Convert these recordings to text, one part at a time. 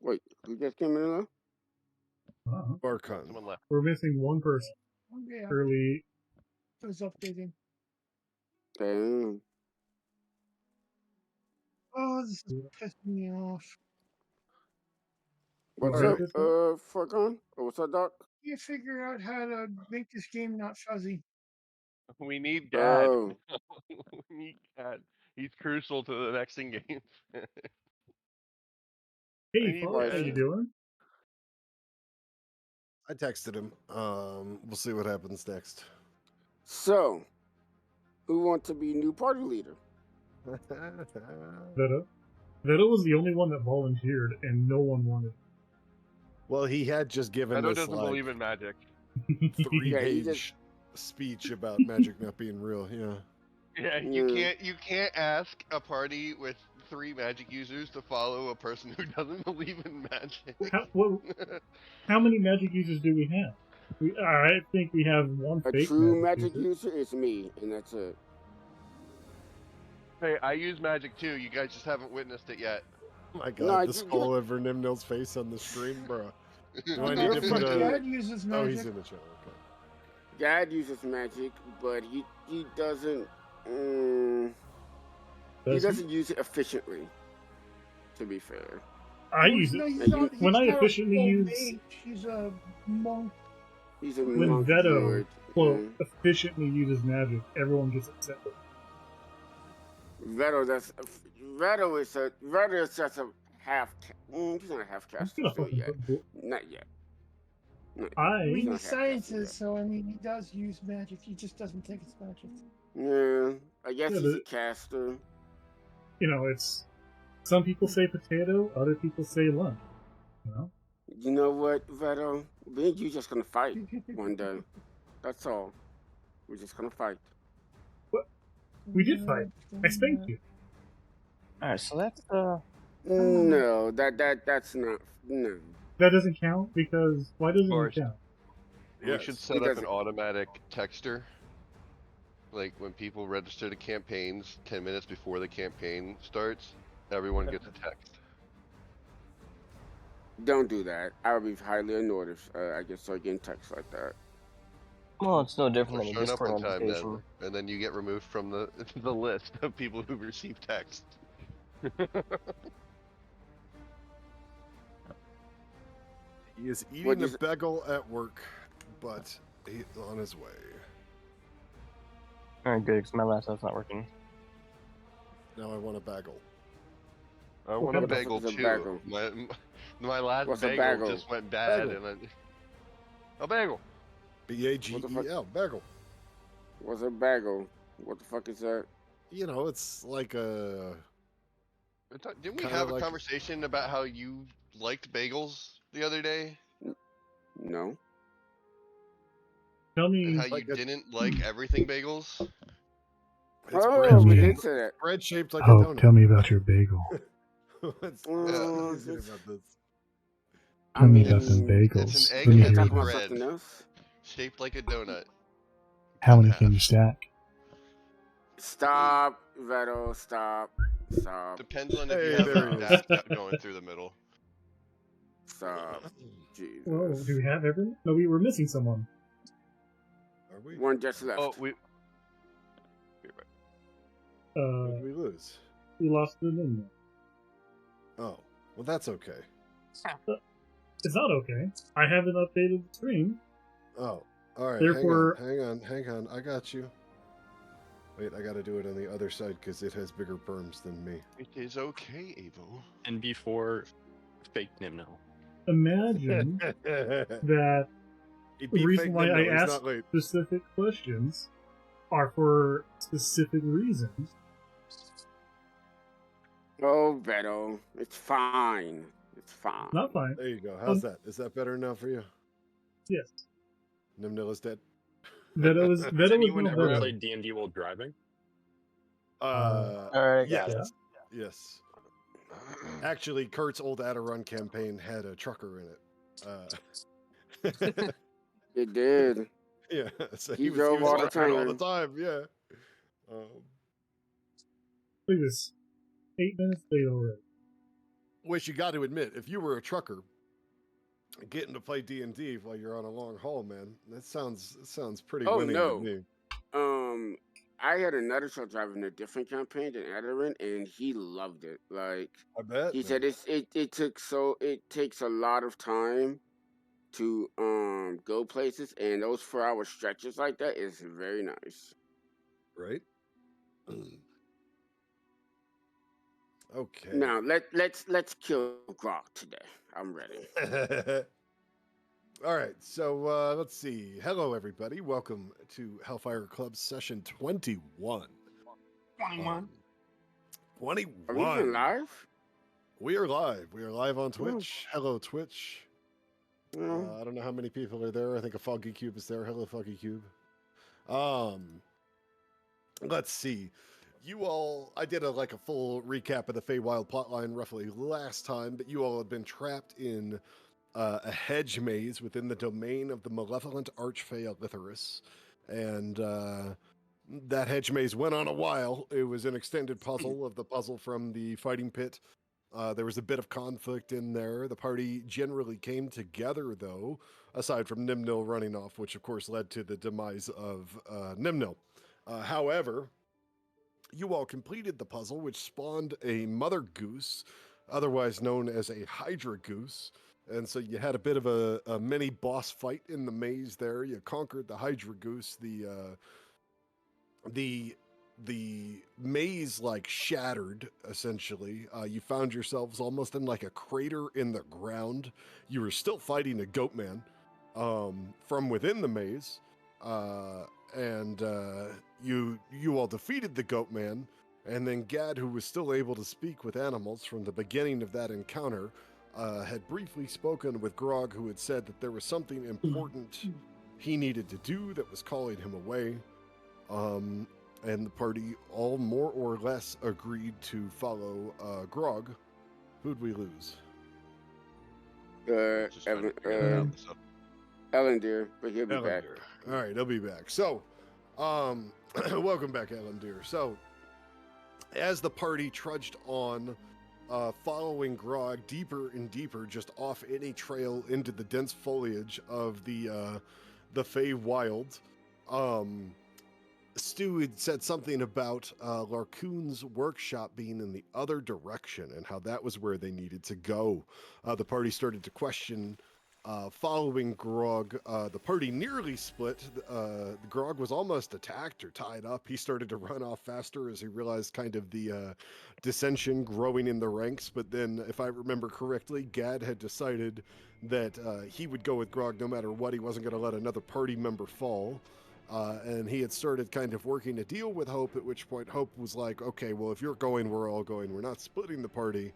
Wait, who just came in now? Barkon. Someone left. We're missing one person. Yeah, Early. it was updating. Damn. Oh, this is pissing me off. What's Alright, up, this one? Furcon? Oh, what's up, Doc? You figure out how to make this game not fuzzy. We need Gad. Oh, We need Gad. He's crucial to the next in games. Hey, need Paul, how Gad. you doing? I texted him. We'll see what happens next. so who wants to be new party leader? Veta. Veta was the only one that volunteered, and no one wanted. Well, he had just given Edo this doesn't like believe in magic. Yeah, he three-page speech about magic not being real. Yeah. Yeah, you can't ask a party with 3 magic users to follow a person who doesn't believe in magic. How many magic users do we have? I think we have one A fake true magic magic user is me, and that's it. Hey, I use magic too. You guys just haven't witnessed it yet. Oh my No, God, the skull over Nimnil's face on the stream, bro. Do I need him to? Dad uses magic. Oh, he's in the channel. Okay. Dad uses magic, but he doesn't. He doesn't use it efficiently. To be fair, I use it. When I efficiently use. He's a monk. He's a When monk Veto druid. efficiently uses magic, everyone gets upset. Veto is just a half. He's not a half caster still yet. Not yet. He's a scientist, so I mean, he does use magic. He just doesn't think it's magic. Yeah, I guess he's a caster. You know, it's some people say potato, other people say lunch. You know. You know what, Veto? Me and you just gonna fight one day. That's all. We're just gonna fight. What? We did fight. I spanked you. Alright, so that's No, that's not. No. That doesn't count because why doesn't it count? We should set up an automatic texter. Like when people register to campaigns 10 minutes before the campaign starts, everyone gets a text. Don't do that. I would be highly annoyed if I just start getting texts like that. Well, it's no different than a Showing up Discord on time then, notification. and then you get removed from the list of people who receive text. He is eating a bagel at work, but he's on his way. Alright, good, because my laptop's not working. Now I want a bagel. I want a bagel too. Bagel? My last bagel just went bad, and a bagel. B-A-G-E-L, bagel. What's a bagel? What the fuck is that? You know, it's like a. Didn't we have a conversation about how you liked bagels the other day? No. Tell me. And how you didn't like everything bagels? It's we did say that. Bread shaped like a donut. Tell me about your bagel. What's Tell me about them bagels. It's an Let me hear egg about bread shaped like a donut. How many can you stack? Stop, Veto. Stop. Depends on if you have a dad going through the middle. Stop. Jesus. Whoa, do we have everyone? No, we were missing someone. Are we? One just left. Oh, we. Who did we lose? We lost the name. Oh, well, that's okay. It's not okay. I haven't updated the stream. Oh, all right. Therefore, hang on. I got you. Wait, I got to do it on the other side because it has bigger berms than me. It is okay, Evo. And before fake Nimno. Imagine that the reason why I ask specific questions are for specific reasons. Oh, Veto. It's fine. It's fine. Not fine. There you go. How's that? Is that better now for you? Yes. Nimnil is dead. Veto is. Has Veto anyone is ever played D&D while driving? Yes. Yes. Actually, Kurt's old Adirond campaign had a trucker in it. It did. Yeah, so he drove all the time. All the time, yeah. Look at this. 8 minutes late already. Which you got to admit, if you were a trucker getting to play D&D while you're on a long haul, man, that sounds pretty Oh winning no. to me. I had another truck driver in a different campaign than Adarin, and he loved it. Like I bet. he said, it takes a lot of time to go places, and those 4-hour stretches like that is very nice. Right. Okay. Now let's kill Grok today. I'm ready. All right, so let's see. Hello, everybody. Welcome to Hellfire Club session 21. 21. 21. Are we even live? We are live. We are live on Twitch. Hello, Twitch. No. I don't know how many people are there. I think a Foggy Cube is there. Hello, Foggy Cube. Let's see. You all, I did a full recap of the Feywild plotline roughly last time, but you all had been trapped in a hedge maze within the domain of the malevolent Archfey Elitherus. And that hedge maze went on a while. It was an extended puzzle of the puzzle from the fighting pit. There was a bit of conflict in there. The party generally came together, though, aside from Nimnil running off, which of course led to the demise of Nimnil. However, you all completed the puzzle, which spawned a mother goose, otherwise known as a Hydra goose. And so you had a bit of a mini boss fight in the maze there. You conquered the Hydra goose. The maze shattered essentially. You found yourselves almost in a crater in the ground. You were still fighting a goat man from within the maze. And you all defeated the goat man, and then Gad, who was still able to speak with animals from the beginning of that encounter, had briefly spoken with Grog, who had said that there was something important he needed to do that was calling him away. And the party all more or less agreed to follow Grog. Who'd we lose? Just trying to figure that out myself. Ellendir, but he'll be back. All right, he'll be back. So, welcome back, Ellendir. So, as the party trudged on, following Grog deeper and deeper, just off any trail into the dense foliage of the Feywild, Stu had said something about Larcoon's workshop being in the other direction and how that was where they needed to go. The party started to question. Following Grog, the party nearly split. Grog was almost attacked or tied up. He started to run off faster as he realized kind of the dissension growing in the ranks. But then, if I remember correctly, Gad had decided that he would go with Grog no matter what. He wasn't going to let another party member fall. And he had started kind of working a deal with Hope, at which point Hope was like, okay, well, if you're going, we're all going. We're not splitting the party.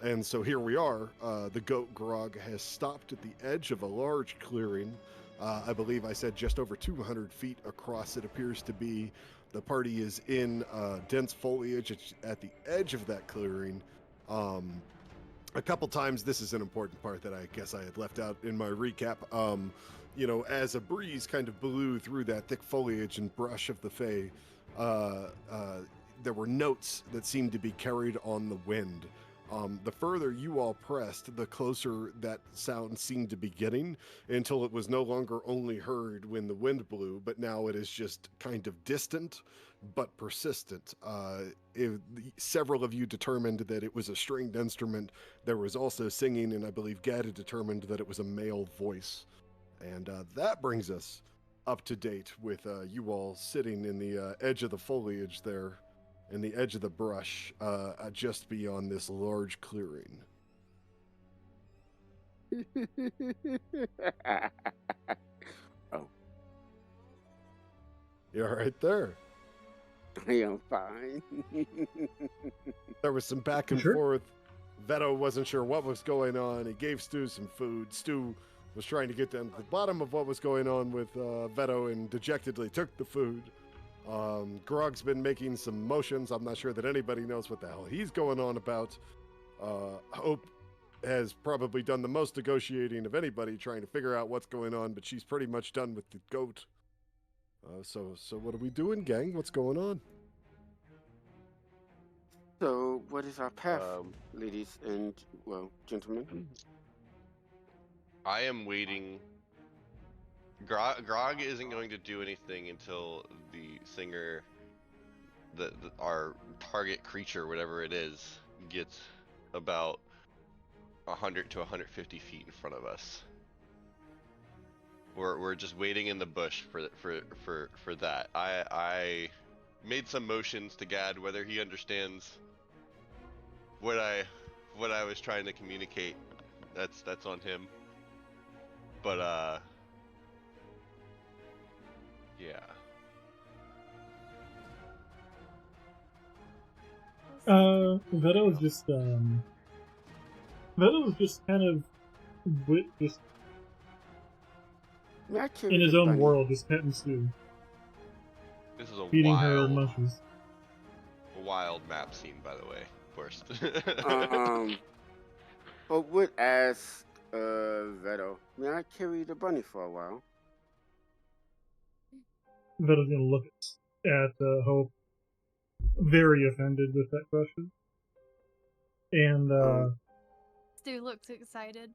And so here we are. The goat Grog has stopped at the edge of a large clearing. I believe I said just over 200 feet across it appears to be. The party is in dense foliage at the edge of that clearing. A couple times, this is an important part that I guess I had left out in my recap. As a breeze kind of blew through that thick foliage and brush of the Fae, there were notes that seemed to be carried on the wind. The further you all pressed, the closer that sound seemed to be getting, until it was no longer only heard when the wind blew, but now it is just kind of distant but persistent. Several of you determined that it was a stringed instrument. There was also singing, and I believe Gad had determined that it was a male voice. And that brings us up to date with you all sitting in the edge of the foliage there, in the edge of the brush, just beyond this large clearing. Oh, You're right there. I am fine. There was some back and Sure. forth. Veto wasn't sure what was going on. He gave Stu some food. Stu was trying to get down to the bottom of what was going on with Veto and dejectedly took the food. Grog's been making some motions. I'm not sure that anybody knows what the hell he's going on about. Hope has probably done the most negotiating of anybody trying to figure out what's going on, but she's pretty much done with the goat. So what are we doing, gang? What's going on? So, what is our path, Um, ladies and, well, gentlemen? I am waiting. Grog isn't going to do anything until the singer, our target creature, whatever it is, gets about 100 to 150 feet in front of us. We're just waiting in the bush for that. I made some motions to Gad, whether he understands what I was trying to communicate. That's on him. But yeah. Veto was just kind of just May I carry in his the own bunny? world, just petting Sue, This is a feeding her munchies. wild map scene, by the way. First. Hope would ask, Veto, may I carry the bunny for a while? Veto's gonna look at Hope, very offended with that question, and Stu looks excited.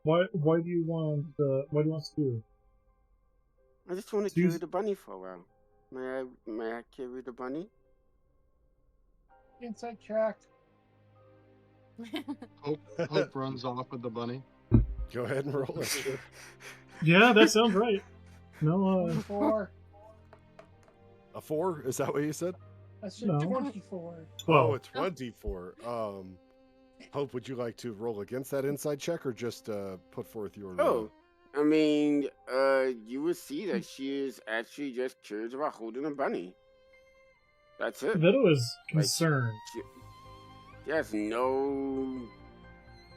why do you want Stu? I just want to carry the bunny for a while. May I carry the bunny? Inside check. Hope runs off with the bunny. Go ahead and roll it. Yeah, that sounds right. No, 4. A 4? Is that what you said? I said No. 24. Oh, a 24. Hope, would you like to roll against that inside check or just put forth your Oh, I mean, you would see that she is actually just curious about holding a bunny. That's it. Veto is concerned. She has no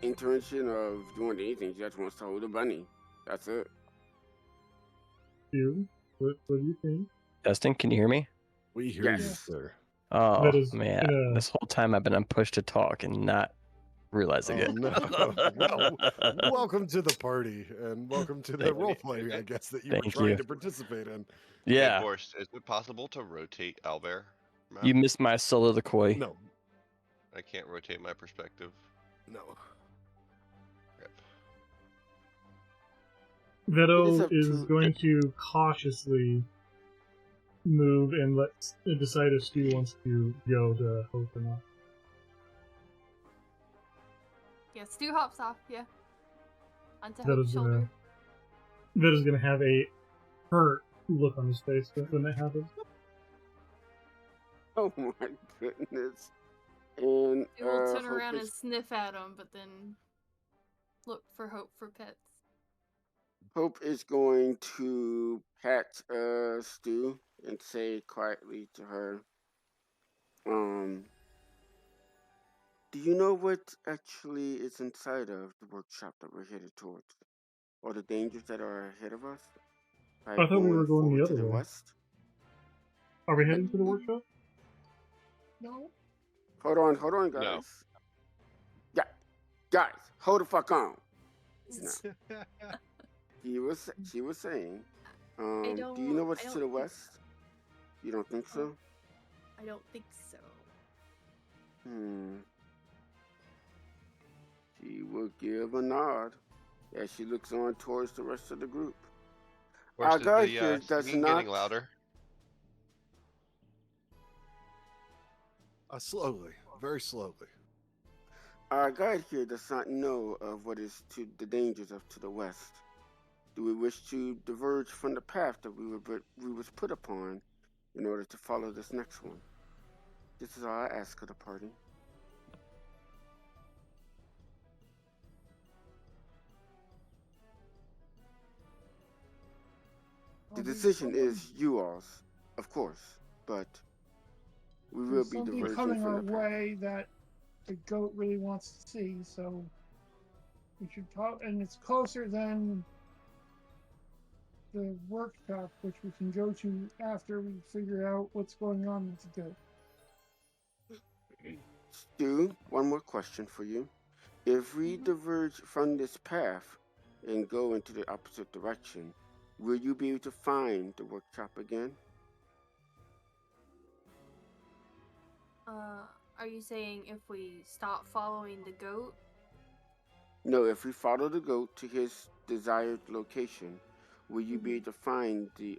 intention of doing anything. She just wants to hold a bunny. That's it. Stu, what do you think? Justin, can you hear me? We hear you, Yes. sir. Oh That is man, this whole time I've been on push to talk and not realizing it. No. Well, welcome to the party, and welcome to the role play, I guess, that you were Thank trying you. to participate in. Yeah, Hey, Borst, is it possible to rotate Albert? Map? you missed my soliloquy. No. I can't rotate my perspective. No. Rip. Veto up is to- going to cautiously move and decide if Stu wants to go to Hope or not. Yeah, Stu hops off, yeah. Onto That Hope's is shoulder. Veto's gonna have a hurt look on his face when that happens. Oh my goodness. And Stu will turn Hope around is- and sniff at him, but then look for Hope for pets. Hope is going to pat Stu and say quietly to her, do you know what actually is inside of the workshop that we're headed towards? Or the dangers that are ahead of us? By I thought we were going the forward other to the way. west? Are we heading to the workshop? No. Hold on, guys. No. Yeah, guys, hold the fuck on. No. She was saying, do you know what's I to the don't- west? You don't think so? I don't think so. She will give a nod as she looks on towards the rest of the group. Borst, Our is guy the here does singing not. getting louder? Slowly. Very slowly. Our guide here does not know of what is to the dangers of to the west. Do we wish to diverge from the path that we was put upon in order to follow this next one? This is all I ask of the party. The decision is you all's, of course, but we will There's be something diverging coming from our the path. way that the goat really wants to see, so we should probably, and it's closer than the workshop, which we can go to after we figure out what's going on with the goat. Stu, one more question for you. If we diverge from this path and go into the opposite direction, will you be able to find the workshop again? Are you saying if we stop following the goat? No, if we follow the goat to his desired location, will you be able to find the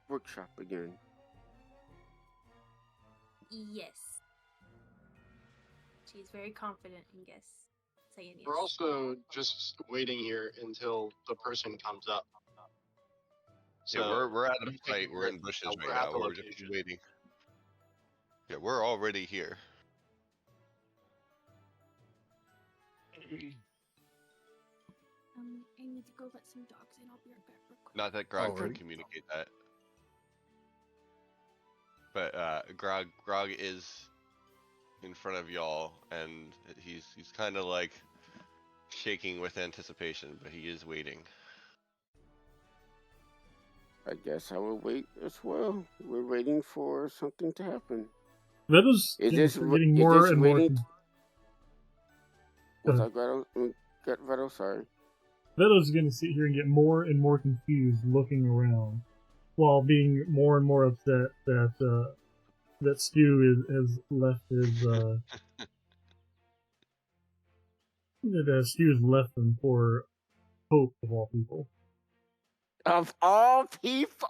workshop again? Yes. She's very confident in saying yes. We're also just waiting here until the person comes up. Yeah, we're at a fight. We're in bushes we're right at now. the We're just location. waiting. Yeah, we're already here. I need to go let some dogs in. I'll be right back real quick. Not that Grog can Alrighty. communicate that. But Grog is in front of y'all, and he's kind of like shaking with anticipation, but he is waiting. I guess I will wait as well. We're waiting for something to happen. Vedo's Is this getting is more this and more. waiting? Was Go I Gretel? Gretel, sorry. Vedo's going to sit here and get more and more confused, looking around, while being more and more upset that Stu has left his that Stu has left him for Hope of all people. Of all people.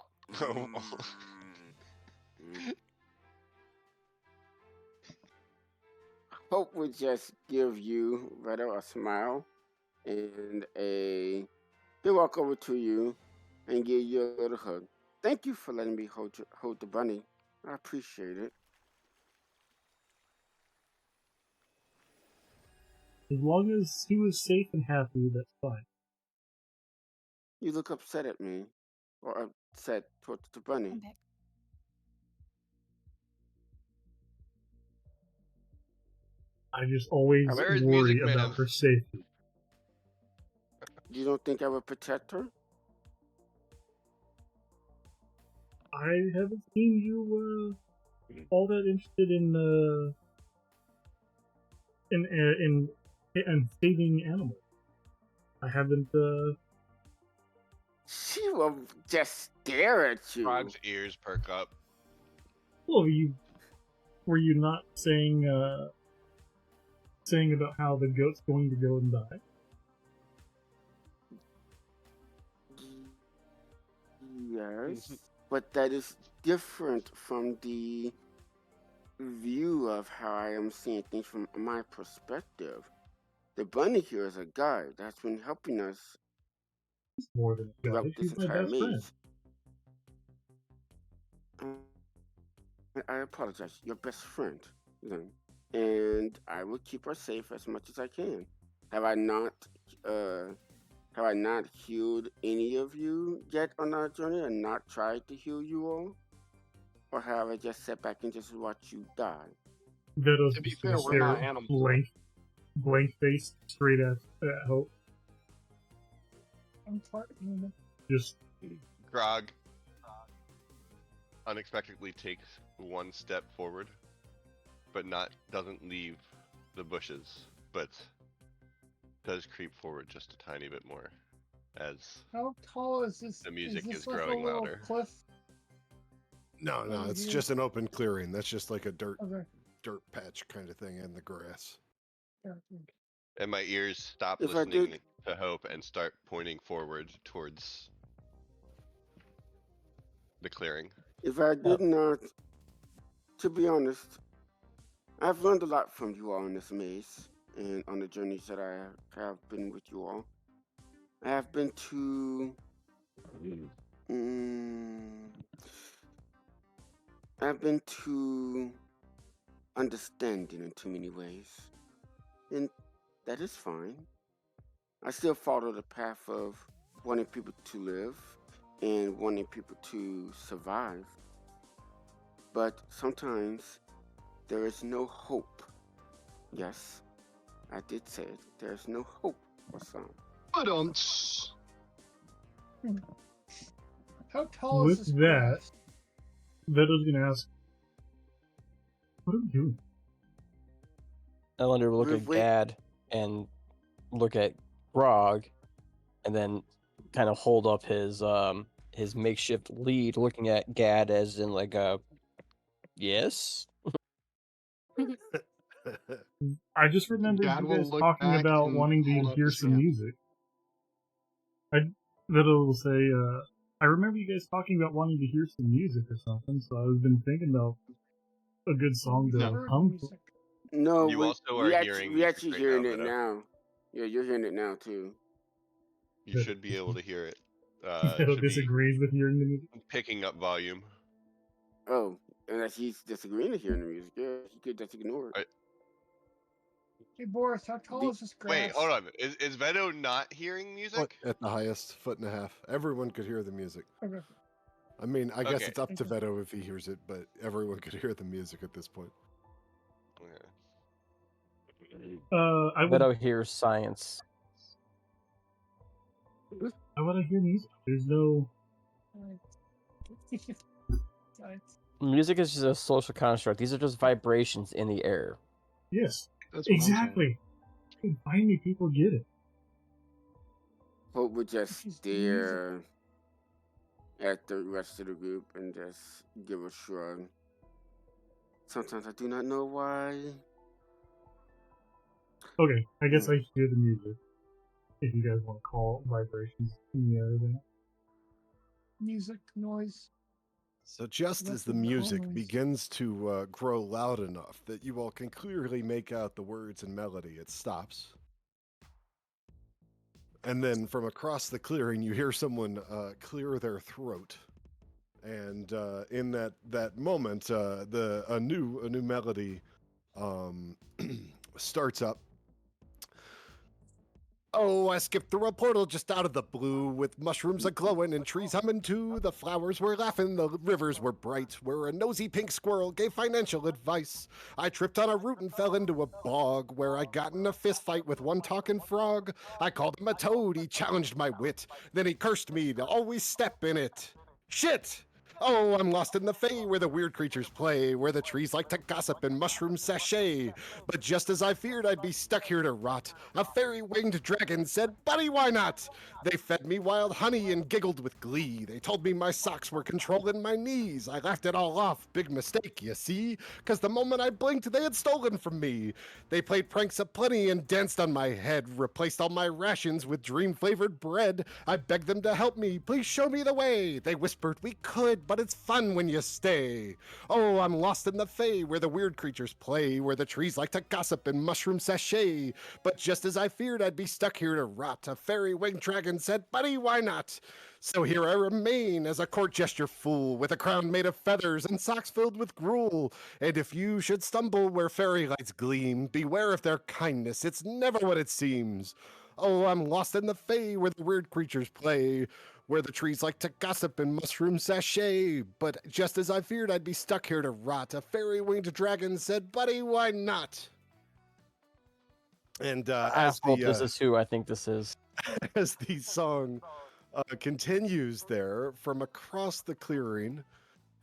Hope would just give you, Gretel, a smile and he'll walk over to you and give you a little hug. Thank you for letting me hold the bunny. I appreciate it. As long as Stu is safe and happy, that's fine. You look upset at me, or upset towards the bunny. I'm back. I just always Where is worry Music Man? about her safety. You don't think I would protect her? I haven't seen you all that interested in saving animals. I haven't. She will just stare at you. Grog's ears perk up. Well, were you not saying about how the goat's going to go and die? Yes, but that is different from the view of how I am seeing things from my perspective. The bunny here is a guide that's been helping us He's more than a guy. throughout this She's my entire best friend. maze. I apologize. Your best friend, then, and I will keep her safe as much as I can. Have I not healed any of you yet on our journey, and not tried to heal you all, or have I just sat back and just watched you die? Vedo's To be just fair, gonna we're not stare animals. blank face straight at Hope. I'm farting. Just Grog unexpectedly takes one step forward, but doesn't leave the bushes, but does creep forward just a tiny bit more as How tall is this? the music this is like growing a little louder. cliff? No, Oh, it's yeah. just an open clearing. That's just like a dirt Okay. patch kind of thing in the grass. Yeah. And my ears stop If I listening did- to Hope and start pointing forward towards the clearing. If I did not, to be honest, I've learned a lot from you all in this maze and on the journeys that I have been with you all. I have been too. I've been too understanding in too many ways, and that is fine. I still follow the path of wanting people to live and wanting people to survive. But sometimes there is no hope. Yes, I did say it. There is no hope for some. But How tall With is this that- grass? Vedo's gonna ask, "What are we doing?" Elander will look We're at wait- Gad and look at Grog, and then kind of hold up his makeshift lead, looking at Gad as in like a yes. I just remembered Dad you will guys look talking back about and wanting to hold up hear his some hand. music. That'll say, I remember you guys talking about wanting to hear some music or something, so I've been thinking about a good song to No. Heard hum. music. No, You also are hearing we music actually right hearing now, it Vito. now. Yeah, you're hearing it now too. You should be able to hear it. That'll Should be disagrees with hearing the music. picking up volume. Oh, unless he's disagreeing with hearing the music, yeah, he could just ignore it. Hey, Boris, how tall The- is this grass? Wait, hold on. Is Veto not hearing Foot music? at the highest, 1.5 feet. Everyone could hear the music. Okay. I mean, I guess Okay. it's up to Veto if he hears it, but everyone could hear the music at this point. Okay. I would, Beto hears science. I want to hear music. There's no. Alright. Music is just a social construct. These are just vibrations in the air. Yes, That's what I'm saying. exactly. Hey, finally, people get it. Hope would just She's the music. stare at the rest of the group and just give a shrug. Sometimes I do not know why. Okay, I guess I should hear the music. If you guys want to call it vibrations in the air, then. Music, noise. So just as the Roughly music always. begins to grow loud enough that you all can clearly make out the words and melody, it stops. And then from across the clearing, you hear someone clear their throat. And in that moment, a new melody starts up. Oh, I skipped through a portal just out of the blue with mushrooms a-glowing and trees humming too. The flowers were laughing, the rivers were bright, where a nosy pink squirrel gave financial advice. I tripped on a root and fell into a bog where I got in a fist fight with one talking frog. I called him a toad, he challenged my wit, then he cursed me to always step in it. Shit! Oh, I'm lost in the Fey where the weird creatures play, where the trees like to gossip and mushrooms sachet. But just as I feared I'd be stuck here to rot, a fairy-winged dragon said, "Buddy, why not?" They fed me wild honey and giggled with glee. They told me my socks were controlling my knees. I laughed it all off, big mistake, you see? 'Cause the moment I blinked, they had stolen from me. They played pranks aplenty and danced on my head, replaced all my rations with dream-flavored bread. I begged them to help me, please show me the way. They whispered, we could, but it's fun when you stay. Oh, I'm lost in the Fey, where the weird creatures play, where the trees like to gossip and mushroom sachet. But just as I feared I'd be stuck here to rot, a fairy-winged dragon said, buddy, why not? So here I remain as a court gesture fool, with a crown made of feathers and socks filled with gruel. And if you should stumble where fairy lights gleam, beware of their kindness, it's never what it seems. Oh, I'm lost in the Fey, where the weird creatures play, where the trees like to gossip and mushroom sachet. But just as I feared I'd be stuck here to rot, a fairy-winged dragon said, buddy, why not? And as Asshole, this is who I think this is. as the song continues there from across the clearing,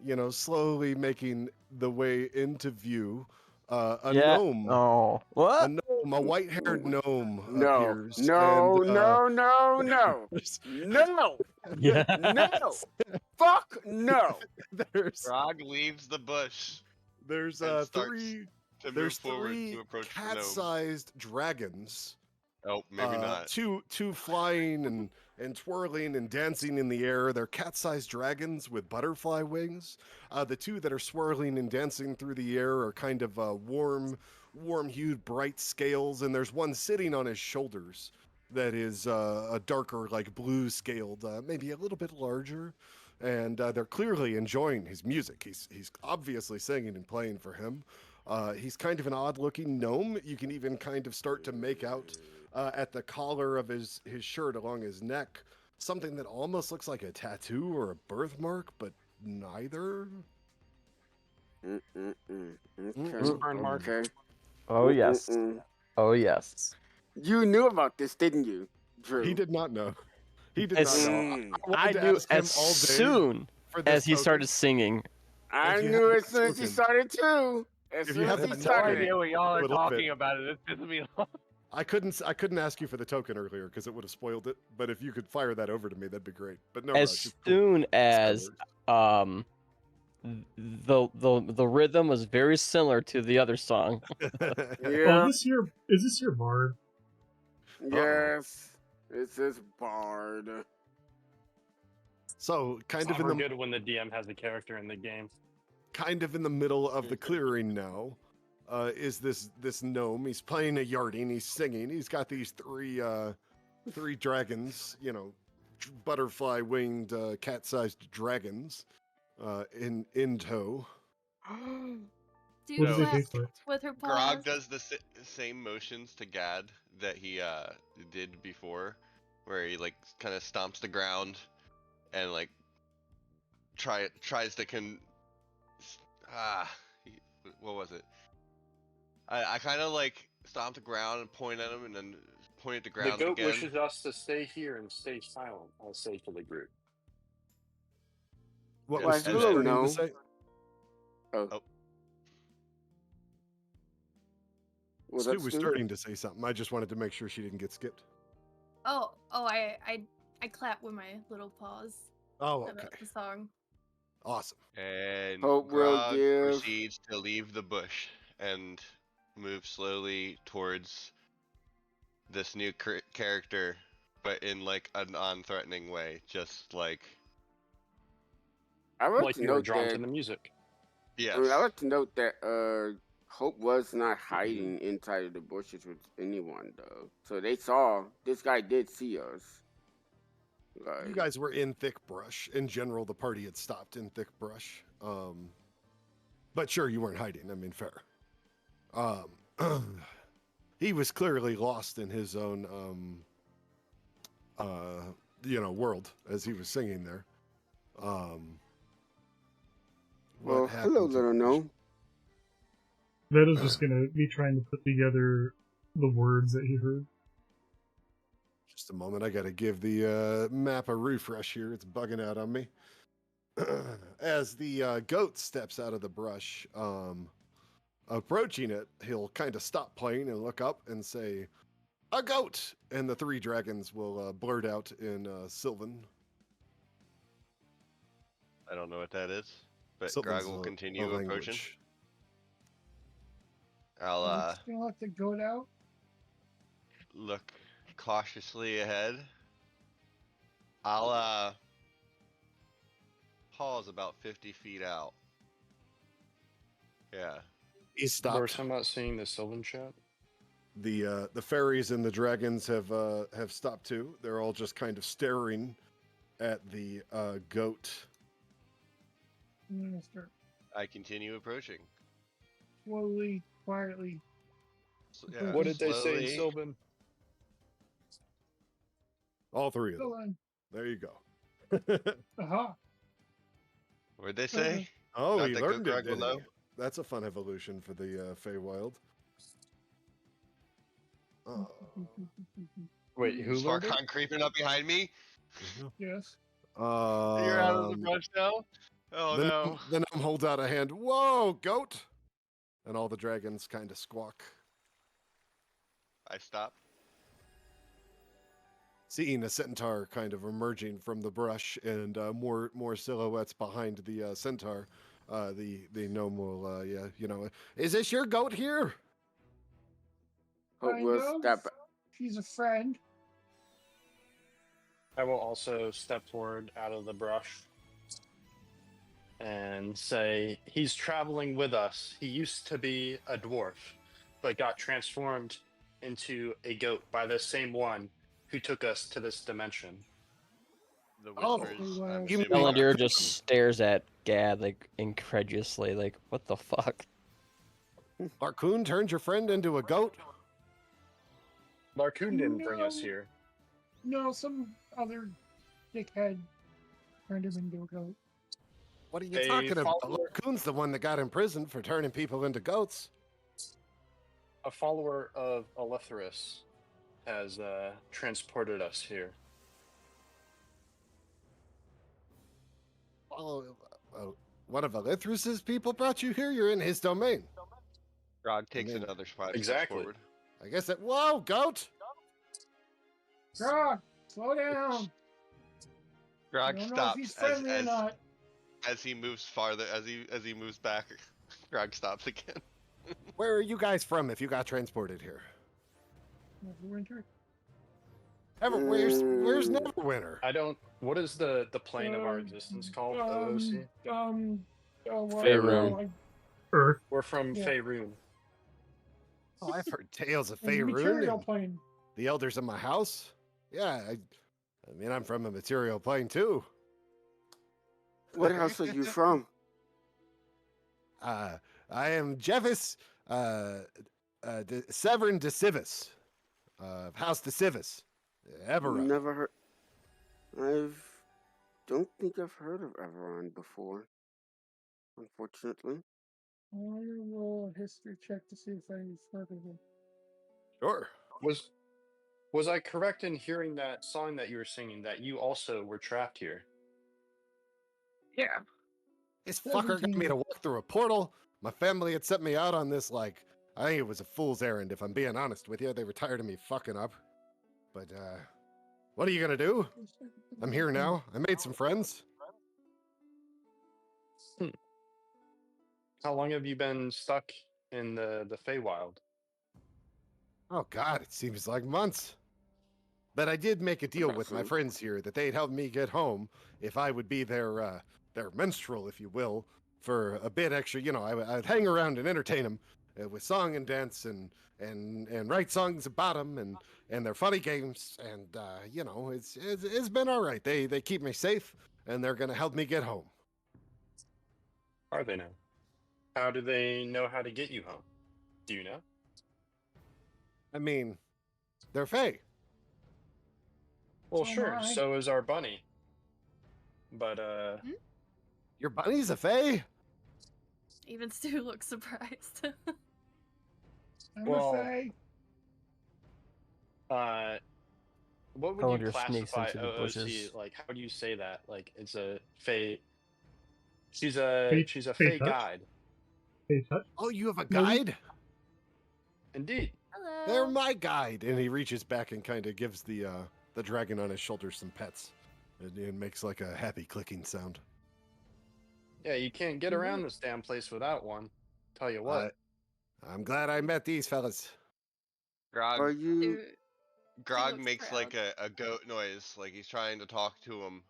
you know, slowly making the way into view, a gnome. Oh, A what? gnome, a white-haired gnome No, appears. no, and, no, no, no, no, Yeah. no, fuck no. There's Frog leaves the bush there's and starts three to move there's forward three to approach the gnome. cat-sized dragons. Oh, maybe not. Two flying and twirling and dancing in the air. They're cat-sized dragons with butterfly wings. The two that are swirling and dancing through the air are kind of warm-hued, bright scales, and there's one sitting on his shoulders that is a darker, like blue-scaled, maybe a little bit larger. And they're clearly enjoying his music. He's obviously singing and playing for him. He's kind of an odd-looking gnome. You can even kind of start to make out at the collar of his shirt along his neck something that almost looks like a tattoo or a birthmark, but neither. Okay. Burn mark. Okay. Oh yes. Oh yes. You knew about this, didn't you, Drew? He did not know. He did As- not know. I wanted to knew ask him as all day soon for this as he token. started singing. I If you knew had as soon as he token. started too. As If soon you as had he that started token, it. what y'all are would love talking it. about it. It's pissing me off. I couldn't ask you for the token earlier because it would have spoiled it. But if you could fire that over to me, that'd be great. But no As rush. It's cool. soon That's how it as works. the rhythm was very similar to the other song. Oh, Yeah. is this your bard? Yes. It's this bard. So kind It's of in never the good when the DM has a character in the game. middle of the clearing now is this gnome. He's playing a yarding. He's singing. He's got these three dragons, butterfly winged cat sized dragons in tow. Do What does No. it taste like? with her paws. Grog does the same motions to Gad that he did before, where he like kind of stomps the ground and like tries to what was it? I kind of like stomp the ground and point at him and then point at the The ground goat again. wishes us to stay here and stay silent. I'll say to the group. What Why, was Stu hello, starting gnome. to say? Was Stu that was Stu? starting to say something. I just wanted to make sure she didn't get skipped. I clap with my little paws Oh, okay. about the song. Awesome. And Hope will Grog give. proceeds to leave the bush and move slowly towards this new character, but in like a non-threatening way, just like I would like Like to you were note drawn that. to the music. yes. I mean, I like to note that Hope was not hiding inside of the bushes with anyone, though. So they saw this guy did see us. Like, You guys were in thick brush. In general, the party had stopped in thick brush. But sure, you weren't hiding. I mean, fair. He was clearly lost in his own, world as he was singing there. well, What hello, happened to little the gnome. Veda's just gonna be trying to put together the words that he heard. Just a moment. I got to give the map a refresh here. It's bugging out on me. As the goat steps out of the brush, approaching it, he'll kind of stop playing and look up and say, "A goat!" And the three dragons will blurt out in Sylvan. I don't know what that is, but Sylvan's Grog will a continue approaching. language. I'll I'm just gonna let the goat out. look cautiously ahead. I'll pause about 50 feet out. Yeah. He stopped. Boris, I'm not seeing the Sylvan chat. The fairies and the dragons have stopped too. They're all just kind of staring at the goat. I'm gonna start I continue approaching. slowly, quietly. Yeah, What did they say in slowly. Sylvan? All three of them. Go on. There you go. Aha. What'd they say? Oh, Not he that learned Goat it, Grog will did he? know. That's a fun evolution for the Feywild. Wait, who learned it? Sparkon creeping up behind me? Yes. You're out of the brush now? Oh the no. Gnome holds out a hand. Whoa, goat! And all the dragons kind of squawk. I stop. Seeing a centaur kind of emerging from the brush and more silhouettes behind the centaur, the gnome will, is this your goat here? Hope Kind will of. step. She's a friend. I will also step forward out of the brush and say, he's traveling with us. He used to be a dwarf, but got transformed into a goat by the same one who took us to this dimension. The Oh, whispers. wow. I'm You mean- assuming Elendil are- just stares at Gad like incredulously, like, what the fuck? Larkoon turned your friend into a goat? Larkoon didn't bring us No. here. No, some other dickhead turned him into a goat. What are you A talking about? follower- Larkoon's the one that got imprisoned for turning people into goats. A follower of Elethris has transported us here. Oh, one of Elithrus's people brought you here? You're in his domain. Grog takes mean, another spot exactly. forward. I guess that. Whoa, goat! Grog, slow down. I Grog don't know if stops he's friendly or not. as he moves farther, as he moves back, Grog stops again. Where are you guys from if you got transported here? Winter. Where's Mm. Neverwinter? I don't. What is the plane of our existence called? OOC. Faerun. Earth. We're from Yeah. Faerun. Oh, I've heard tales of And Faerun material and plane. the elders of my house. Yeah, I mean, I'm from a material plane too. What house are you from? I am Jevis, Severin de Civis, House de Civis, Everett. Never heard. Don't think I've heard of Everon before. Unfortunately. I want to roll a history check to see if I've heard of it. Sure. Was I correct in hearing that song that you were singing that you also were trapped here? Yeah. This fucker got me to walk through a portal. My family had sent me out on this, like, I think it was a fool's errand, if I'm being honest with you. They were tired of me fucking up. But, what are you gonna do? I'm here now. I made some friends. How long have you been stuck in the Feywild? Oh, God, it seems like months. But I did make a deal with my friends here that they'd help me get home if I would be their minstrel, if you will, for a bit extra. You know, I'd hang around and entertain them with song and dance and write songs about them and their funny games. And, you know, it's been all right. They keep me safe, and they're going to help me get home. Are they now? How do they know how to get you home? Do you know? I mean, they're Fae. Well, So sure. am I. So is our bunny. But Your bunny's a Fae? Even Stu looks surprised. I'm Well, a Fae. What would Hold you your sneaks classify into the OOC? bushes. Like, how do you say that? Like, it's a Fae. She's Fae- a Fae Fae touch? guide. Hey, touch. Oh, you have a Maybe. guide? Indeed. Hello. They're my guide. And he reaches back and kind of gives the dragon on his shoulder some pets. It makes like a happy clicking sound. Yeah, you can't get around this damn place without one. Tell you what. I'm glad I met these fellas. Are Grog, you? Grog looks makes like a goat noise, like he's trying to talk to him,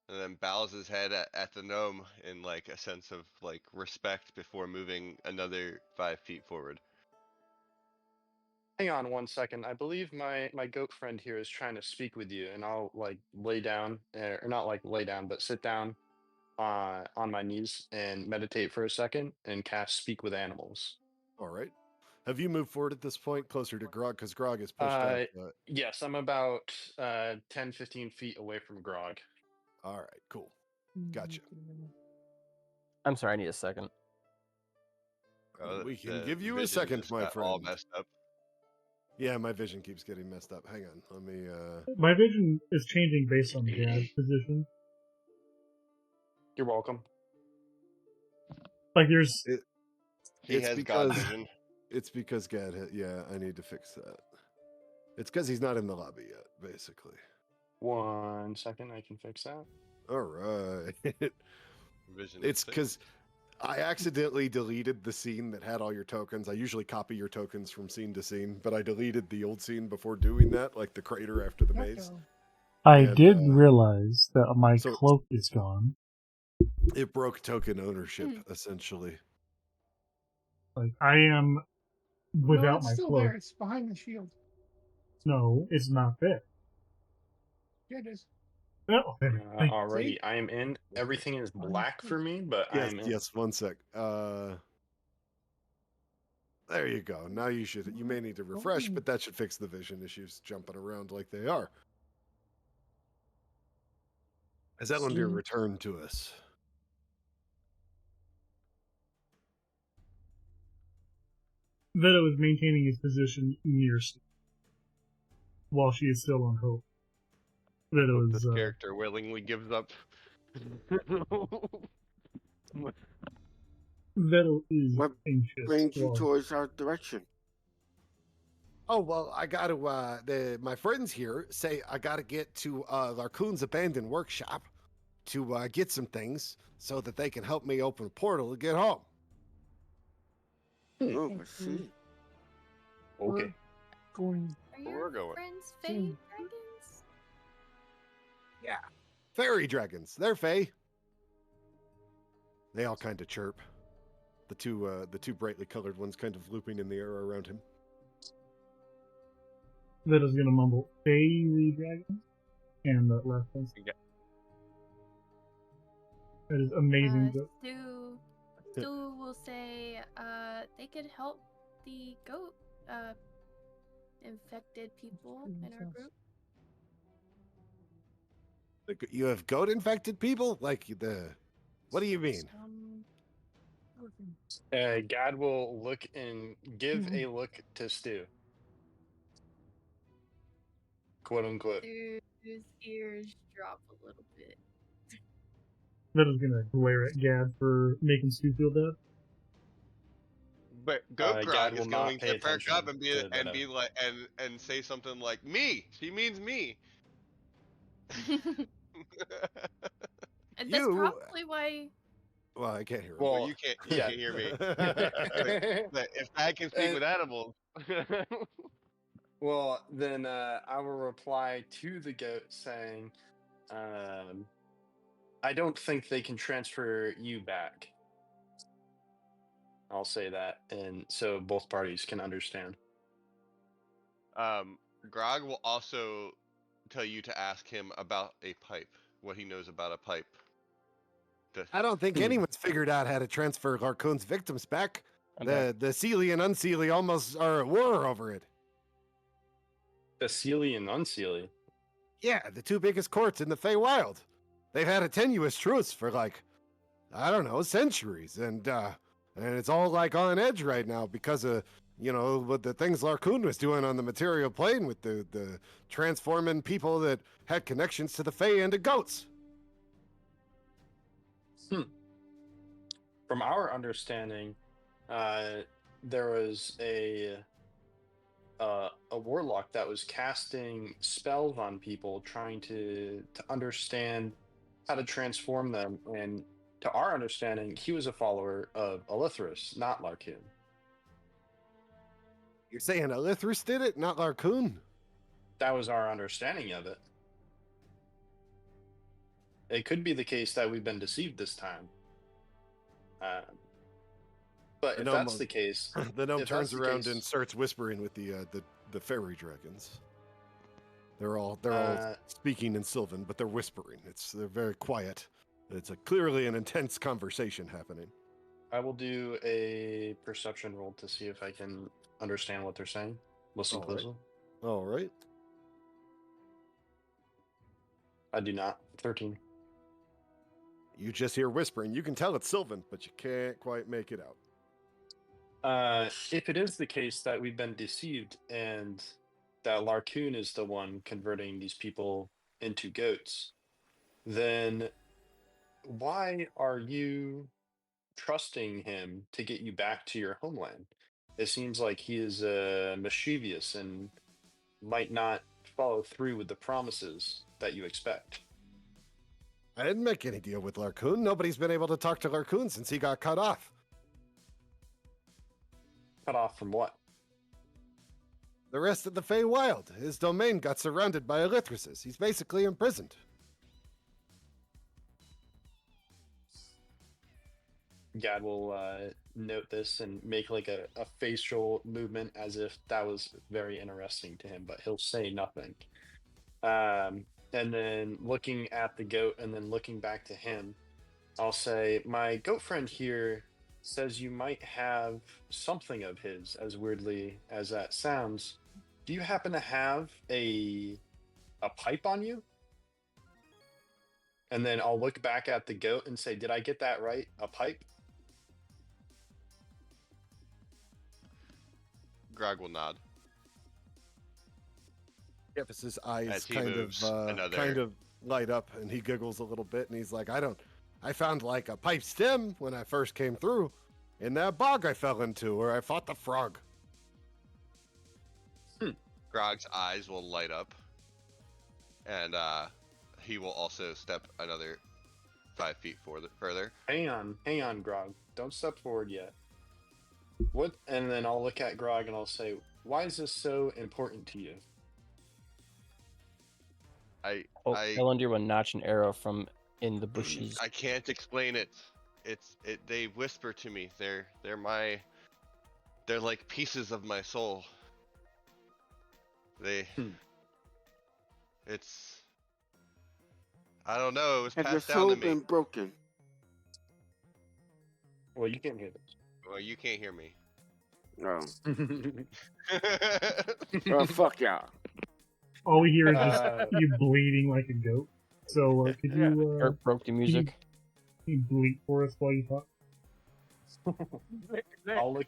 and then bows his head at the gnome in like a sense of like respect before moving another 5 feet forward. Hang on one second. I believe my goat friend here is trying to speak with you, and I'll like lay down, or not like lay down, but sit down on my knees and meditate for a second and cast Speak with Animals. All right. Have you moved forward at this point closer to Grog? Because Grog is pushed out. Yes, I'm about 10, 15 feet away from Grog. All right, cool. Gotcha. I'm sorry, I need a second. We can The give you a vision second, just my got all friend. messed up. Yeah, my vision keeps getting messed up. Hang on. Let me, My vision is changing based on Gad's position. You're welcome. Like there's He It's has because- God vision. It's because Gad, yeah, I need to fix that. It's because he's not in the lobby yet, basically. 1 second, I can fix that. All right. Vision. It's is sick. because I accidentally deleted the scene that had all your tokens. I usually copy your tokens from scene to scene, but I deleted the old scene before doing that, like the crater after the maze. I And, did realize that my so- cloak is gone. It broke token ownership, essentially. Like I am without no, it's my still cloak. there. It's behind the shield. No, it's not there. Yeah, it is. No, there. Thank you. Alrighty, I am in. Everything is black for me, but I Yes, am in. yes, 1 sec. There you go. Now you may need to refresh, but that should fix the vision issues jumping around like they are. Has Ellender See? returned to us? Vita was maintaining his position near Steve while she is still on hope. Vita was This character willingly gives up. Vita is What anxious. brings you while- towards our direction? Oh well, I got to. My friends here say I got to get to Larcoon's abandoned workshop to get some things so that they can help me open a portal to get home. Oh, Thank I see. Okay. Going Are Where your we're going. friends Hmm. Fey dragons? Yeah. Fairy dragons. They're Fey. They all kind of chirp. The two brightly colored ones kind of looping in the air around him. That is gonna mumble fairy dragons and the last one. Yeah. That is amazing. joke. Stu will say they could help the goat infected people in our group. You have goat infected people? Like the. What do you mean? Gad will look and give a look to Stu. Quote unquote. Stu's ears drop a little bit. That is gonna glare at Gad for making Stu feel bad. But Goat Gad Grog will is not going pay to perk up attention and to that. be like and say something like me. She means me. And that's You- probably why. Well, I can't hear him. Well, you can't hear me. But if I can speak And- with animals. Well, then I will reply to the goat saying, I don't think they can transfer you back. I'll say that, and so both parties can understand. Grog will also tell you to ask him about a pipe, what he knows about a pipe. I don't think anyone's figured out how to transfer Larcoon's victims back. The Seelie and Unseelie almost are at war over it. The Seelie and Unseelie. Yeah, the two biggest courts in the Feywild. They've had a tenuous truce for like, I don't know, centuries, and it's all like on edge right now because of what the things Larcoon was doing on the material plane with the transforming people that had connections to the Fey into goats. From our understanding, there was a warlock that was casting spells on people, trying to understand how to transform them. And to our understanding, he was a follower of Elithris, not Larcoon. You're saying Elithris did it, not Larcoon? That was our understanding of it. It could be the case that we've been deceived this time. But if that's the case, the gnome if turns that's the around case- and starts whispering with the fairy dragons. They're all speaking in Sylvan, but they're whispering. They're very quiet. It's clearly an intense conversation happening. I will do a perception roll to see if I can understand what they're saying. Listen All right. closely. All right. I do not. 13. You just hear whispering. You can tell it's Sylvan, but you can't quite make it out. If it is the case that we've been deceived and that Larcoon is the one converting these people into goats, then why are you trusting him to get you back to your homeland? It seems like he is mischievous and might not follow through with the promises that you expect. I didn't make any deal with Larcoon. Nobody's been able to talk to Larcoon since he got cut off. Cut off from what? The rest of the Feywild. His domain got surrounded by Elithrises. He's basically imprisoned. Gad will note this and make like a facial movement as if that was very interesting to him, but he'll say nothing. And then looking at the goat and then looking back to him, I'll say, my goat friend here says you might have something of his, as weirdly as that sounds. Do you happen to have a pipe on you? And then I'll look back at the goat and say, did I get that right? A pipe? Grog will nod. His eyes As he kind moves of light up, and he giggles a little bit, and he's like, I found like a pipe stem when I first came through in that bog I fell into where I fought the frog. Grog's eyes will light up, and he will also step another 5 feet further. Hang on, Grog. Don't step forward yet. What? And then I'll look at Grog and I'll say, "Why is this so important to you?" Elendil will notch an arrow from in the bushes. I can't explain it. They whisper to me. They're like pieces of my soul. It's, I don't know, it was Has your passed down soul to me. been broken? Well, you can't hear this. Well, you can't hear me. Oh. Oh, fuck y'all. All we hear is just you bleeding like a goat. So could you Kurt broke the music. Can you bleat for us while you talk? I'll look.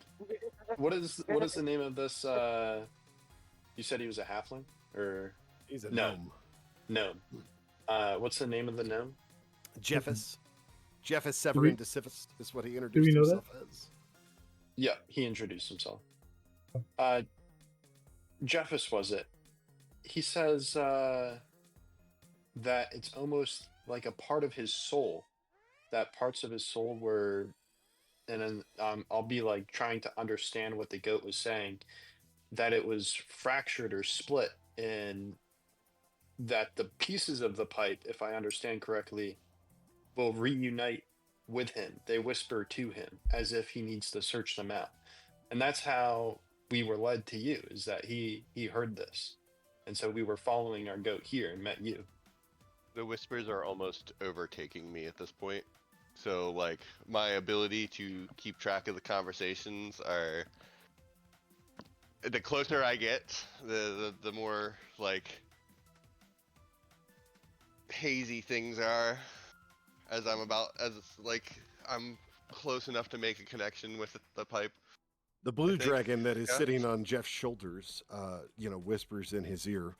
What is the name of this? You said he was a halfling, or He's a gnome. Gnome. What's the name of the gnome? Jeffus. Jeffus Severin Decifus is what he introduced know himself as. Yeah, he introduced himself. Jeffus was it? He says that it's almost like a part of his soul. That parts of his soul were, and then I'll be like trying to understand what the goat was saying. That it was fractured or split, and that the pieces of the pipe, if I understand correctly, will reunite with him. They whisper to him as if he needs to search them out. And that's how we were led to you, is that he heard this. And so we were following our goat here and met you. The whispers are almost overtaking me at this point. So, like, my ability to keep track of the conversations are... The closer I get, the more, like, hazy things are as I'm close enough to make a connection with the pipe. The blue dragon that is sitting on Jeff's shoulders, whispers in his ear,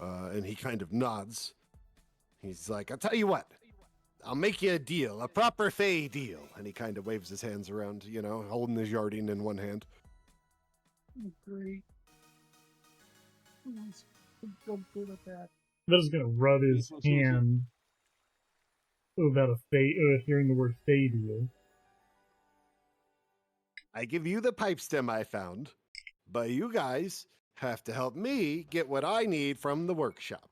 and he kind of nods. He's like, I'll tell you what, I'll make you a deal, a proper Fey deal. And he kind of waves his hands around, holding his yarding in one hand. Great. Go good at that. Va's gonna rub his hand about hearing the word Fey deal. I give you the pipe stem I found, but you guys have to help me get what I need from the workshop.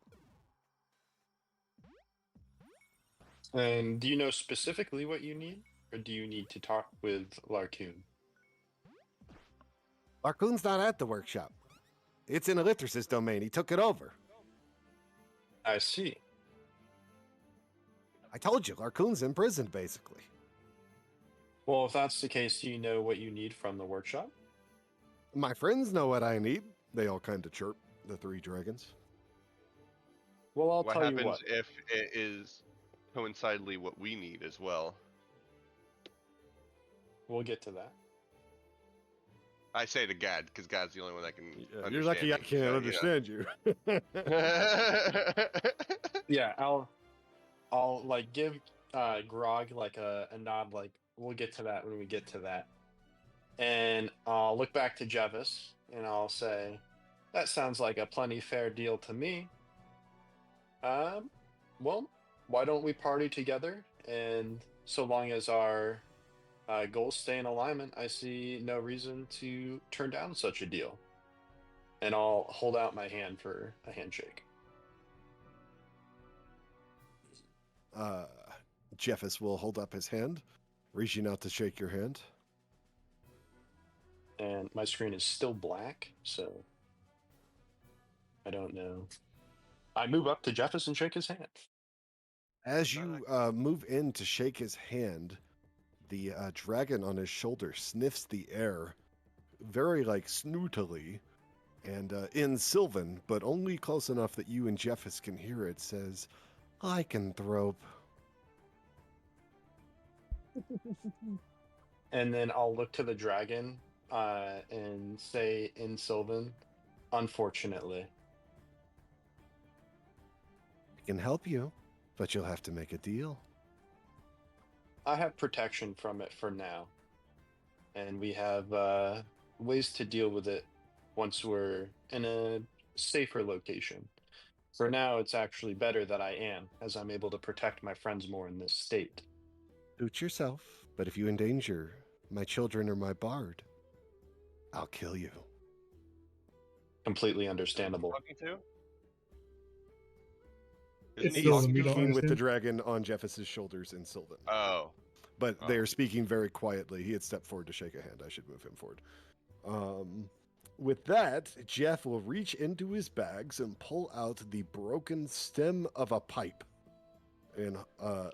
And do you know specifically what you need? Or do you need to talk with Larcoon? Larcoon's not at the workshop. It's in Elithris' domain. He took it over. I see. I told you, Larcoon's in prison, basically. Well, if that's the case, do you know what you need from the workshop? My friends know what I need. They all kind of chirp, the three dragons. Well, I'll what tell you happens what. if it is coincidentally what we need as well? We'll get to that. I say to Gad, because Gad's the only one that can understand. You're lucky I me, can't so, understand you. Yeah, I'll like give Grog like a nod, like we'll get to that when we get to that. And I'll look back to Jevis and I'll say, that sounds like a plenty fair deal to me. Well, why don't we party together? And so long as our goals stay in alignment, I see no reason to turn down such a deal. And I'll hold out my hand for a handshake. Jeffus will hold up his hand, reaching out to shake your hand. And my screen is still black, so I don't know. I move up to Jeffus and shake his hand. As you move in to shake his hand, the dragon on his shoulder sniffs the air, very snootily, and in Sylvan, but only close enough that you and Jeffus can hear it, says, "Lycanthrope." And then I'll look to the dragon and say in Sylvan, unfortunately. I can help you, but you'll have to make a deal. I have protection from it for now. And we have ways to deal with it once we're in a safer location. For now, it's actually better that I am, as I'm able to protect my friends more in this state. Suit yourself, but if you endanger my children or my bard, I'll kill you. Completely understandable. Talking to? It's Isn't he He's Sylvan, you don't speaking with the understand? dragon on Jeffus's shoulders in Sylvan. Oh. But Oh. they are speaking very quietly. He had stepped forward to shake a hand. I should move him forward. With that, Jeff will reach into his bags and pull out the broken stem of a pipe. And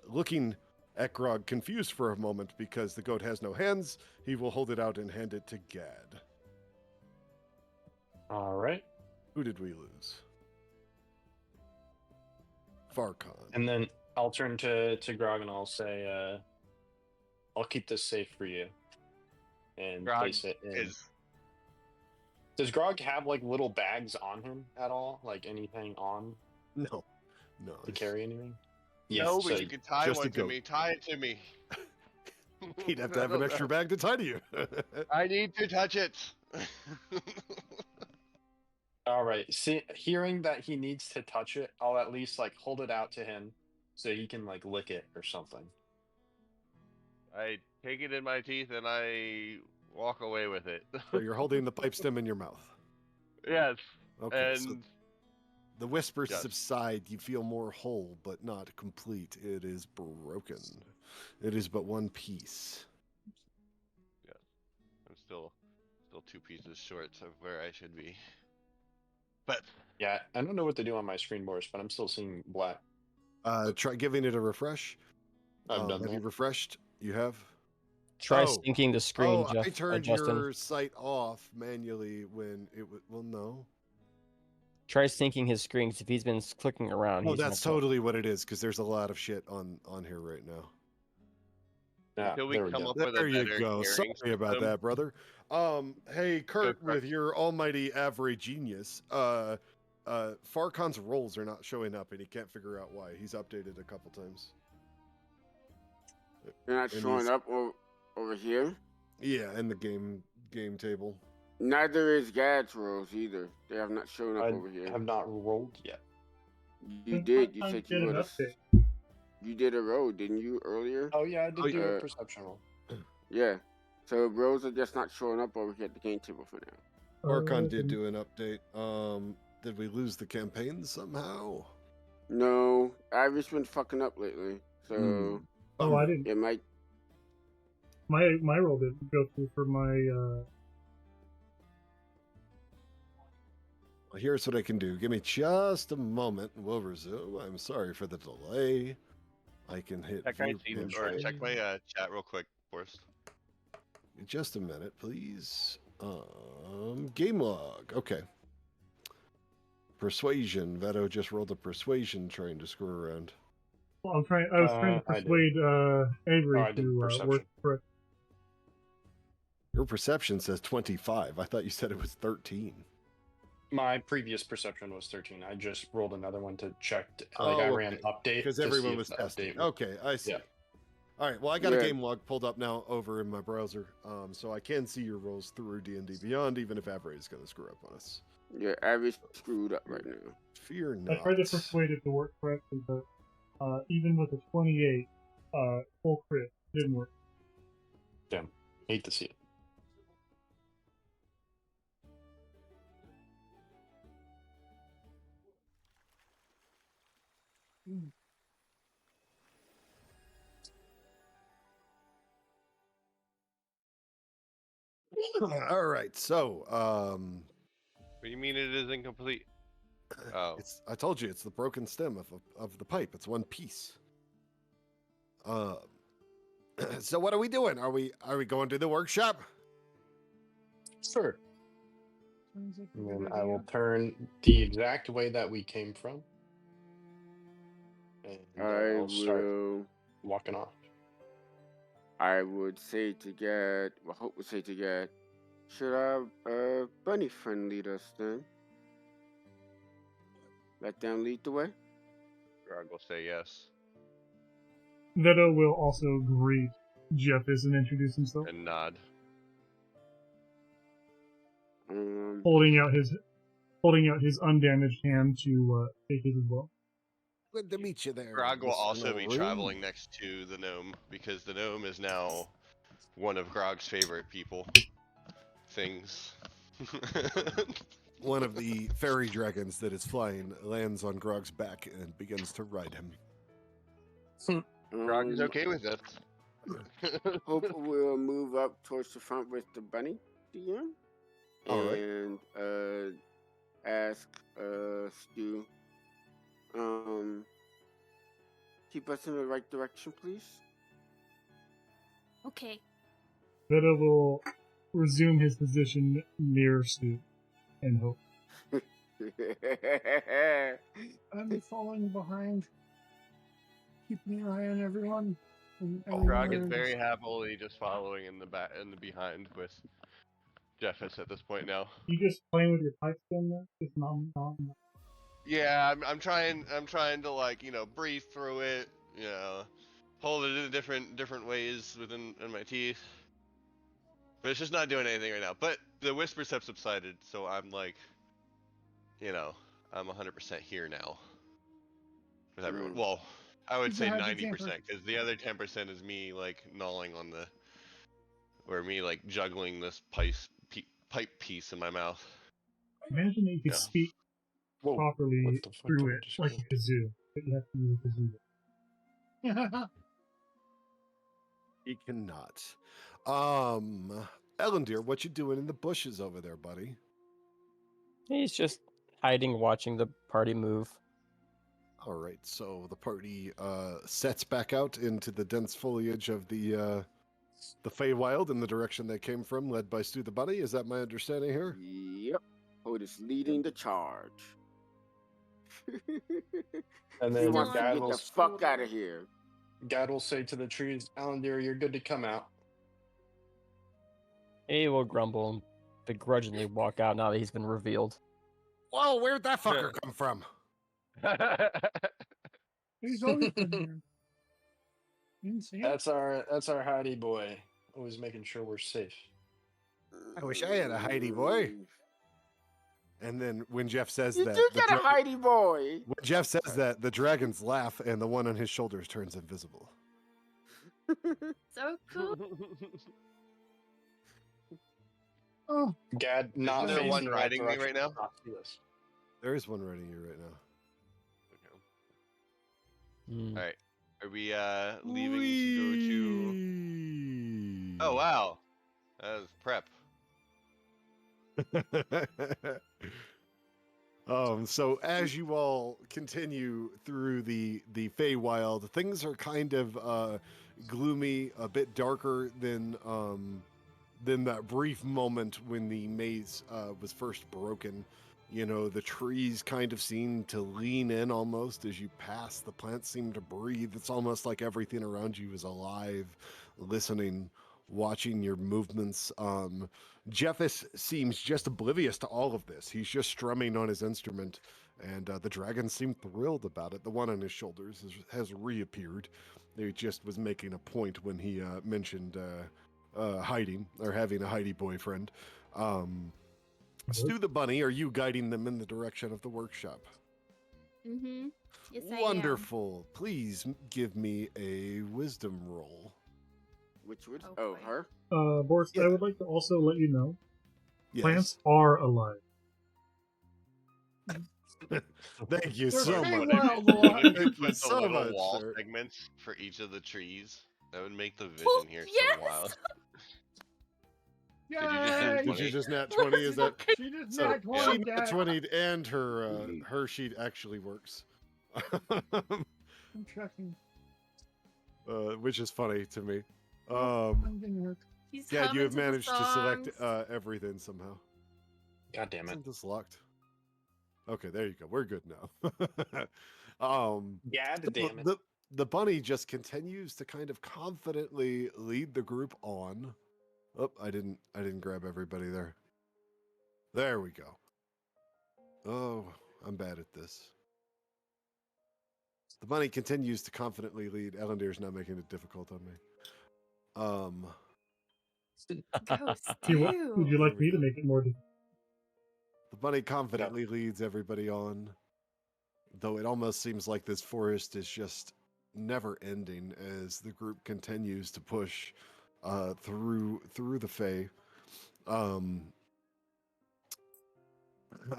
looking at Grog confused for a moment because the goat has no hands, he will hold it out and hand it to Gad. All right. Who did we lose? Farkon. And then I'll turn to Grog and I'll say, I'll keep this safe for you. And Grog place it in. is Does Grog have like little bags on him at all? Like anything on No. to it's- carry anything? no, so but you can tie just a one to goat. me. Tie it to me. He'd have to have an extra bag to tie to you. I need to touch it. All right. See, hearing that he needs to touch it, I'll at least like hold it out to him so he can like lick it or something. I take it in my teeth and I walk away with it. So you're holding the pipe stem in your mouth. Yes. Okay, And so the whispers Yes. subside. You feel more whole, but not complete. It is broken. It is but one piece. I'm still 2 pieces short of where I should be. But Yeah, I don't know what to do on my screen, Boris, but I'm still seeing black. Try giving it a refresh. I've done Have you that. refreshed? You have? Try Oh. syncing the screen, I Jeff, turned Justin. your sight off manually when it was. Well, no. Try syncing his screen, 'cause if he's been clicking around, Oh, he's that's not- totally what it is, because there's a lot of shit on here right now. Yeah, until we there we come go. up with a There you better go. hearing Sorry about system. that, brother. Hey, Kurt, Kurt. with your almighty average genius, Farcon's rolls are not showing up, and he can't figure out why. He's updated a couple times. They're not And showing he's- up over here. Yeah, in the game table. Neither is Gad's rolls either. They have not shown up I over here. have not rolled yet. You did. You I said get you an would. update. You did a roll, didn't you, earlier? Oh yeah, I did do a uh, perception roll. Yeah. So rolls are just not showing up over here at the game table for now. Farcon did do an update. Did we lose the campaign somehow? No, Ivy's been fucking up lately, so Hmm. Oh, I didn't. it might. My roll didn't go through for my. Well, here's what I can do. Give me just a moment, and we'll resume. I'm sorry for the delay. I can hit. Check my view team, or control. check my chat real quick, Boris. Just a minute, please. Game log. Okay. Persuasion. Veto just rolled a persuasion trying to screw around. Well, I was trying to I did. persuade Avery Oh, I did to work perception. for it. Your perception says 25. I thought you said it was 13. My previous perception was 13. I just rolled another one to check. I Oh, ran okay. update Because to see everyone if was the testing. update would- Okay, I see. Yeah. All right. Well, I got a Yeah. game log pulled up now over in my browser, so I can see your rolls through D&D Beyond, even if Avery is going to screw up on us. Yeah, Ivy's screwed up right now. Fear I not. tried to persuade it to work correctly, but even with a 28 full crit, didn't work. Damn, hate to see it. All right. So, What do you mean it is incomplete? Oh, I told you it's the broken stem of the pipe. It's one piece. So what are we doing? Are we going to the workshop? Sure. Sounds like a And good then I will idea. turn the exact way that we came from. And I I'll start will. walking off. I would say to Gad. Well, Hope would say to Gad. Should our bunny friend lead us then? Let them lead the way. Grog will say yes Veto will also greet Jeffis and introduce himself, and nod. holding out holding out his undamaged hand to take his as well. Good to meet you there. Grog will Mr. also be Naroon. traveling next to the gnome because the gnome is now one of Grog's favorite things. One of the fairy dragons that is flying lands on Grog's back and begins to ride him. Grog is okay with it. Hope will move up towards the front with the bunny DM. All right. And ask Stu, keep us in the right direction, please. Okay. Vita will resume his position near Stu and Hope. I'm following behind, keeping an eye on everyone. And Grog is everyone very happily just following in the back in the behind with Jeffus at this point now. You just playing with your pipe gun there? Just nom. Yeah, I'm trying to, like, breathe through it, hold it in different ways in my teeth. But it's just not doing anything right now. But the whispers have subsided, so I'm like, I'm 100% here now with everyone. Well, I would say 90% because the other 10% is me like gnawing on me like juggling this pipe piece in my mouth. Imagine that you could speak properly through it like a kazoo, but you have to use a kazoo. He cannot. Ellendir, what you doing in the bushes over there, buddy? He's just hiding, watching the party move. All right, so the party sets back out into the dense foliage of the Feywild in the direction they came from, led by Stu the Bunny. Is that my understanding here? Yep. Otis leading the charge. And He then wants to Gad get will, the fuck out of here. Gad will say to the trees, Alandir, you're good to come out. He will grumble and begrudgingly walk out now that he's been revealed. Whoa, where'd that fucker come from? He's always been here. You didn't see him? That's our Heidi boy. Always making sure we're safe. I wish I had a Heidi boy. And then when Jeff says You that, do get a Heidi boy. when Jeff says that, the dragons laugh, and the one on his shoulders turns invisible. So cool. Oh, Gad, not Isn't there one facing that riding me direction, right now? not see us. There is one riding you right now. All right, are we leaving to go to? Oh wow, that was prep. So as you all continue through the Feywild, things are kind of gloomy, a bit darker than that brief moment when the maze was first broken. The trees kind of seem to lean in almost as you pass. The plants seem to breathe. It's almost like everything around you is alive, listening, watching your movements. Jeffus seems just oblivious to all of this. He's just strumming on his instrument, and the dragons seem thrilled about it. The one on his shoulders has reappeared. He just was making a point when he mentioned hiding or having a Heidi boyfriend. Stu the Bunny, are you guiding them in the direction of the workshop? Mm-hmm. Yes, I am. Wonderful. Please give me a wisdom roll. Which would? Oh, Oh, boy. her? Boris, Yeah. I would like to also let you know, Yes. plants are alive. Thank you They're so very much. wild If alive. we Thank you put the so little much, wall sir. segments for each of the trees, that would make the vision Oh, here yes! so wild. Yay! Did you just nat 20? Is that She just so? nat 20, She nat Dad. 20 and her sheet actually works, I'm checking. which is funny to me. I'm getting hurt. He's Yeah, you humming have to the managed to select songs. everything somehow. God damn it. Isn't this locked? Okay, there you go. We're good now. Gad, So damn it. the bunny just continues to kind of confidently lead the group on. Oh, I didn't grab everybody there. There we go. Oh, I'm bad at this. The bunny continues to confidently lead. Ellendir's not making it difficult on me. Ghost Would you too. like There we me to go. make it more difficult? The bunny confidently leads everybody on, though it almost seems like this forest is just never ending as the group continues to push through the Fae. I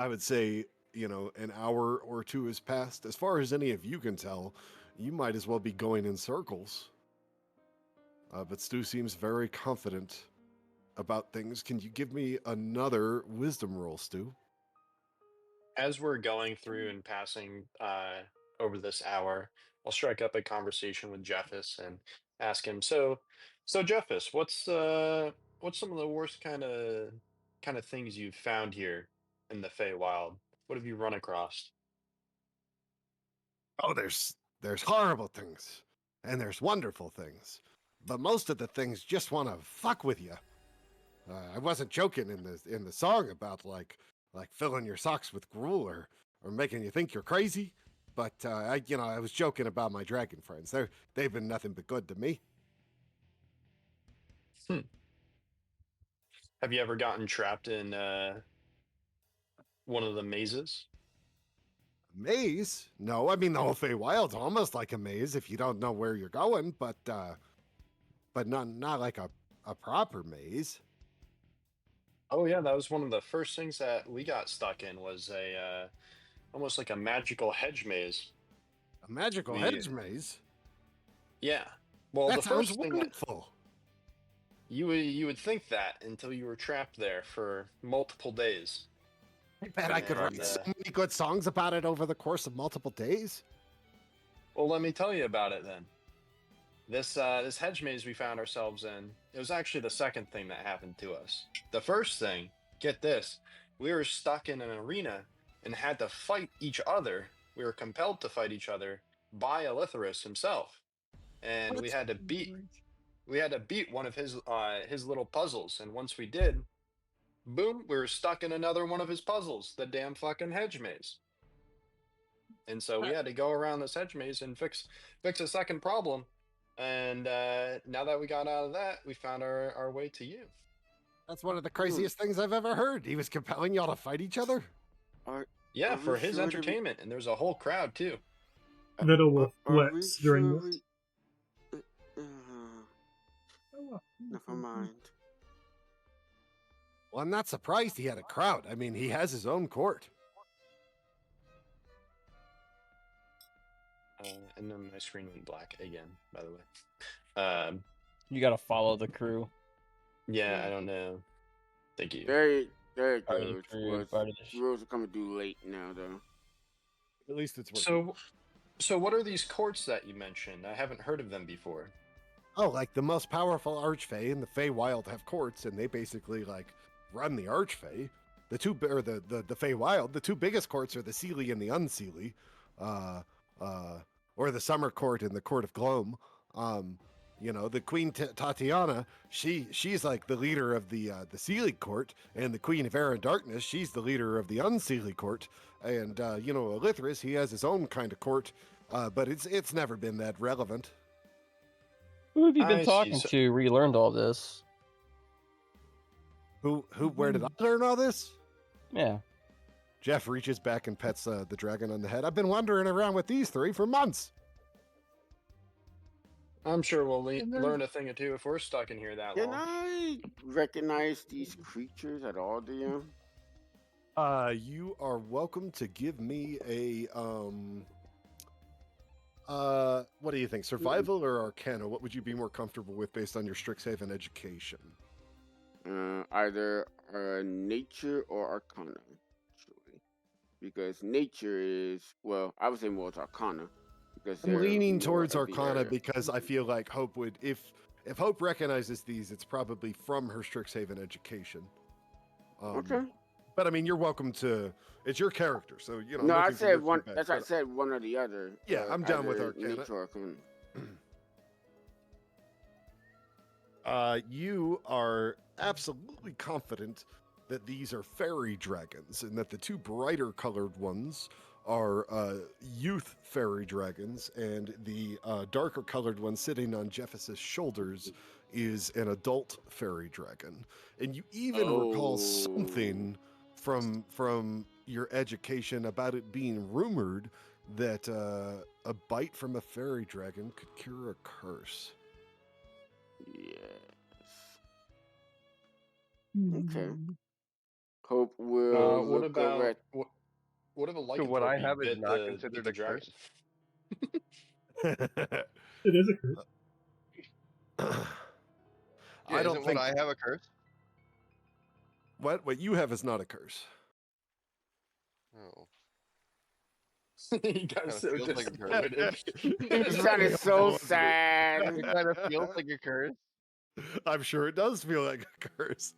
would say, an hour or two has passed. As far as any of you can tell, you might as well be going in circles. But Stu seems very confident about things. Can you give me another wisdom roll, Stu? As we're going through and passing over this hour, I'll strike up a conversation with Jeffus and ask him. So Jeffus, what's some of the worst kind of things you've found here in the Feywild? What have you run across? Oh, there's horrible things, and there's wonderful things, but most of the things just want to fuck with you. I wasn't joking in the song about like filling your socks with gruel or making you think you're crazy, but I was joking about my dragon friends. They've been nothing but good to me. Have you ever gotten trapped in one of the mazes? Maze? No, I mean the whole Feywild's almost like a maze if you don't know where you're going, but not like a proper maze. Oh yeah, that was one of the first things that we got stuck in was a almost like a magical hedge maze. A magical hedge maze? Yeah. Well, That the sounds first thing wonderful. you would think that until you were trapped there for multiple days. I bet I could write so many good songs about it over the course of multiple days. Well, let me tell you about it then. This hedge maze we found ourselves in, it was actually the second thing that happened to us. The first thing, get this, we were stuck in an arena and had to fight each other. We were compelled to fight each other by Elithorus himself. And we had to beat one of his little puzzles, and once we did, boom, we were stuck in another one of his puzzles, the damn fucking hedge maze. And so we had to go around this hedge maze and fix a second problem. And now that we got out of that, we found our way to you. That's one of the craziest things I've ever heard. He was compelling y'all to fight each other? Yeah, for his entertainment, and there's a whole crowd too. Vito will flex during this. Never mind. Well, I'm not surprised he had a crowd. I mean, he has his own court. And then my screen went black again, by the way. You gotta follow the crew. Yeah, I don't know. Thank you. There it Part of the goes. crew, part of the Rules are coming due late now, though. At least it's working. So what are these courts that you mentioned? I haven't heard of them before. Oh, like the most powerful Archfey and the Feywild have courts, and they basically like run the Archfey. The Feywild, the two biggest courts are the Seelie and the Unseelie, or the Summer Court and the Court of Gloam. The Queen Tatiana, she's like the leader of the Seelie Court, and the Queen of Air and Darkness, she's the leader of the Unseelie Court. And Elithorus, he has his own kind of court, but it's never been that relevant. Who have you been talking to? Relearned all this. Where did I learn all this? Yeah. Jeff reaches back and pets the dragon on the head. I've been wandering around with these three for months. I'm sure we'll learn a thing or two if we're stuck in here that long. Can I recognize these creatures at all, DM? You are welcome to give me a what do you think? Survival or Arcana? What would you be more comfortable with based on your Strixhaven education? Either nature or Arcana, actually. Because nature is, well, I would say more it's Arcana. Because I'm leaning towards Arcana because I feel like Hope would, if Hope recognizes these, it's probably from her Strixhaven education. Okay. But I mean, you're welcome to. It's your character, so No, I said one. That's why I said one or the other. Yeah, I'm down with Arcana. Nature or Arcana. You are absolutely confident that these are fairy dragons, and that the two brighter colored ones are youth fairy dragons, and the darker colored one sitting on Jeffus's shoulders is an adult fairy dragon. And you even recall something from your education about it being rumored that a bite from a fairy dragon could cure a curse. Yes. Okay. Hmm. Hope will What look about over at. what if a So what I lycanthropy have is bit not the considered the a curse? dragon? It is a curse. Yeah, I don't isn't what think I have a curse? what you have is not a curse. Oh, You guys Kinda so feels like a curse. disappointed. He sounded so sad. it kind of feels like a curse. I'm sure it does feel like a curse,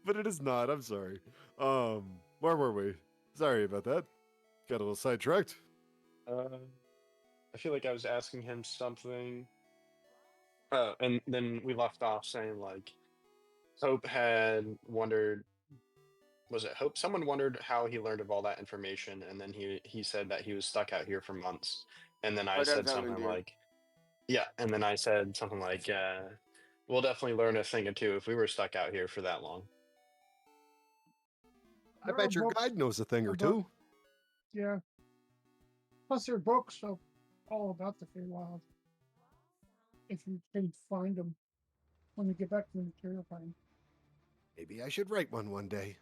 but it is not. I'm sorry. Where were we? Sorry about that. Got a little sidetracked. I feel like I was asking him something. And then we left off saying like Hope had wondered, was it Hope? Someone wondered how he learned of all that information, and then he said that he was stuck out here for months. And then I Oh, said that's Ellen, something dear. like, yeah, and then I said something like, we'll definitely learn a thing or two if we were stuck out here for that long. I There are bet your books guide knows a thing or about- two. Yeah. Plus, there are books all about the Feywild. If you can find them when you get back to the material plane. Maybe I should write one day.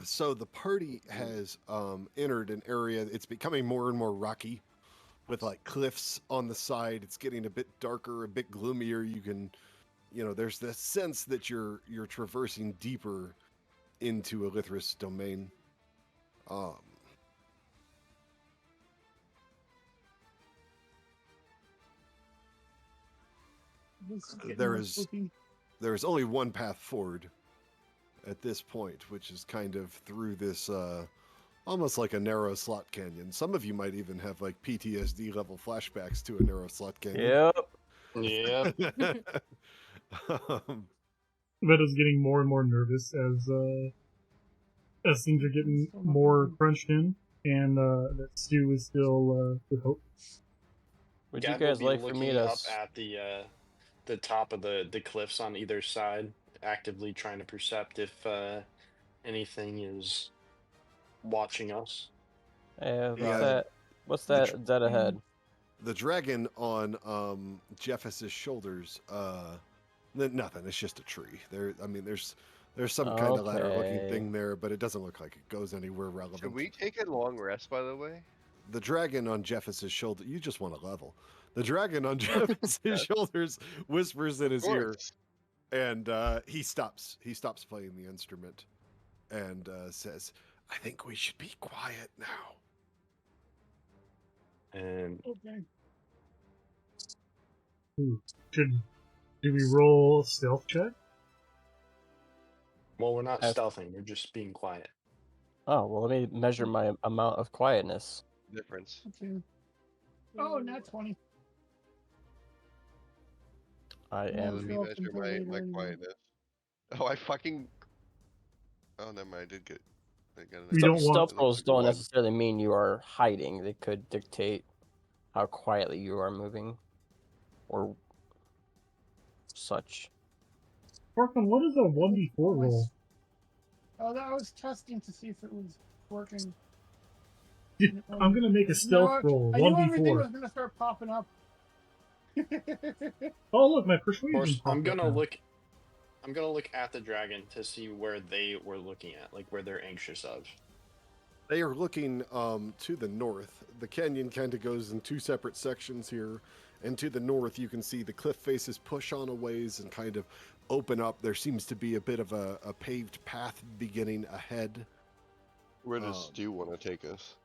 So the party has entered an area. It's becoming more and more rocky, with like cliffs on the side. It's getting a bit darker, a bit gloomier. You can, there's this sense that you're traversing deeper into Elithris domain. This getting There more is spooky. there's only one path forward at this point, which is kind of through this almost like a narrow slot canyon. Some of you might even have like PTSD level flashbacks to a narrow slot canyon. Yep. Yeah. Veda's getting more and more nervous as things are getting more crunched in, and that Stu is still with Hope. Would you Gad will guys be like for me looking to? up at the top of the cliffs on either side, actively trying to percept if anything is watching us. What's Yeah, that? What's the that dead ahead? the dragon on Jeffus's shoulders, nothing. It's just a tree. There's some kind of ladder-looking Okay. thing there, but it doesn't look like it goes anywhere relevant. Should we take a long rest, by the way? The dragon on Jeffus's shoulder. You just want to level. The dragon on Jeffus's shoulders whispers in his ear, and he stops. He stops playing the instrument, and says, "I think we should be quiet now." And Okay. Do we roll stealth check? well, we're not As- stealthing; we're just being quiet. Oh well, let me measure my amount of quietness. Difference. Okay. Oh, not 20. I Yeah, Let am. me Phil measure can my, later my anyway. quietness. Oh, I fucking. Oh, never mind. I did get. I got an We don't want- Stealth it looks rolls like don't one. necessarily mean you are hiding. They could dictate how quietly you are moving, or such. Farkon, what is a 1d4 roll? Oh, that was testing to see if it was working. I'm gonna make a stealth roll. I knew everything 1d4. was gonna start popping up. Oh look, my Of persuasion. course, I'm popped up gonna now. look. I'm gonna look at the dragon to see where they were looking at, like where they're anxious of. They are looking to the north. The canyon kind of goes in two separate sections here. And to the north, you can see the cliff faces push on a ways and kind of open up. There seems to be a bit of a paved path beginning ahead. Where does Stu want to take us?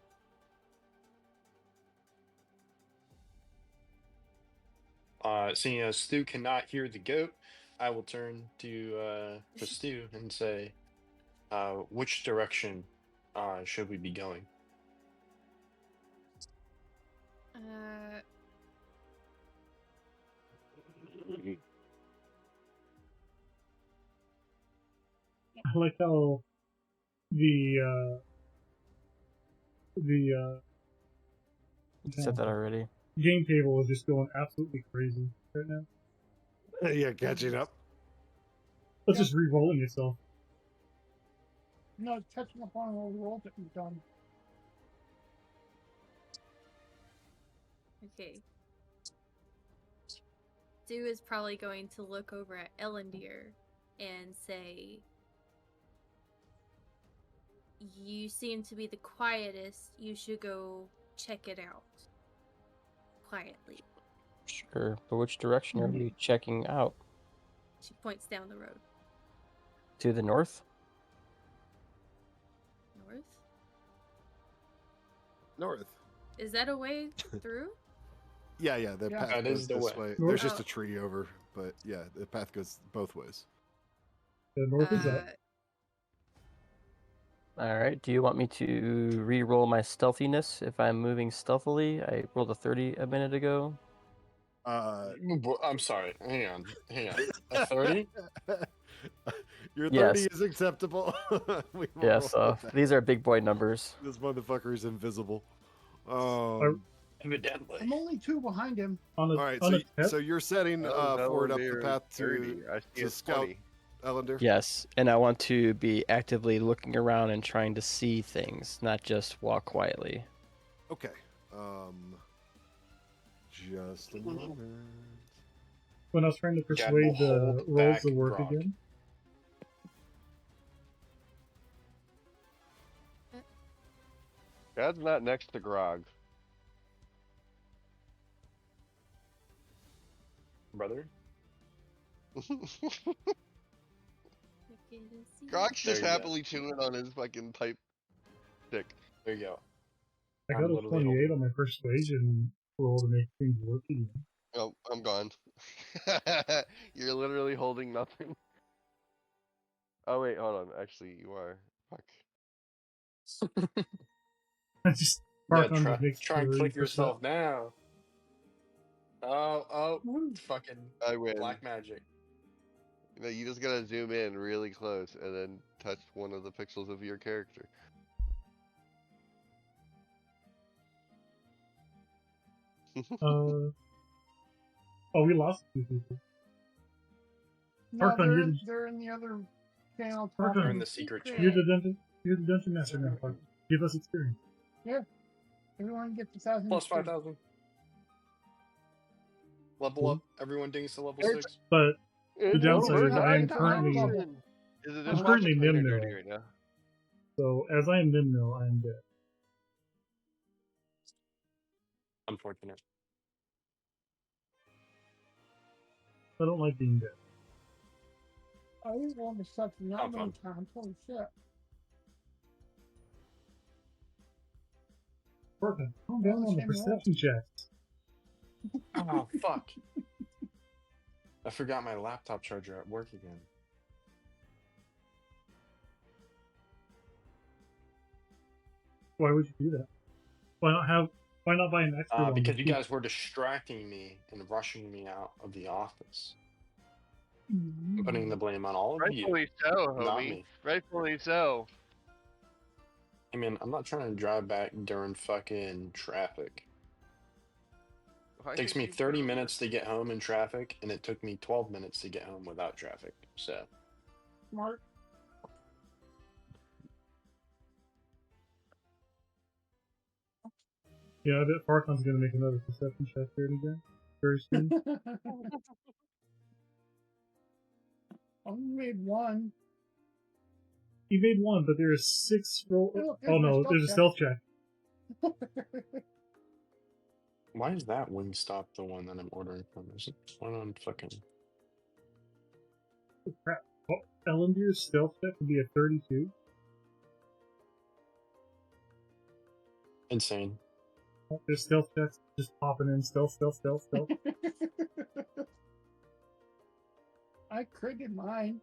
Seeing as Stu cannot hear the goat, I will turn to Stu and say, which direction should we be going? I like how the You said that already. game table is just going absolutely crazy. right now. Yeah, catching up. Let's just re-rolling yourself. No, it's catching up on all the rolls that you've done. Okay. Stu is probably going to look over at Ellendir and say, "You seem to be the quietest. You should go check it out quietly." Sure, but which direction are we checking out? She points down the road. To the north? North? North. Is that a way through? Yeah, the Yeah. path That goes is the this way. way. North? There's just Oh. a tree over, but yeah, the path goes both ways. The north is up. Alright, do you want me to re-roll my stealthiness if I'm moving stealthily? I rolled a 30 a minute ago. I'm sorry. Hang on. A 30? Your 30 Yes. is acceptable. We will Yeah, roll so with that. these are big boy numbers. This motherfucker is invisible. Evidently. I'm only 2 behind him. On a, All right, on so, a tip, so you're setting forward up the path to I see a scout 20. Ellender? Yes, and I want to be actively looking around and trying to see things, not just walk quietly. Okay. Just a moment. when I was trying to Gad persuade will the hold rolls back to work Grog. again. Gad's not next to Grog. Brother? Grog's There just you go. happily chewing on his fucking pipe stick. There you go. I I'm got a literally 28 on my persuasion roll to make things work again. Oh, I'm gone. You're literally holding nothing. Oh wait, hold on. Actually, you are. Fuck. I just Yeah, Farkon just makes try and sure click he puts that- yourself now. Oh, fucking I win. black magic. You know, you just gotta zoom in really close and then touch one of the pixels of your character. Oh, we lost a few people. No, Farkon, they're in the other channel. Farkon, We're talking in the secret Great. channel. You're the dungeon master now, Farkon. Give us experience. Everyone gets 1,000. Plus 5,000. Level up. Everyone dings to level It's- 6. But the downside is I am Overtime currently, level. Is it I'm just currently watch a cleaner Nimno. duty right now? so as I am Nimno, I am dead. Unfortunate. I don't like being dead. I was on the such not Have many fun. times. Holy shit. Farkon, calm down on the Same roll. perception checks. Oh, fuck. I forgot my laptop charger at work again. Why would you do that? Why not buy an extra one? Because you guys were distracting me and rushing me out of the office. I'm putting the blame on all of you. Rightfully so, not homie. me. Rightfully so. I mean, I'm not trying to drive back during fucking traffic. Why It takes did me you 30 go? minutes to get home in traffic, and it took me 12 minutes to get home without traffic. So, Smart. Yeah, I bet Farkon's gonna make another perception check here again. Very soon. I only made one. He made one, but there's 6 roll. Oh, Oh no, there's there's a my stealth check. why is that Wingstop the one that I'm ordering from? Is it one on fucking... Oh, crap. Oh, Ellendir's stealth check would be a 32. Insane. Oh, there's stealth checks just popping in. Stealth. I critted mine.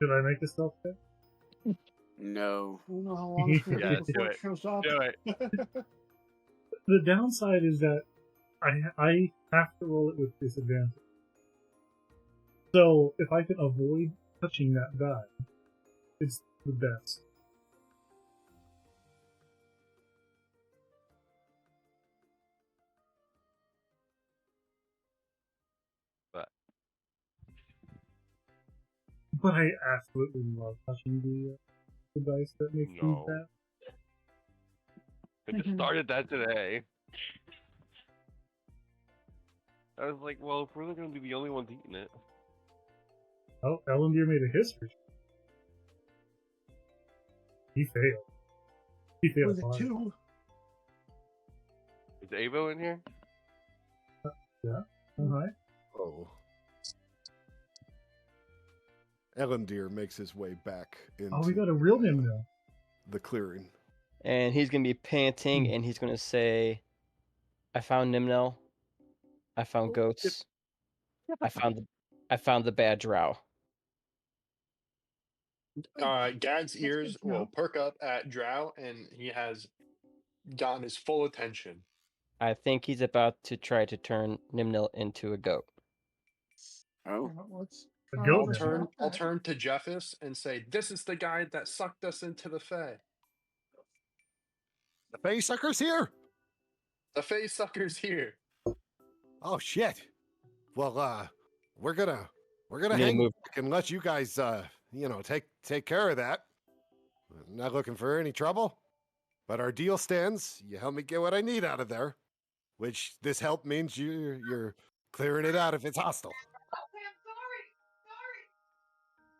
Did I make a stealth check? No. I don't know how long it's going to Yeah, take do before it. it shows up. Do it. The downside is that I have to roll it with disadvantage. So if I can avoid touching that die, it's the best. But I absolutely love touching the dice that makes these No. bad. I just started that today. I was like, well, if we're going to be the only ones eating it. Oh, Ellendir made a history. He failed. He failed With a hard. 2. Is Avo in here? Yeah. Alright. Oh. Ellendir makes his way back into Oh, we got a real name now. the clearing. And he's gonna be panting, Hmm. and he's gonna say, "I found Nimnel. I found goats. I found the bad drow." Gad's ears good, will Drow. perk up at Drow, and he has gotten his full attention. I think he's about to try to turn Nimnel into a goat. Oh, Let's A try goat to now. stop I'll that. turn to Jeffus and say, "This is the guy that sucked us into the Fae. The Fae Sucker's here? The Fae sucker's here." Oh shit. Well, we're gonna You need to hang move. back and let you guys take care of that. Not looking for any trouble. But our deal stands. You help me get what I need out of there. Which this help means you're clearing it out if it's hostile.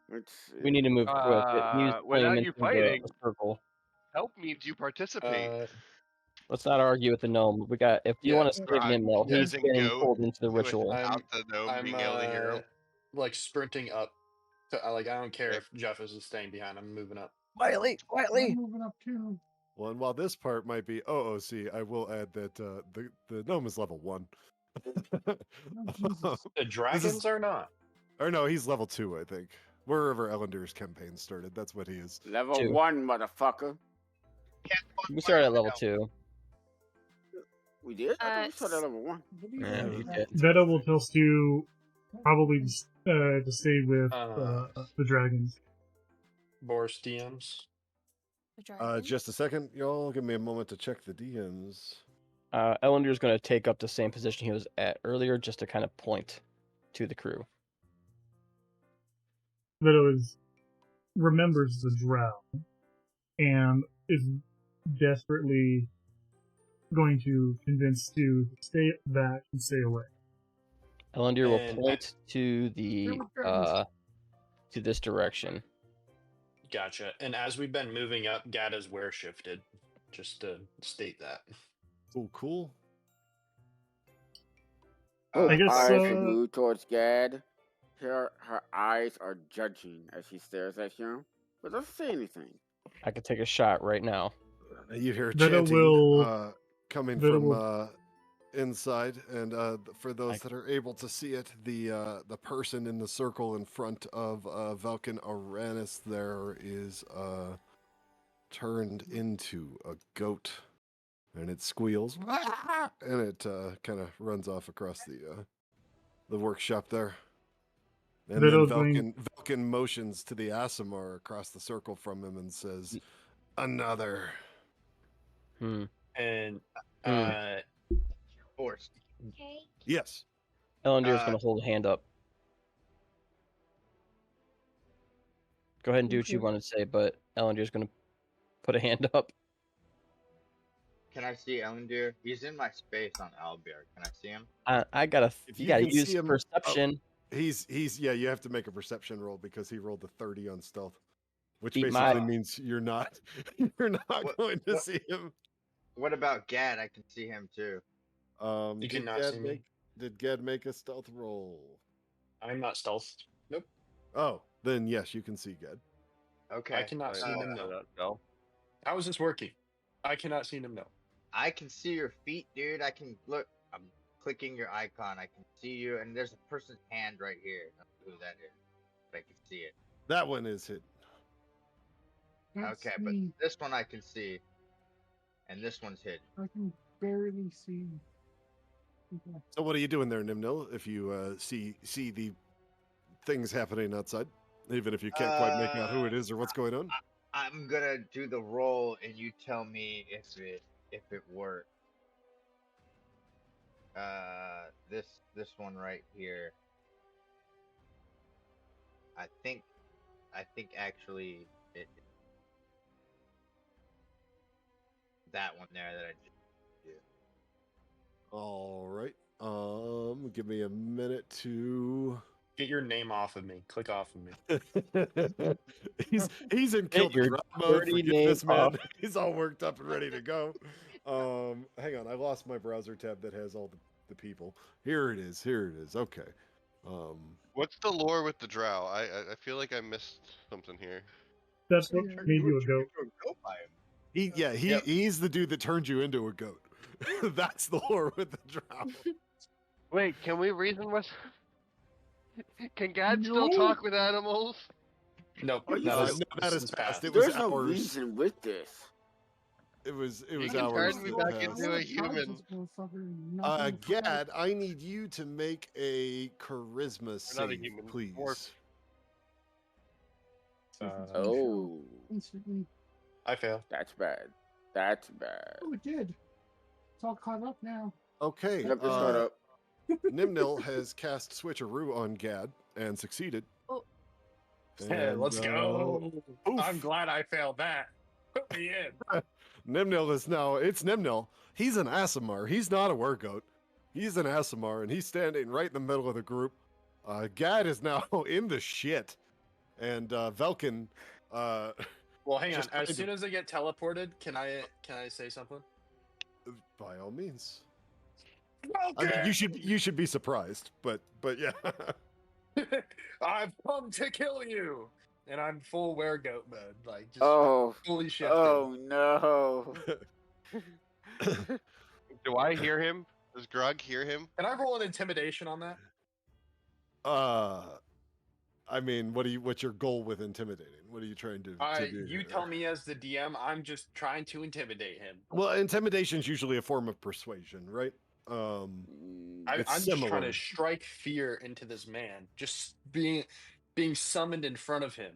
let's We need to move quick. Use flame without into you the fighting, circle. help means you participate. Let's not argue with the gnome. We got. If you Yeah, want to save Nimnel, he's using getting goat pulled into the to ritual. without the gnome I'm being able to hear him. like sprinting up. I don't care Okay. if Jeffus is staying behind. I'm moving up. Quietly. I'm moving up too. Well, and while this part might be OOC, I will add that the gnome is level 1. Oh, Jesus. The dragons are not. Or no, he's level 2, I think. Wherever Ellendir's campaign started, that's what he is. level 2. 1, motherfucker. We started at level 2. We did? I thought we started at level 1. What do you Yeah, think you of did. that? Veta will tell Stu probably to stay with the dragons. Boris DMs. Just a second, y'all. Give me a moment to check the DMs. Ellendir's going to take up the same position he was at earlier, just to kind of point to the crew. Veta remembers the drow and is desperately going to convince Stu to stay back and stay away. Ellendir will And- point to the to this direction. Gotcha. And as we've been moving up, Gad has where shifted. Just to state that. Oh, cool. I guess, Eyes move towards Gad. Her eyes are judging as she stares at him, but doesn't say anything. I could take a shot right now. You hear Veta chanting will- coming Veta from will- inside, and for those I- that are able to see it, the person in the circle in front of Velkin Aranis there is turned into a goat, and it squeals, and it kind of runs off across the workshop there. And Veto's then Velkin motions to the Aasimar across the circle from him and says, "Another." Hmm. And Force. Yes. Ellendir's going to hold a hand up. Go ahead and do what you Okay. want to say, but Ellendir's going to put a hand up. Can I see Ellendir? He's in my space on Albier. Can I see him? I gotta. If You you gotta can use see him- perception. He's yeah, you have to make a perception roll because he rolled a 30 on stealth. Which Beat basically my- means you're not going to see him. What about Gad? I can see him too. You Did cannot Gad see me. Did Gad make a stealth roll? I'm not stealth. Nope. Oh, then yes, you can see Gad. Okay. I cannot see him. No. How is this working? I cannot see him. No. I can see your feet, dude. I can look. I'm clicking your icon. I can see you, and there's a person's hand right here. I don't know who that is, but I can see it. That one is hidden. That's Okay, but me. this one I can see, and this one's hidden. I can barely see. Okay. So what are you doing there, Nimnil? If you see the things happening outside, even if you can't quite make out who it is or what's going on. I'm gonna do the roll, and you tell me if it worked. This one right here. I think I think actually that one there that I just did. All right. Give me a minute to. Get your name off of me. Click off of me. he's in kill the your drop mode. dirty Forget name this man. off. He's all worked up and ready to go. Hang on, I lost my browser tab that has all the people. Here it is. Here it is. Okay. What's the lore with the drow? I feel like I missed something here. That's what Yeah. made you a goat. Yep. He's the dude that turned you into a goat. That's the lore with the drow. Wait, can we reason with? Can Gad still No. talk with animals? Nope. Are you That serious? is, No, that this is is past. It was There's no hours. reason with this. It was You can hours. turn me that back passed. into a human. Gad, I need you to make a charisma Not a save, human, please. dwarf. Oh, Instantly. I fail. that's bad. That's bad. Oh, it did. It's all caught up now. Okay. Yep, it's caught up. Nimnil has cast Switcheroo on Gad and succeeded. Oh. Yeah, And, let's go. I'm oof. glad I failed that. Put me in. Nimnil is now, it's Nimnil. He's an Aasimar. He's not a wergoat. He's an Aasimar, and he's standing right in the middle of the group. Gad is now in the shit. And Velkin, Well, hang on. Just As kinda- soon as I get teleported, can I say something? by all means. Okay. I mean, you should be surprised, but yeah. I've come to kill you, and I'm full weregoat mode, like just Oh, fully shifted. oh no. Do I hear him? Does Grog hear him? Can I roll an intimidation on that? I mean, what's your goal with intimidating? What are you trying to do? You here? tell me as the DM. I'm just trying to intimidate him. Well, intimidation is usually a form of persuasion, right? I'm It's just trying similar. to strike fear into this man. Just being summoned in front of him.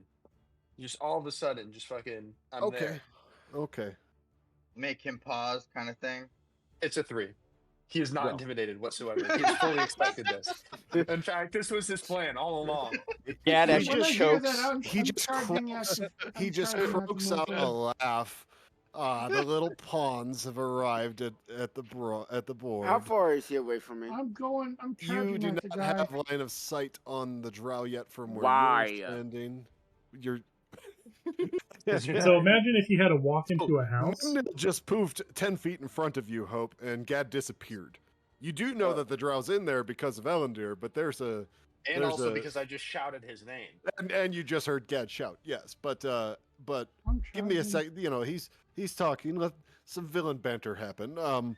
Just all of a sudden, just fucking. I'm Okay. there. Okay. Make him pause, kind of thing. It's a 3. He is not Well. intimidated whatsoever. He has fully expected this. In fact, this was his plan all along. Gad He actually just chokes. He just croaks out a laugh. The little pawns have arrived at the board. How far is he away from me? I'm You charging do at the not guy. have line of sight on the drow yet from where Why? you're standing. You're So imagine if you had to walk into a house. Nimnil just poofed 10 feet in front of you, Hope, and Gad disappeared. You do know that the drow's in there because of Elendir, but there's And There's also a- because I just shouted his name. and you just heard Gad shout, yes, but I'm give me a charging. sec. You know, he's talking. Let some villain banter happen. The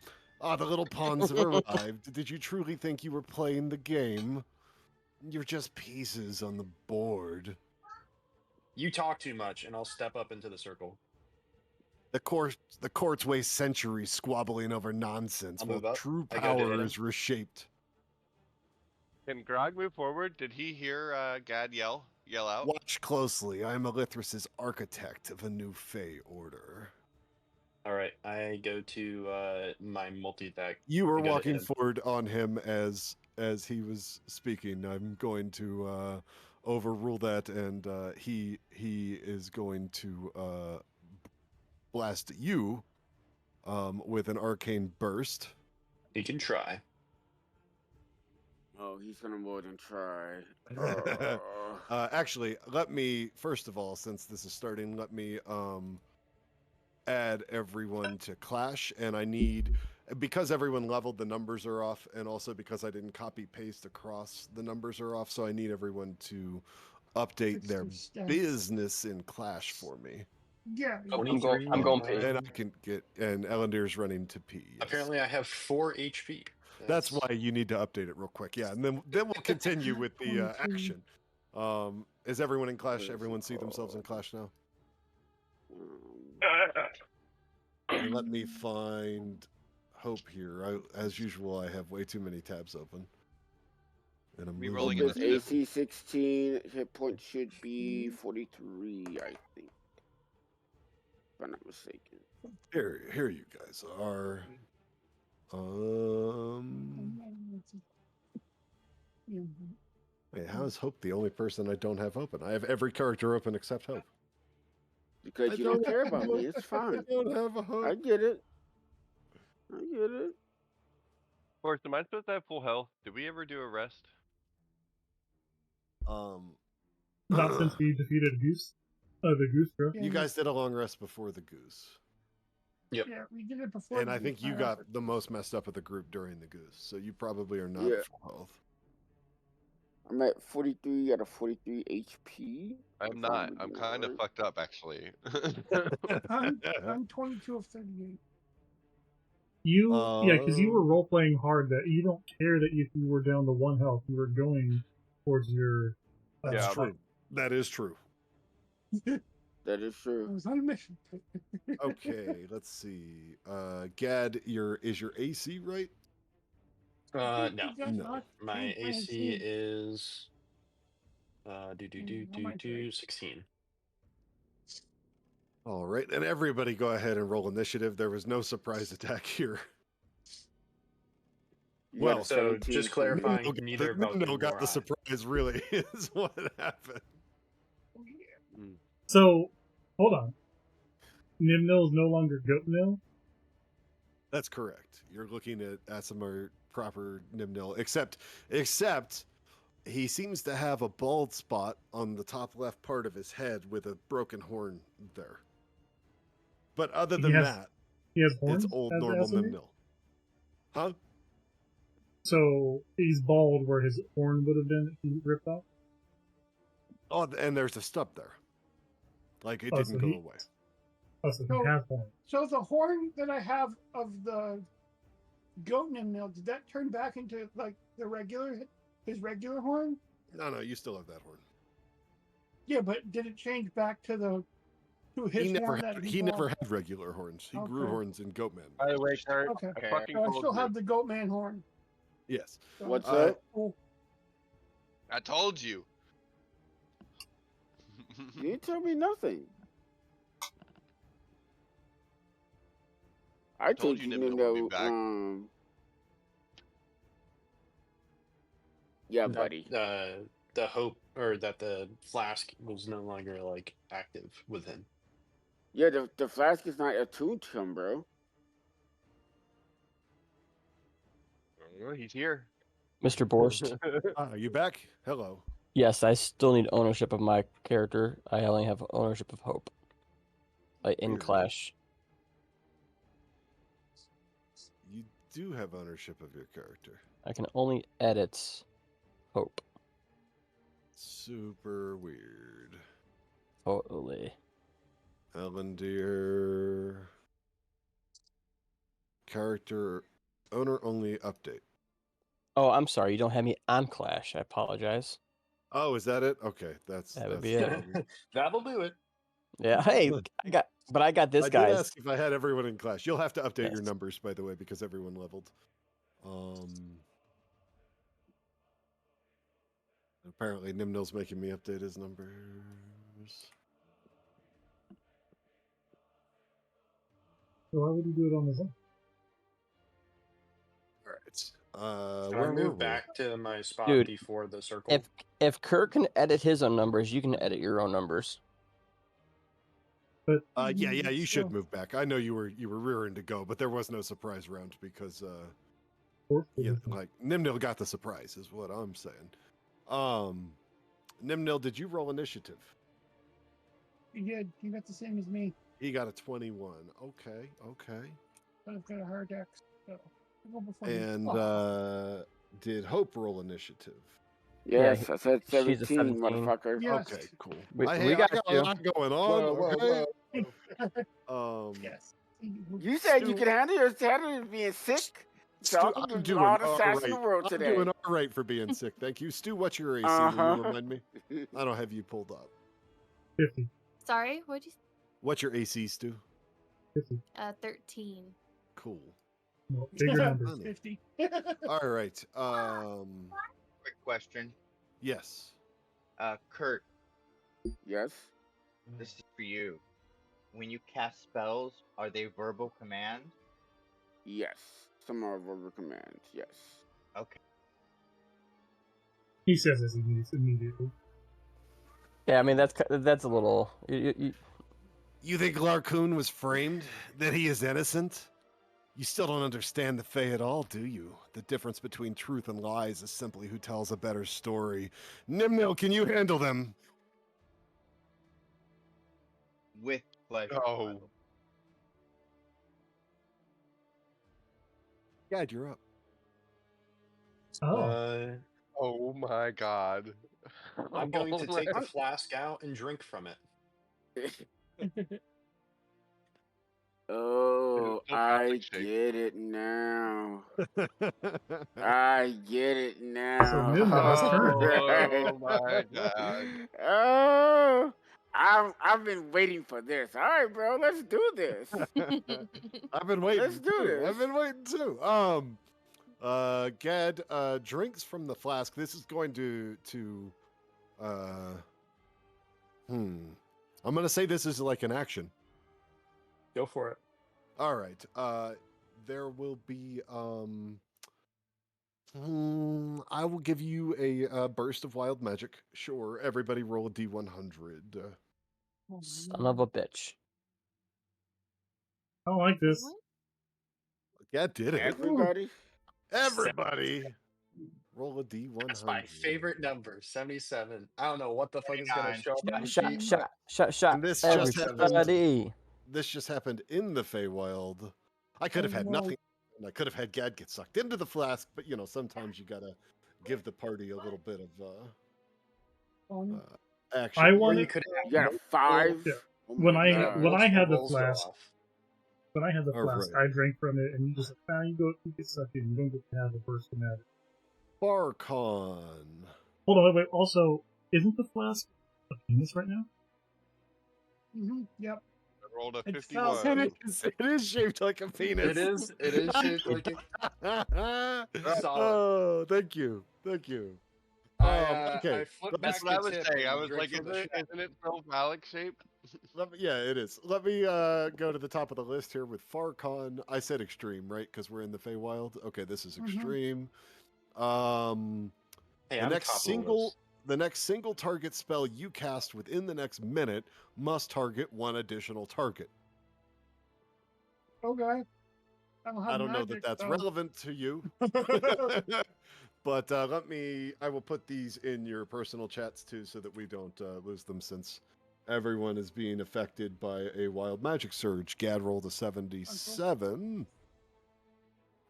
little pawns have arrived. Did you truly think you were playing the game? You're just pieces on the board. You talk too much, and I'll step up into the circle. The courts waste centuries squabbling over nonsense, I'll while move up. true I go to hit power him. is reshaped. Can Grog move forward? Did he hear Gad yell out? Watch closely. I am Elithrus's architect of a new Fey order. All right, I go to my multi-attack. You were I gotta walking hit him. forward on him as he was speaking. I'm going to overrule that, and he is going to blast you with an arcane burst. He can try. Oh, he's gonna more than try. Actually, let me first of all, since this is starting, let me add everyone to Clash, and I need, because everyone leveled, the numbers are off, and also because I didn't copy paste across, the numbers are off. So I need everyone to update their 60 stats. business in Clash for me, Yeah. Oh, yeah. I'm going P. and I can get. And Elendir's running to P. Yes. Apparently, I have 4 HP. That's why you need to update it real quick. Yeah, and then we'll continue with the 23. action. Is everyone in Clash? Everyone see themselves in Clash now? And let me find Hope here. As usual, I have way too many tabs open. And I'm We moving rolling in His the AC 16, hit point should be 43, I think. If I'm not mistaken. Here you guys are. Yeah. Wait, how is Hope the only person I don't have open? I have every character open except Hope. Because you don't care about me. It's fine. I don't have a Hope. I get it. I get it. Forrest, am I supposed to have full health? Did we ever do a rest? Not since we defeated Goose, the Goose Girl. You guys did a long rest before the goose. Yep. Yeah, we did it before. And the I think goose you ran got off. the most messed up of the group during the goose. So you probably are not Yeah. full health. I'm at 43 out of 43 HP. I'm not. I'm kind of fucked up, actually. I'm 22 of 38. Yeah, because you were role playing hard. That you don't care that if you were down to 1 health, you were going towards your. That's Yeah, true. That is true. That is I true. was on a mission. Okay, let's see. Gad, is your AC right? No. No. My AC is How much, right? 16. All right, and everybody go ahead and roll initiative. There was no surprise attack here. You Well, got a So 17 just for me. clarifying, neither both Nimno nor got the I. surprise, really, is what happened. So, hold on. Nimnil is no longer Goatnil? That's correct. You're looking at Asimar proper Nimnil, except he seems to have a bald spot on the top left part of his head with a broken horn there. But other than that, He has horns? it's old as normal Asimir? Nimnil. Huh? So, he's bald where his horn would have been if he ripped off? Oh, and there's a stub there. Like it Oh, didn't so go he- away. Oh, so So- he has horns. So the horn that I have of the goat Nimnil, did that turn back into like his regular horn? No, you still have that horn. Yeah, but did it change back to his He never horn had, that he bought? never had regular horns. He grew Okay. horns in Goatman. By the way, Kurt, Okay. I fucking I told still you. have the goat man horn. Yes. So What's it's up? cool. I told you. You didn't tell me nothing. I Told think you you Nimno know. would be back. Yeah, That, buddy. the hope, or that the flask was no longer like active with him. Yeah, the flask is not attuned to him, bro. Oh, he's here. Mr. Borst. Are you back? Hello. Yes, I still need ownership of my character. I only have ownership of Hope. In Weird. Clash. You do have ownership of your character. I can only edit Hope. Super weird. Totally. Ellendeer. Character owner only update. Oh, I'm sorry. You don't have me on Clash. I apologize. Oh, is that it? Okay, That would that's be it. fine. That'll do it. Yeah. Hey, I got this I did guy. ask if I had everyone in Clash. You'll have to update your Yes. numbers, by the way, because everyone leveled. Apparently Nimnil's making me update his numbers. So why would he do it on his own? All right. Can I Where were move we? back to my spot Dude, before the circle? If Kirk can edit his own numbers, you can edit your own numbers. But Yeah, you should So- move back. I know you were rearing to go, but there was no surprise round because forcefully. like Nimnil got the surprise, is what I'm saying. Nimnil, did you roll initiative? He did. He got the same as me, He got a 21. Okay. but I've got a hard X. So I'll go before you. And Oh, did Hope roll initiative? Yes, I said she's a 17, 17. motherfucker. yes. Okay, cool. We I got got you. a lot going on. Whoa, Okay. Yes. You said you Stu- could handle your being sick. So Stu, I can I'm give doing you all the all sass in the right. world I'm today. doing all right for being sick. Thank you. Stu, what's your AC? Will Uh-huh. you remind me? I don't have you pulled up. 50. Sorry, what'd you? What's your AC, Stu? 50. 13. Cool. No, bigger numbers. Funny. 50. All right. Quick question. Yes. Kurt, Yes. this is for you. When you cast spells, are they verbal commands? Yes. Some are verbal commands. Yes. Okay. He says this immediately. Yeah, I mean that's a little. You think Larkoon was framed? That he is innocent? You still don't understand the Fae at all, do you? The difference between truth and lies is simply who tells a better story. Nimnil, can you handle them? With pleasure. Oh. Gad, you're up. Oh, Oh my god. I'm going to take the my- flask out and drink from it. Oh, Full I phallic shape. get it now. I get it so now. Nimnil's turn. Oh my god. Oh, I've been waiting for this. All right, bro, let's do this. I've been waiting. Let's do too. this. I've been waiting too. Gad, drinks from the flask. This is going to I'm gonna say this is like an action. Go for it. All right. There will be I will give you a burst of wild magic. Sure. Everybody roll a d100. Son of a bitch. I don't like this. Gad did it. Everybody. Everybody. Roll a d100. That's my favorite number, 77. I don't know what the fuck is gonna 79. show up on the Shot. And this just happened. Everybody. This just happened in the Feywild. I could have Oh, had no. nothing. And I could have had Gad get sucked into the flask, but you know, sometimes you gotta give the party a little bit of action. I Or want you it could You got a 5. Yeah. Oh when my I God. when I had the rolls go flask. off. When I had the All flask, right. I drank from it, and you just you get sucked in. You don't get to have a burst of magic. Farcon. Hold on, wait. Also, isn't the flask a penis right now? Yep. I rolled a It 51. smells- It is shaped like a penis. It is shaped like a Oh, thank you. Okay. I flipped back That's what I the was tip saying. I and was drank like, from the isn't it still phallic shaped? Yeah, it is. Let me go to the top of the list here with Farcon. I said extreme, right? Because we're in the Feywild. Okay, this is extreme. Hey, The I'm next top of the single list. the next single target spell you cast within the next minute must target one additional target. Okay. I don't know that that's relevant to you. But I will put these in your personal chats too so that we don't lose them since everyone is being affected by a wild magic surge. Gad rolled a 77.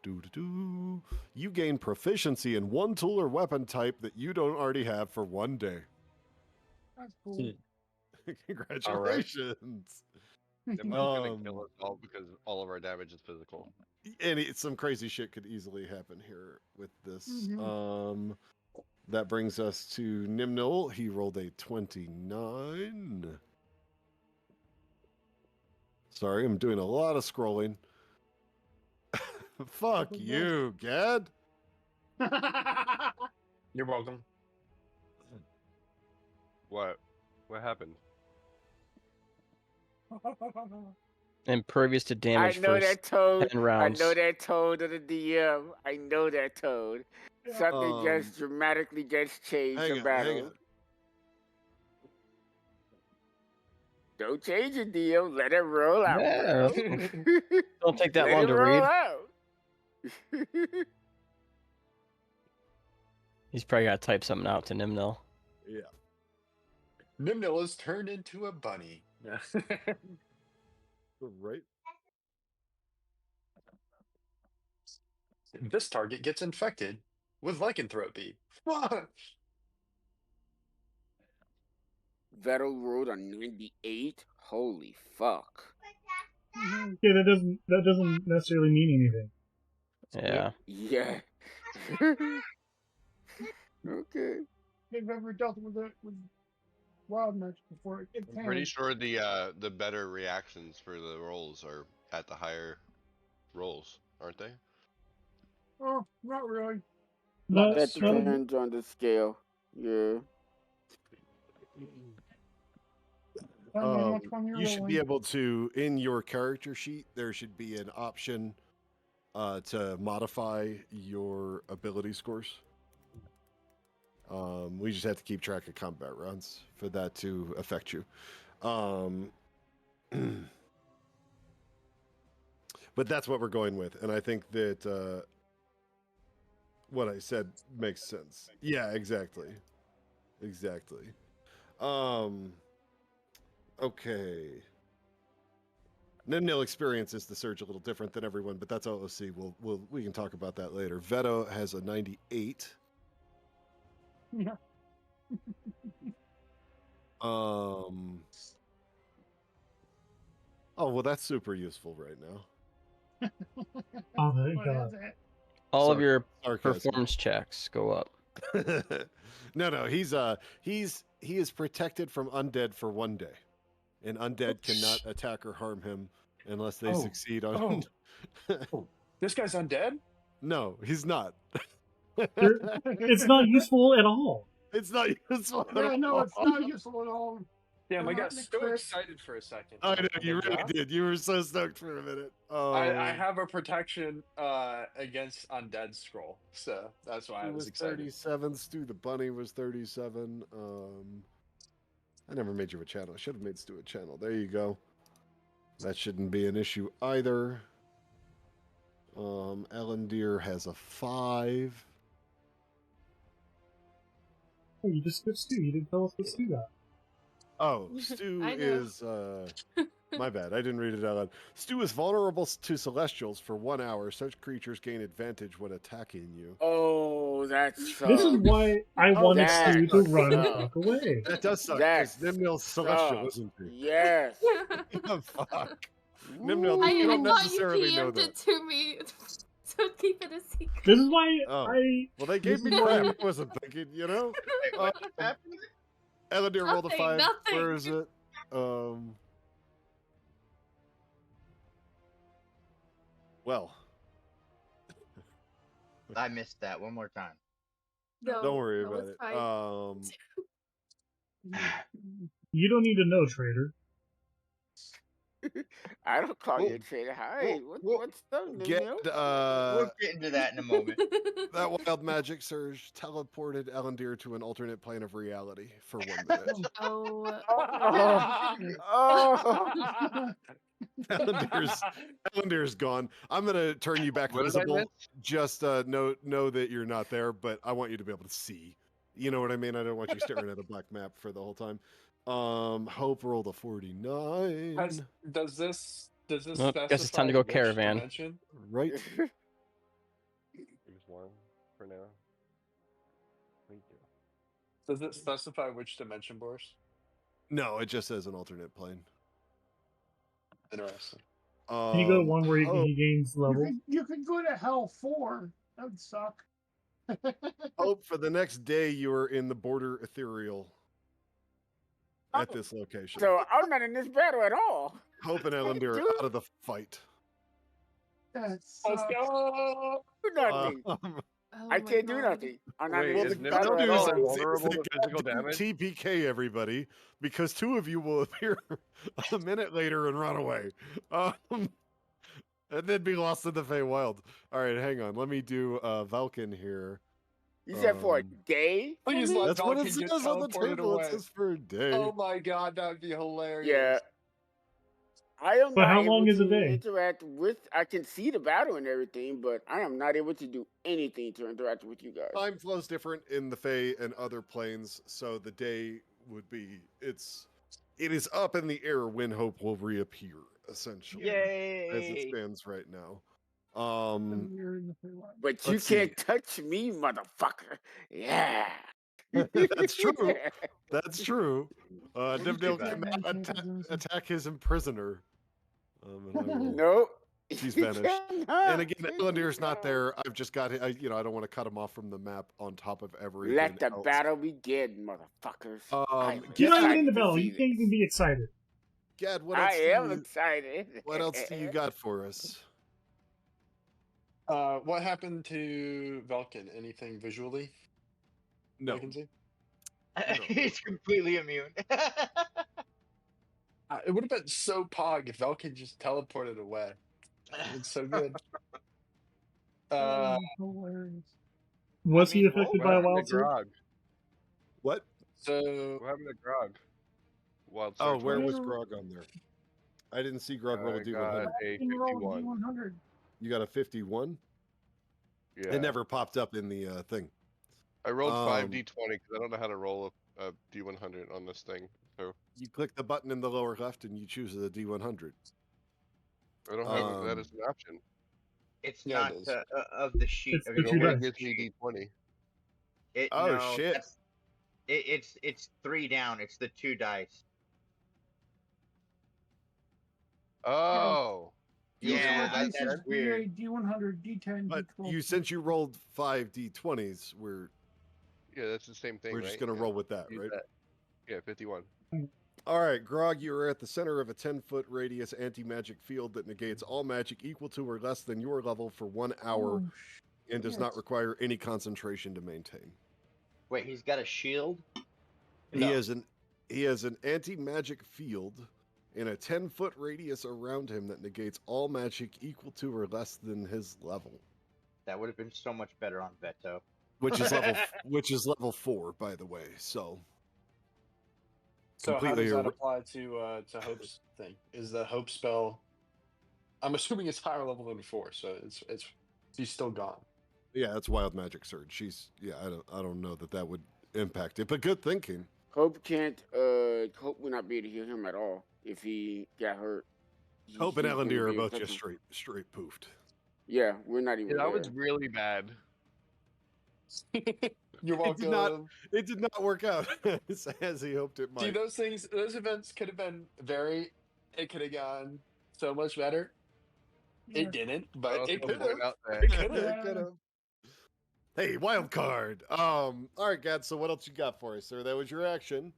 You gain proficiency in one tool or weapon type that you don't already have for 1 day. That's cool. Congratulations. It was gonna kill us all because all of our damage is physical. And some crazy shit could easily happen here with this. Mhm. That brings us to Nimnil. He rolled a 29. Sorry, I'm doing a lot of scrolling. Fuck you, Gad. You're welcome. What? What happened? Impervious to I damage know for that toad. 10 rounds. I know that toad of the DM. I know that toad. Something just dramatically gets changed Hang in on, battle. hang on. Don't change it, DM. Let it roll out. Yeah. Bro. Don't take that Let long it to roll read. out. He's probably got to type something out to Nimnil. Yeah. Nimnil is turned into a bunny. Right. This target gets infected with lycanthropy. Fuck! Vettel rolled a 98. Holy fuck. Yeah, that doesn't necessarily mean anything. Yeah. Yeah. Okay. They've ever dealt with it with wild magic before. It I'm pretty can. sure the better reactions for the rolls are at the higher rolls, aren't they? Oh, not really. No, That no, depends on the scale. Yeah. Depends on which one you're You should be rolling. able to, in your character sheet, there should be an option to modify your ability scores. We just have to keep track of combat rounds for that to affect you. But that's what we're going with, and I think that what I said makes sense. Yeah, exactly. Okay. Nimnil experiences the surge a little different than everyone, but that's OOC. We can talk about that later. Veto has a 98. Yeah. Oh well, that's super useful right now. Oh, thank What God. is it? All of your Sarcasm. performance checks go up. No, he is protected from undead for 1 day, and undead cannot attack or harm him unless they succeed on. This guy's undead? No, he's not. It's not useful at all. It's not useful. Yeah, no, it's not useful at all. Damn, We're I not got in the so crit. excited for a second. I know you Like, really yeah? did. You were so stoked for a minute. I have a protection against undead scroll, so that's why I Stu was was excited. 37. Stu the bunny was 37. I never made you a channel. I should have made Stu a channel. There you go. That shouldn't be an issue either. Ellen Deer has a 5. Oh, you just switched Stu. You didn't tell us what Stu got. Oh, Stu I know. is my bad. I didn't read it out loud. Stu is vulnerable to celestials for 1 hour. Such creatures gain advantage when attacking you. Oh, that's This is why I wanted that Stu to run the sucks. fuck away. That does suck. That Because Nimnil's celestial, isn't he? Yes. Oh, fuck. Nimnil, I you don't thought you necessarily know PM'd that. it to me, so keep it a secret. This is why Oh. I. Well, they gave This me is why- crap. I wasn't thinking, you know? Wait, what happened? Eladir rolled a Nothing, 5. nothing. Where is it? Well, I missed that. One more time. No, don't worry no, about it's it. fine. You don't need to know, traitor. I don't call you a Whoa. traitor. Hi, Whoa. what's up, Get Nimil? We'll get into that in a moment. that wild magic surge teleported Elandir to an alternate plane of reality for 1 minute. Oh. Oh. Elandir's gone. I'm gonna turn you back What did I visible. miss? Just know that you're not there, but I want you to be able to see. You know what I mean? I don't want you staring at a black map for the whole time. Hope rolled a 49. Does this Nope, guess it's time to specify go which caravan. dimension? Right? Here's one for now. Thank you. Does it specify which dimension, Boris? No, it just says an alternate plane. Interesting. Can you go to one where Hope, he gains level? You could go to hell 4. That would suck. Hope for the next day you are in the border ethereal at this location. So I'm not in this battle at all. Hope and Elandir are out of the fight. That Let's sucks. go! Do nothing. Oh I my can't do God. nothing. I'm not Wait, in Well, is this the battle good at news all. Nimnil is vulnerable that to physical God damage? didn't TPK everybody because 2 of you will appear a minute later and run away. And then be lost in the Feywild. All right, hang on. Let me do Valken here. You said for a Um, day? for Please me? let That's what it Valken get says on the teleported table. away. It says for a day. Oh my god, that would be hilarious. Yeah. I am But not how able long is a to day? interact with. I can see the battle and everything, but I am not able to do anything to interact with you guys. Time flows different in the Fey and other planes, so the day would be it is up in the air when Hope will reappear, essentially. As it Yay! stands right now. You're in the Feywild. But you Let's see. can't touch me, motherfucker. Yeah. That's true. That's true. Nimnil back. cannot attack his imprisoner. And I will- No. He's you vanished. cannot. And again, Elandir's not there. I've just got I don't want to cut him off from the map on top of everything. Let the else. battle begin, motherfuckers. I am You're not even excited in the to battle. see You can't this. even be excited. Gad, what else? I do am you- excited. What else do you got for us? What happened to Velkin? Anything visually? No. I can see. He's completely immune. It would have been so pog if Velkin just teleported away. It's so good. Oh, hilarious. Was he mean, affected What by a happened wild to surge? Grog? What? So What happened to Grog? Wild Oh, search. where wild was search. Grog on there? I didn't see Grog roll a I D100. got a You can roll a 51. D100. You got a 51? Yeah. It never popped up in the thing. I rolled five Um, d20 because I don't know how to roll a d100 on this thing. So You click the button in the lower left and you choose the D100. I don't have that Um, as an option. It's Yeah, it not is. Of the sheet. It's of the It your two only character dice. gives me sheet. d20. Oh, No, shit. that's it's 3 down. It's the 2 dice. Oh. You want me to roll Yeah, that Dice instead? is that's weird. D100, D10, But D12. since you rolled 5 D20s, we're Yeah, that's the same thing, right? just gonna Yeah. roll with that, Use right? that. Yeah, 51. All right, Grog, you are at the center of a 10-foot radius anti-magic field that negates all magic equal to or less than your level for 1 hour Oh, and does not shit. require any concentration to maintain. Wait, he's got a shield? He has an anti-magic field in a 10-foot radius around him that negates all magic equal to or less than his level, That would have been so much better on Veto. which is level 4, by the way. So So how completely does that ir- apply to Hope's thing? Is the Hope spell? I'm assuming it's higher level than before, so it's he's still gone. yeah, that's wild magic surge. I don't know that would impact it, but good thinking. Hope can't. Hope will not be able to heal him at all if he got hurt. Hope and He's gonna Elendil are be able both to touch just him. straight poofed. Yeah, we're not even Yeah, that there. was really bad. You're It did welcome. not. It did not work out as he hoped it See, might. those events could have been it could have gone so much better. Yeah. It didn't, I but also it could point have. out that It could have. It could've. Hey, wild card. All right, Gad. So what else you got for us, sir? That was your action.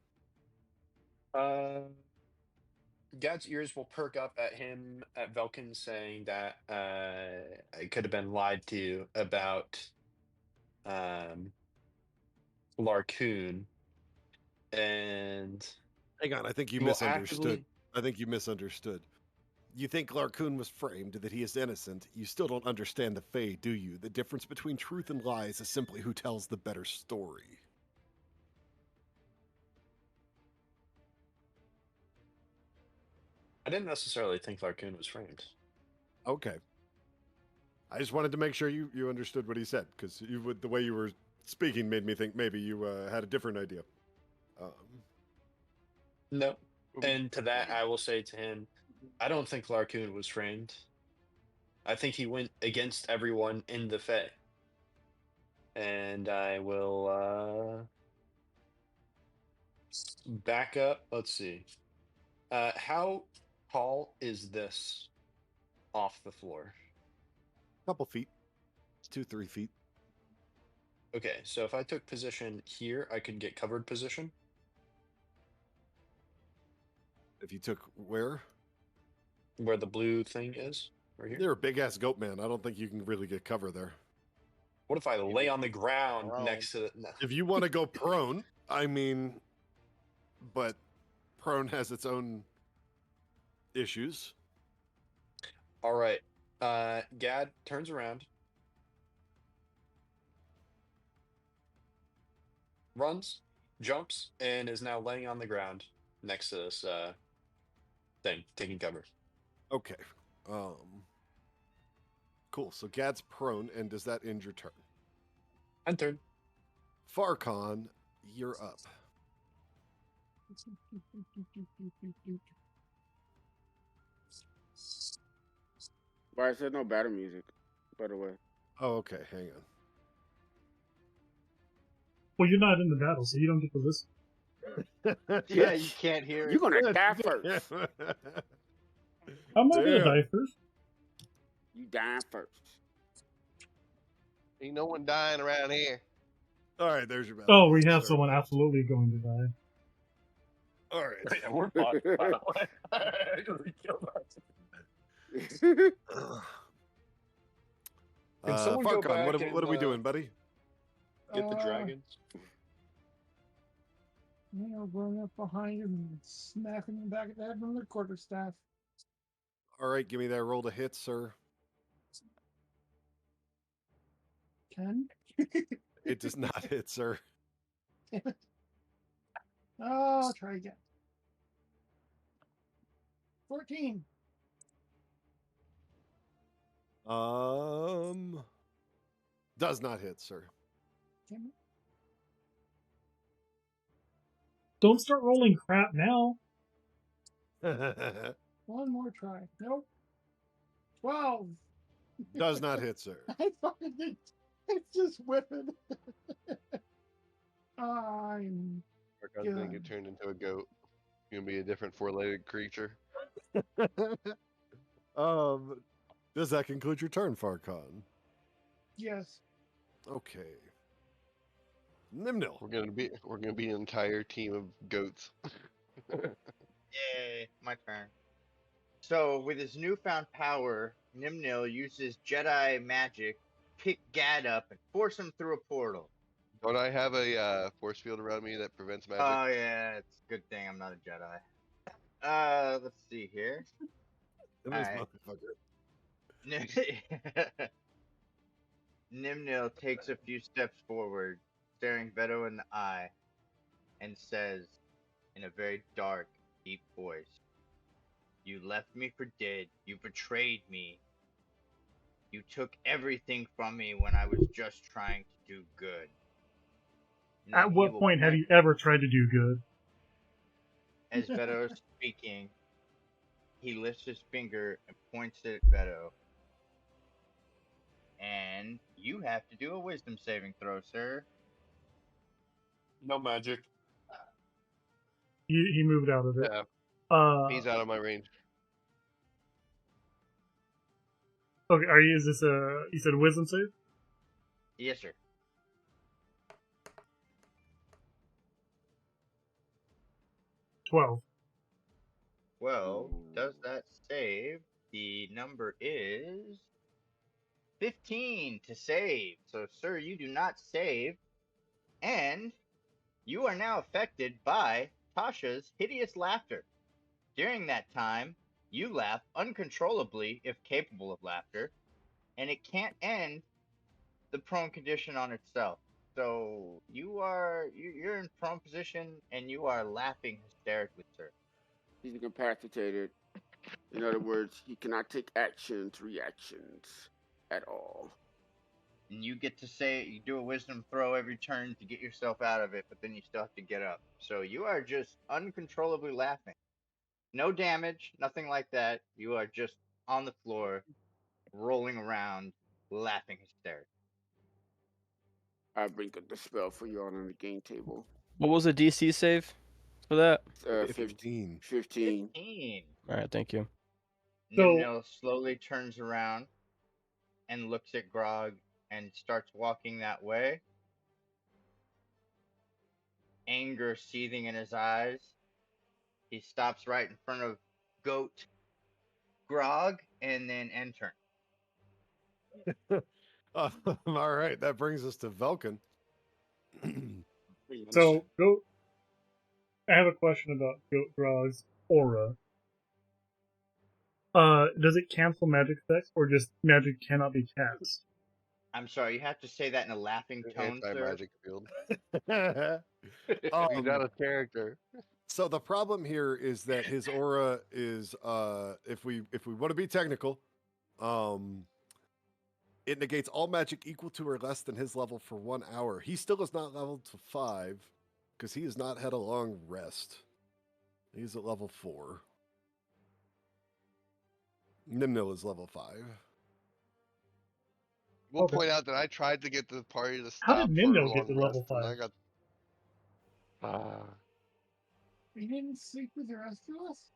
Gad's ears will perk up at him at Velkin saying that it could have been lied to about Larcoon, and Hang on, I think you he will misunderstood. actively. I think you misunderstood. You think Larcoon was framed, that he is innocent. You still don't understand the Fae, do you? The difference between truth and lies is simply who tells the better story. I didn't necessarily think Larcoon was framed. Okay. I just wanted to make sure you understood what he said, because the way you were speaking made me think maybe you had a different idea. No. And to that, I will say to him, I don't think Larcoon was framed. I think he went against everyone in the Fae. And I will back up. Let's see. How tall is this off the floor? Couple feet, 2-3 feet. Okay, so if I took position here, I could get covered position. If you took where? Where the blue thing is, right here. You're a big ass goat man. I don't think you can really get cover there. What if I lay on the ground Prone. next to the? No. If you want to go prone, I mean, but prone has its own issues. All right. Gad turns around, runs, jumps, and is now laying on the ground next to this thing, taking cover. Okay. Cool. So Gad's prone, and does that end your turn? End turn. Farcon, you're up. But I said no battle music, by the way. Oh, okay. Hang on. Well, you're not in the battle, so you don't get to listen. Yeah, you can't hear You're it. gonna die first. I'm not gonna Damn. die first. You die first. ain't no one dying around here. All right, there's your battle. Oh, we have Sorry. someone absolutely going to die. All right. Yeah, we're fine, by the way. We killed us. Can someone go Farcon, back what are we and, doing, buddy? Get the dragons. You know, going up behind him and smacking him back at the head from the quarterstaff. All right, give me that roll to hit, sir. 10. It does not hit, sir. Oh, try again. 14. Does not hit, sir. Damn it. Don't start rolling crap now. One more try. Nope. 12. Does not hit, sir. I fucking think it's just whipping. I'm Archon's gonna good. get turned into a goat. Gonna be a different four-legged creature. Does that conclude your turn, Farcon? Yes. Okay. Nimnil. We're gonna be an entire team of goats. Yay, my turn. So, with his newfound power, Nimnil uses Jedi magic, pick Gad up, and force him through a portal. Don't I have a force field around me that prevents magic? Oh, yeah, it's a good thing I'm not a Jedi. Let's see here. This Alright. motherfucker. Nimnil takes a few steps forward, staring Veto in the eye, and says, in a very dark, deep voice, "You left me for dead. You betrayed me. You took everything from me when I was just trying to do good." And At then he what will point have point- you ever tried to do good? As Veto is speaking, he lifts his finger and points it at Veto. And you have to do a wisdom saving throw, sir. No magic. He moved out of it. Yeah, he's out of my range. Okay, is this you said a wisdom save? Yes, sir. 12. Well, does that save? The number is 15 to save. So, sir, you do not save. And you are now affected by Tasha's hideous laughter. During that time, you laugh uncontrollably if capable of laughter, and it can't end the prone condition on itself. So you're in prone position and you are laughing hysterically, sir. He's incapacitated. In other words, he cannot take actions, reactions at all. And you get to say you do a wisdom throw every turn to get yourself out of it, but then you still have to get up. So you are just uncontrollably laughing. No damage, nothing like that. You are just on the floor, rolling around, laughing hysterically. I bring up the spell for you all on the game table. What was the DC save for that? 15. 15. 15. All right, thank you. So- Nimnil slowly turns around and looks at Grog and starts walking that way. Anger seething in his eyes. He stops right in front of Goat, Grog, and then Entern. All right, that brings us to Velkin. So, I have a question about Goat Grog's aura. Does it cancel magic effects, or just magic cannot be cast? I'm sorry, you have to say that in a laughing tone, sir. Anti-magic field. He's Um, out of character. So the problem here is that his aura is if we want to be technical, it negates all magic equal to or less than his level for 1 hour. He still is not leveled to 5 because he has not had a long rest. He's at level 4. Nimnil is level 5. We'll Okay. point out that I tried to get the party to stop. How did for a Nimnil get long to level rest, and I 5? got. You didn't sleep with the rest of us?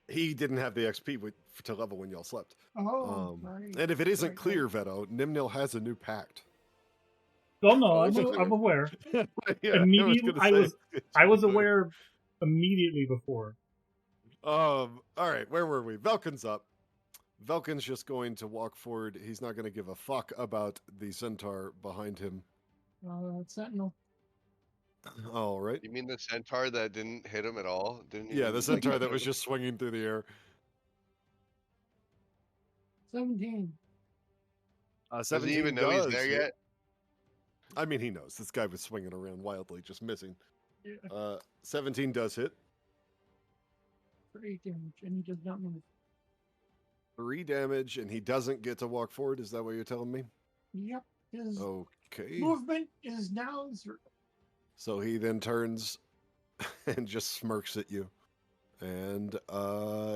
He didn't have the XP to level when y'all slept. Oh, right. And if it isn't Right, clear, Veto, Nimnil has a new pact. Oh no, it's clear. I'm aware. Yeah, Immediately, I was I was aware immediately before. All right, where were we? Velkin's up. Velkin's just going to walk forward. He's not going to give a fuck about the centaur behind him. Sentinel. All right. You mean the centaur that didn't hit him at all? Didn't Yeah, even, the centaur that was just swinging through the air. 17. Does 17 he even know he's does there hit. yet? I mean, he knows. This guy was swinging around wildly, just missing. Yeah, 17 does hit. for 8 damage, and he does not move. 3 damage, and he doesn't get to walk forward. Is that what you're telling me? Yep, his Okay. movement is now 0. So he then turns and just smirks at you. And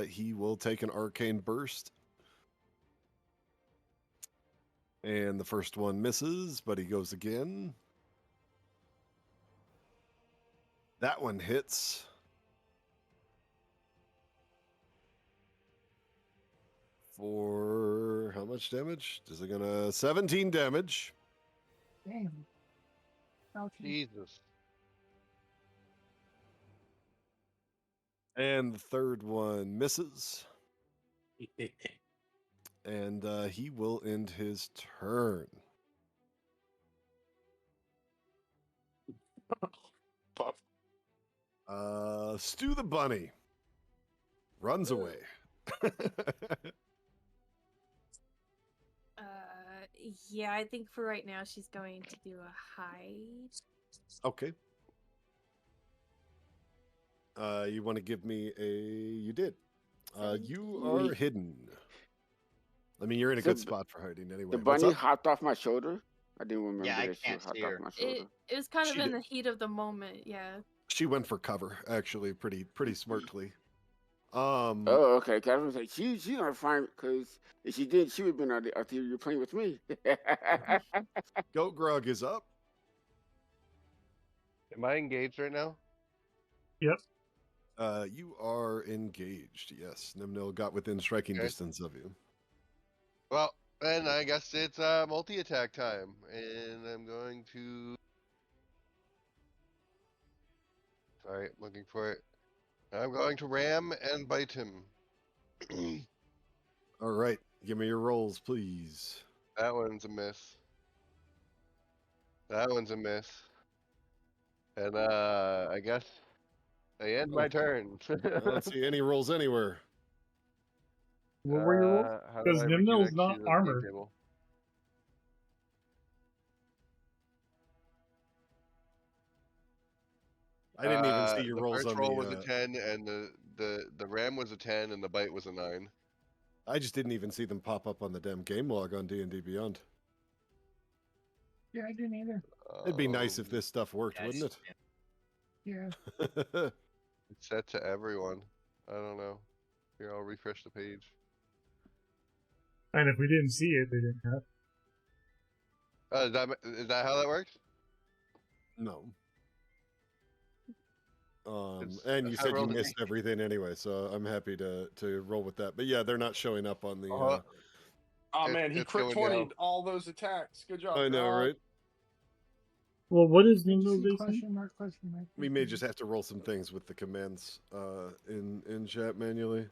he will take an arcane burst. And the first one misses, but he goes again. That one hits. For how much damage? Is it gonna 17 damage? Damn. Ouch. Jesus. And the third one misses. And he will end his turn. Puff. Stu the bunny runs away. Yeah, I think for right now she's going to do a hide. Okay. You want to give me a... You did. You are hidden. I mean, you're in a So good spot for hiding anyway. The What's bunny up? hopped off my shoulder. I didn't remember Yeah, I that she can't hopped see off her. my shoulder. It was kind of She in did. the heat of the moment, yeah. She went for cover, actually, pretty smartly. Oh, okay. Cause I was like, she's gonna find because if she did, she would have been out there. You're playing with me. Goat Grog is up. Am I engaged right now? You are engaged, yes. Nimnil got within striking Okay. distance of you. Well, then I guess it's multi-attack time, and I'm going to. Sorry, I'm looking for it. I'm going to ram and bite him. All right, give me your rolls, please. That one's a miss. That one's a miss. And I guess I end my turn. I don't see any rolls anywhere. What were your rolls? How do Because I Nimnil's reconnect not to the armored. table? I didn't even see your The rolls first on roll was a the. 10, and the ram was a 10, and the bite was a 9. I just didn't even see them pop up on the damn game log on D&D Beyond. Yeah, I didn't either. It'd be nice if this stuff worked, Yeah, wouldn't Yeah. it? It's set to everyone. I don't know. Here, I'll refresh the page. And if we didn't see it, they didn't have. Is that how that works? No. It's- And you I said you rolled a missed everything anyway, so I'm happy to roll with that. But yeah, they're not showing up on the. Oh man, he it's crit going 20 down. all those attacks. Good job. I know, Grog. right? Well, what is Did you Nimnil's see AC? question mark, question mark? We may just have to roll some things with the commands in chat manually.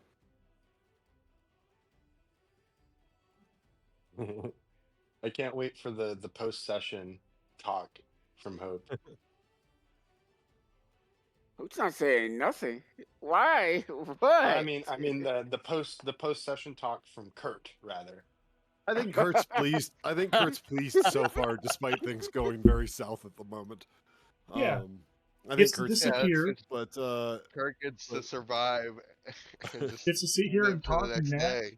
I can't wait for the post session talk from Hope. Hope's not saying nothing. Why? What? I mean the post session talk from Kurt rather. I think Kurt's pleased. I think Kurt's pleased so far, despite things going very south at the moment. Yeah. I think Gets to Kurt's disappear. but Kirk gets to but- survive and just Gets to sit here live and for the talk next nap, day.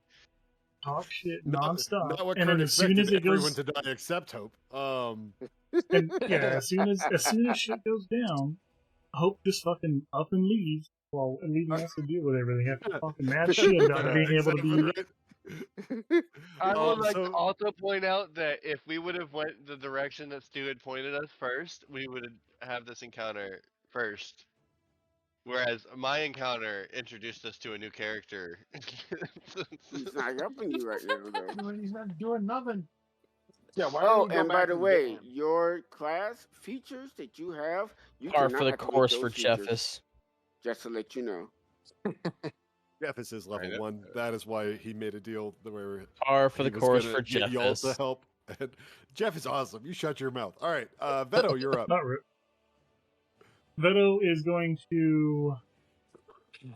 talk shit not nonstop. what And Kurt then as soon expected as it everyone goes, to die except Hope. and yeah, as soon as shit goes down, Hope just fucking up and leaves while leaving us to deal with everything. After talking mad shit about her being able to be. Exactly right. I would like so- to also point out that if we would have went the direction that Stu had pointed us first, we would have this encounter first. Whereas my encounter introduced us to a new character. He's not helping you right now, though. He's not doing nothing. Yeah, why Oh, don't you go and by back the and way, get him? your class features that you have, you Par cannot for the activate course those for features, Jeffus. just to let you know. Jeffus is level 1. That is why he made a deal where Par for he the was course gonna for get y'all to Jeffus. help. And Jeff is awesome. You shut your mouth. All right, Veto, you're up. Not rude. Veto is going to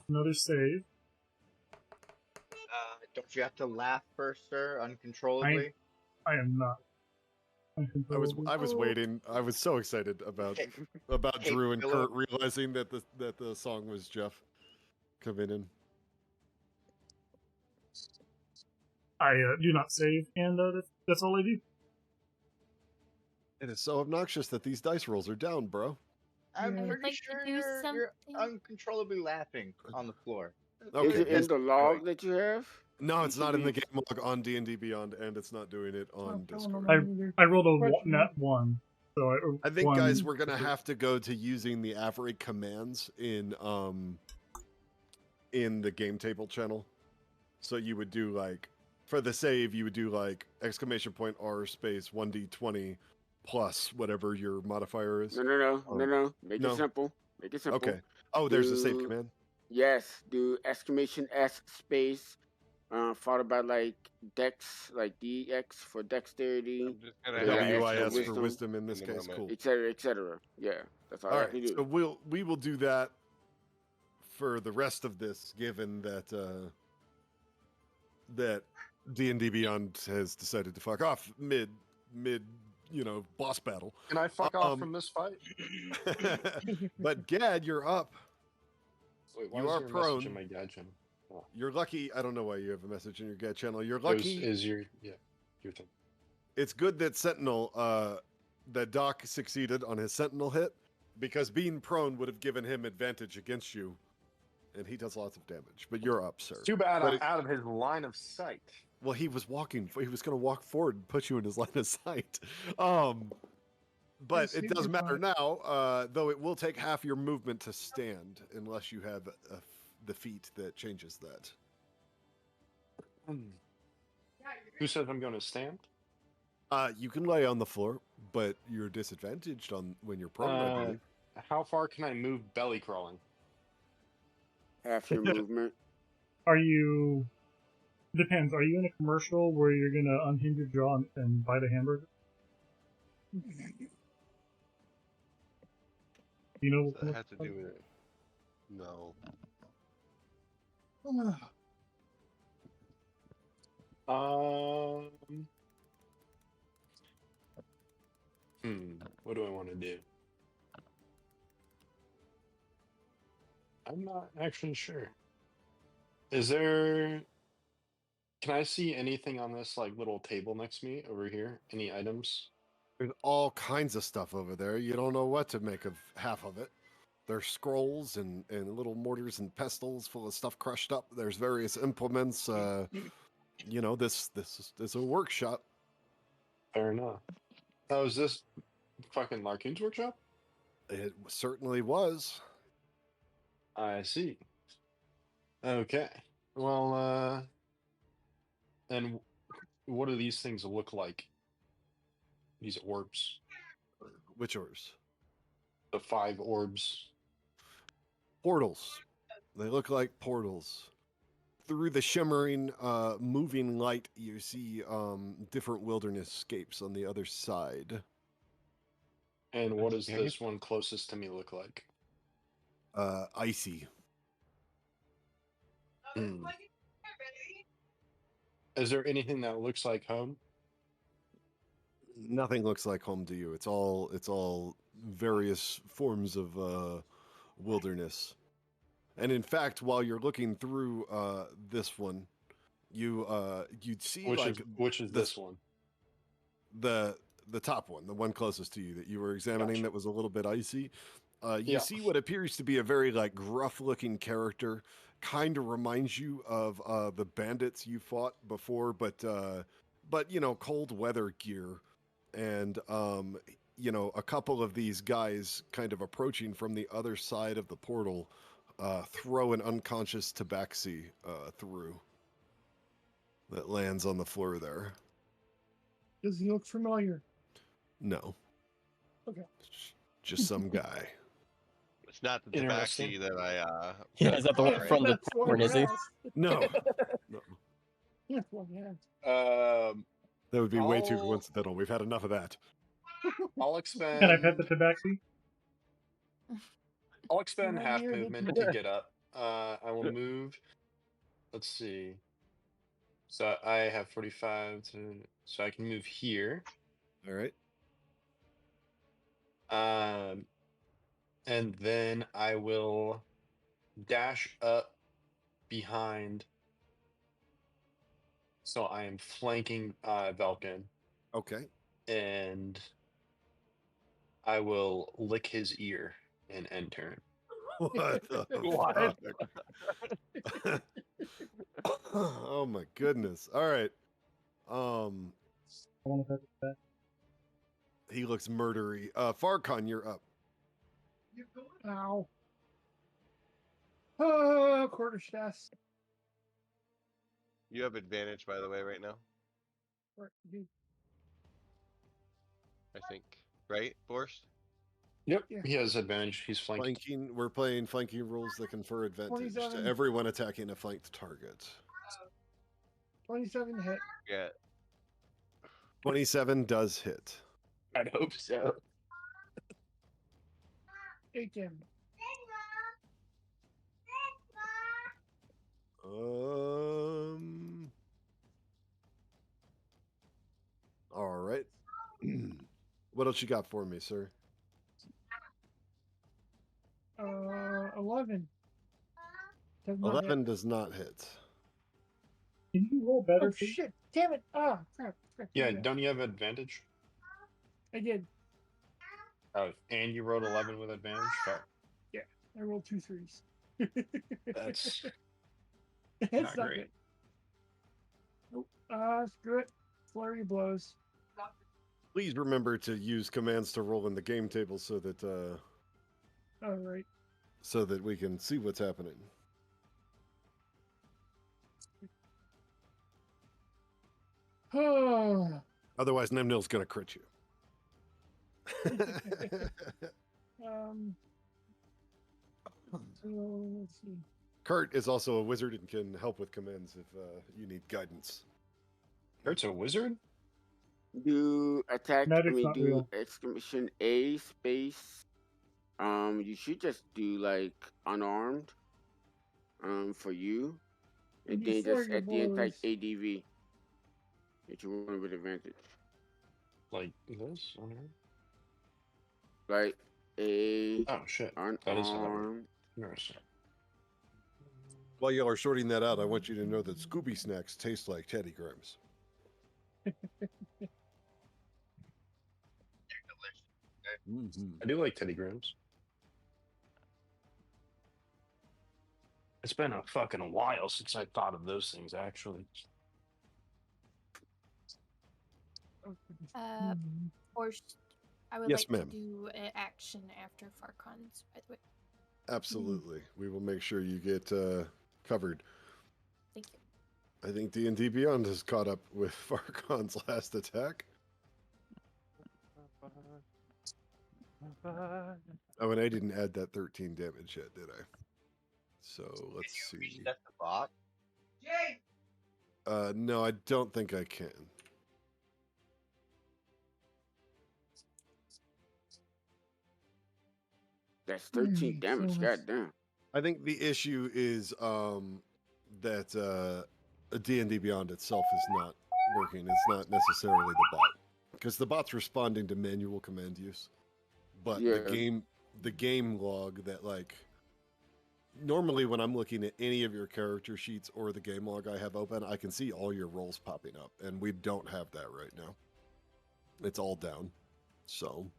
another save. Don't you have to laugh first, sir, uncontrollably? I am not. I was waiting. I was so excited about Hey, hey, Drew and Philip. Kurt realizing that the song was Jeff coming in. I do not save, and that's all I do. It is so obnoxious that these dice rolls are down, bro. I'm Yeah. I would pretty like to sure do you're something. uncontrollably laughing on the floor. Okay. Is it in Yes. the log that you have? No, it's not in the DTV? game log on D&D Beyond, and it's not doing it on Not telling Discord. them either. I rolled a Question. nat 1, so I think, one, guys, we're gonna have to go to using the Averitt commands in the game table channel. So you would do like for the save, you would do like !R space 1d20 plus whatever your modifier is. No. Make No. it simple. Make it simple. Okay. Oh, there's a save Do- command. Yes, do !S space, followed by like Dex, like DX for dexterity, I'm just gonna Yeah, help extra WIS for wisdom. wisdom in this in the case. moment. Cool. etc., etc. Yeah, that's all, All I have to right. do. So we will do that for the rest of this, given that that D&D Beyond has decided to fuck off mid boss battle. Can I fuck off from this fight? But Gad, you're up. Wait, why You is are there a message in prone. my Gad channel? Oh, You're lucky. I don't know why you have a message in your Gad channel. You're it was- lucky. is your thing. It's good that Sentinel, that Doc succeeded on his Sentinel hit, because being prone would have given him advantage against you, and he does lots of damage. But you're up, sir. Too bad But I'm out of his line of sight. Well, he was walking. He was going to walk forward and put you in his line of sight. But Yes, it he doesn't did matter fine. now, though it will take half your movement to stand, unless you have the feat that changes that. Who says I'm going to stand? You can lay on the floor, but you're disadvantaged on when you're prone, I believe. How far can I move belly crawling? Half your movement. are you? Depends. Are you in a commercial where you're gonna unhinge your jaw and bite a hamburger? You know what Does that have to commercial- do with it? No. What do I want to do? I'm not actually sure. Is there? Can I see anything on this like little table next to me over here? Any items? There's all kinds of stuff over there. You don't know what to make of half of it. There's scrolls and little mortars and pestles full of stuff crushed up. There's various implements. This is a workshop. Fair enough. Oh, is this fucking Larcoon's workshop? It certainly was. I see. Okay. Well, and what do these things look like? These orbs. Which orbs? The 5 orbs. Portals. They look like portals. Through the shimmering, moving light, you see different wilderness scapes on the other side. And what does this one closest to me look like? Icy. Is there anything that looks like home? Nothing looks like home to you. It's all various forms of wilderness. And in fact, while you're looking through this one, you'd see Which is this one? the top one, the one closest to you that you were examining. Gotcha. That was a little bit icy. You Yeah. see what appears to be a very like gruff-looking character. Kind of reminds you of the bandits you fought before, but cold weather gear, and a couple of these guys kind of approaching from the other side of the portal. Throw an unconscious tabaxi through that lands on the floor there. Does he look familiar? No. Okay. Just some guy. It's not the Interesting. tabaxi that I Yeah, is that the one Alright. from the That's what porn, is he? he asked. No. No. That's what he asked. That would be way too I'll- coincidental. We've had enough of that. I'll expend. Can I pet the tabaxi? I'll expend Right half here, movement to get up. I will move. Let's see. So I have 45, so I can move here. All right. And then I will dash up behind. So I am flanking Velkin, Okay. and I will lick his ear and end turn. What the What? fuck? Oh my goodness. All right. I want to that. He looks murdery. Farcon, you're up. Ow. Quarterstaff. You have advantage, by the way, right now. I think. Right, Forrest? Yep, Yeah. he has advantage. He's flanking. Flanking. We're playing flanking rules that confer advantage to 27. everyone attacking a flanked target. 27 hit. Yeah. 27 does hit. I'd hope so. 8 damage. All right. What else you got for me, sir? 11. Does not 11 hit. does not hit. Can you roll better? Oh please? shit! Damn it! Ah, crap! Yeah, don't you have advantage? I did. Oh, and you rolled 11 with advantage? Fuck. Yeah, I rolled 2 3s. That's It's not great. good. Nope. Screw it. Flurry blows. Please remember to use commands to roll in the game table so that All right. we can see what's happening. Oh. Otherwise, Nemnil's going to crit you. So let's see. Kurt is also a wizard and can help with commands if you need guidance. Kurt's a wizard? Do attack. Magic's not do real. exclamation A space. You should just do like unarmed. For you, and You then flurry just your at the end type blows. ADV. That you run with advantage. Like this? Okay. Like a Oh, shit. That is how that works. unarmed. Interesting. While y'all are sorting that out, I want you to know that Scooby Snacks taste like Teddy Grahams. I do like Teddy Grahams. It's been a fucking while since I thought of those things, actually. Or I would Yes, like ma'am. to do an action after Farcon's, by the way. Absolutely. We will make sure you get covered. Thank you. I think D&D Beyond has caught up with Farcon's last attack. Oh, and I didn't add that 13 damage yet, did I? So let's see. Reset the bot. No, I don't think I can. That's 13 damage. so Goddamn. I think the issue is that D&D Beyond itself is not working. It's not necessarily the bot, because the bot's responding to manual command use, but Yeah. the game log that, like, normally when I'm looking at any of your character sheets or the game log I have open, I can see all your rolls popping up, and we don't have that right now. It's all down. So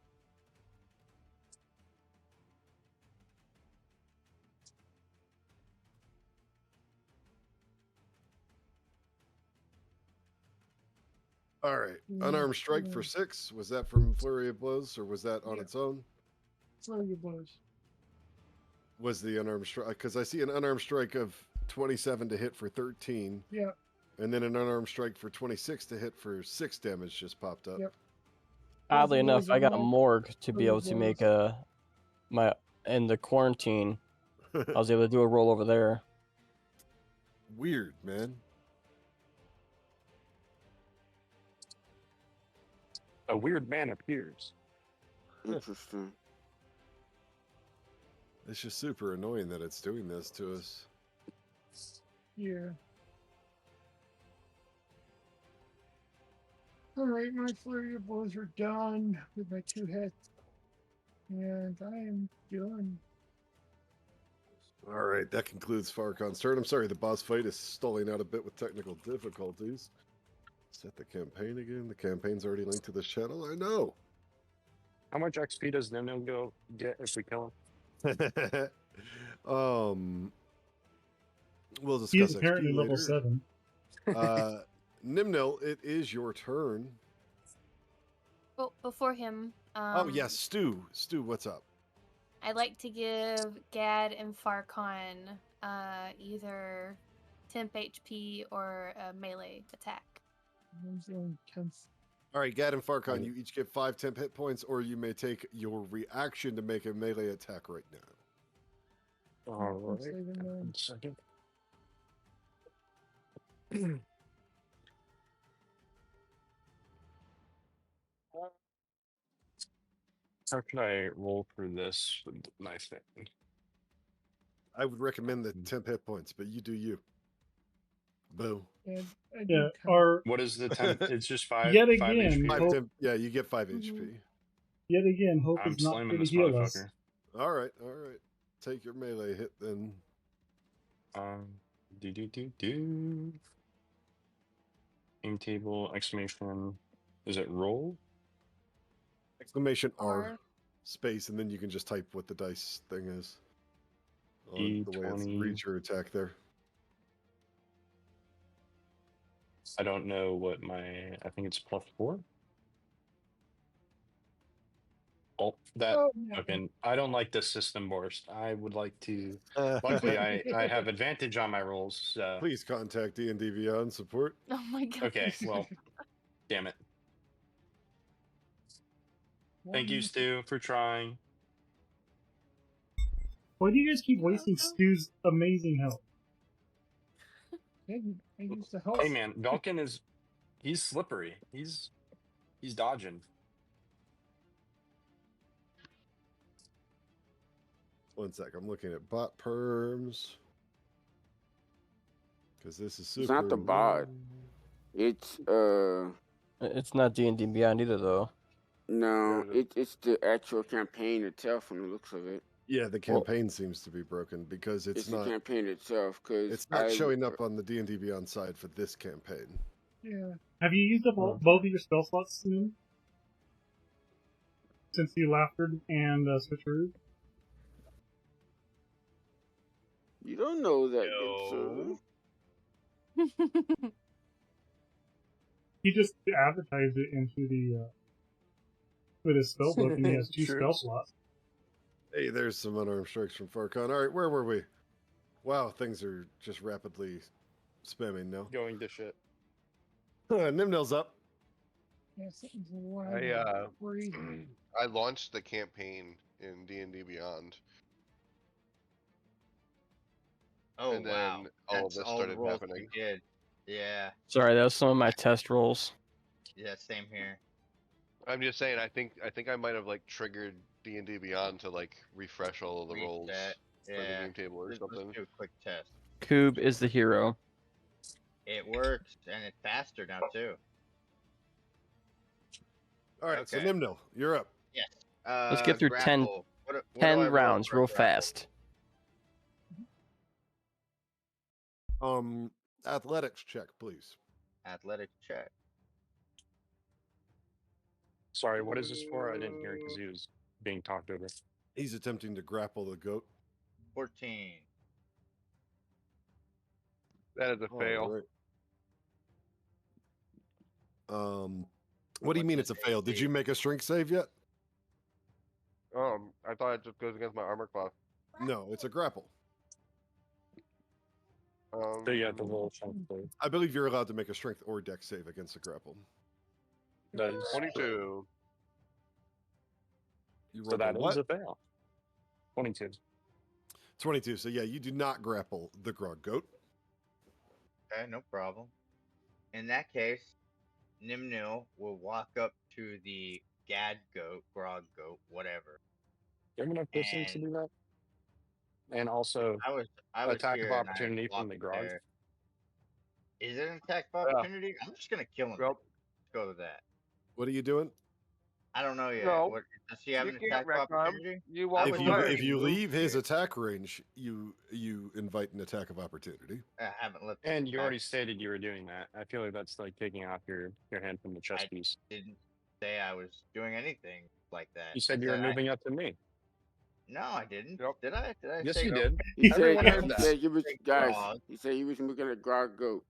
all right. Unarmed strike for 6. Was that from Flurry of Blows, or was that on Yeah. its own? Flurry blows. Was the unarmed strike? Because I see an unarmed strike of 27 to hit for 13. Yeah. And then an unarmed strike for 26 to hit for 6 damage just popped up. Yep. Oddly Both of enough, those I are got a not morgue to be flurry able to blows. make in the quarantine. I was able to do a roll over there. Weird, man. A weird man appears. Interesting. It's just super annoying that it's doing this to us. Yeah. All right, my flurry of blows are done with my 2 hits. And I am done. All right, that concludes Farcon's turn. I'm sorry, the boss fight is stalling out a bit with technical difficulties. Set the campaign again. The campaign's already linked to the channel. I know. How much XP does Nimno go get if we kill him? We'll He is discuss apparently XP level later. 7. Nimnil, it is your turn. Oh, before him. Oh yes, Stu. Stu, what's up? I'd like to give Gad and Farcon either temp HP or a melee attack. All right, Gad and Farcon, you each get 5 temp hit points, or you may take your reaction to make a melee attack right now. All right. 1 second. How can I roll through this with my thing? I would recommend the temp hit points, but you do you. Boo. Yeah, our What is the 10? It's just 5. Yet 5 again, HP. Hope- Temp, yeah, you get 5 HP. yet again, Hope I'm is not slamming here to this heal us. motherfucker. All right. Take your melee hit then. Do. Aim table, exclamation. Is it roll? Exclamation R, R. space, and then you can just type what the dice thing is. On the way it D20. reads your attack there. I don't know what I think it's +4. Oh, that fucking. I don't like this system, Boris. I would like to. Luckily, I have advantage on my rolls. So. Please contact D&D Beyond support. Oh my god. Okay, well, damn it. Thank you, Stu, for trying. Why do you guys keep wasting Stu's amazing health? I used to help. Hey man, Velkin he's slippery. He's dodging. One sec, I'm looking at bot perms. Because this is super. It's not the bot. It's It's not D&D Beyond either, though. no, it's the actual campaign itself from the looks of it. Yeah, the campaign seems to be broken because it's the not. campaign itself because It's not showing up on the D&D Beyond side for this campaign. Yeah. Have you used up both of your spell slots soon? Since you laughed and switcheroo? You don't know that, good sir. He just advertised it into the with his spell book, and he has 2 spell slots. Hey, there's some unarmed strikes from Farcon. All right, where were we? Wow, things are just rapidly spamming now. Going to shit. Nimnil's up. Yeah, something's I launched the campaign in D&D Beyond. Oh, and wow. then all of That's this all the started rolls happening. we did. Yeah. Sorry, that was some of my test rolls. Yeah, same here. I'm just saying, I think I might have like triggered D&D Beyond to like refresh all of the rolls for the game table or something. Let's do a quick test. Coob is the hero. It works, and it's faster now too. All right, so Nimnil, you're up. Yes. Let's get through grapple. 10 What do I roll rounds for real grapple? fast. Athletics check, please. Athletics check. Sorry, what is this for? I didn't hear because he was being talked over. He's attempting to grapple the goat. 14. That is a fail. Right. What do you mean it's a fail? Did you make a strength save yet? I thought it just goes against my armor class. No, it's a grapple. So you have the roll strength save. I believe you're allowed to make a strength or dex save against a grapple. That is 22. So that is a fail. 22. 22. So yeah, you do not grapple the grog goat. Okay, no problem. In that case, Nimnil will walk up to the Gad goat, grog goat, whatever. You have enough distance to do that? And also, I was attack here of and I opportunity from walked the grog. there. Is it an attack of opportunity? I'm just gonna kill him. Yep. Let's go with that. What are you doing? I don't know yet. No, What does he have you an can't attack wreck 'em. opportunity? You I won't was If you fire. if already you moved leave his here. attack range, you invite an attack of opportunity. I haven't left. And you I already stated you were doing that. I feel like that's like taking off your hand from the chess I piece. didn't say I was doing anything like that. You said you were moving up to me. No, I didn't. Yep. Did I? Did I Yes, say you go? did. He said, Everyone heard he that. said he was, Say guys, Grog. he said he was looking at Grog Goat.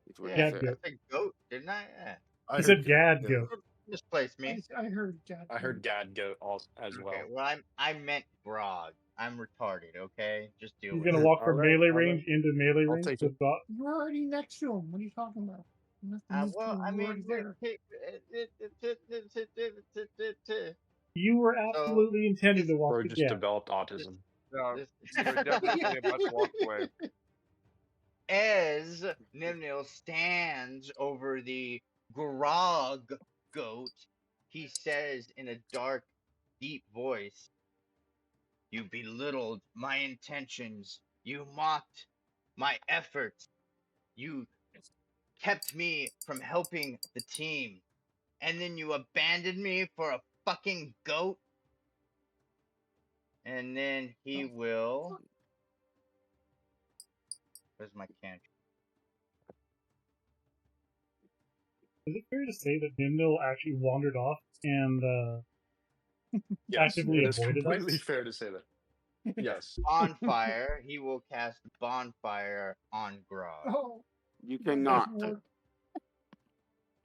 That's what Yeah, he Gad said. goat. I said goat, didn't I? Yeah. I He heard said goat, Gad yeah. goat. Misplaced me. I heard Gad. I heard Gad goat as well. Okay, well I meant Grog. I'm retarded. Okay, just deal He's with gonna it. walk from Alright, melee alright. range into melee I'll range. take with it. Grog. You're already next to him. What are you talking about? You have to move to Well, him. I You're already mean, there. You were so absolutely intending to walk Or the just gap. developed autism. No, this, you were definitely about to walk away. as Nimnil stands over the Grog goat, he says in a dark, deep voice, "You belittled my intentions. You mocked my efforts. You kept me from helping the team. And then you abandoned me for a fucking goat." And then he will. Where's my cantrip? Is it fair to say that Nimnil actually wandered off and Yes, actively it is avoided completely us? fair to say that. Yes. Bonfire. He will cast Bonfire on Grog. Oh, You that cannot. doesn't work.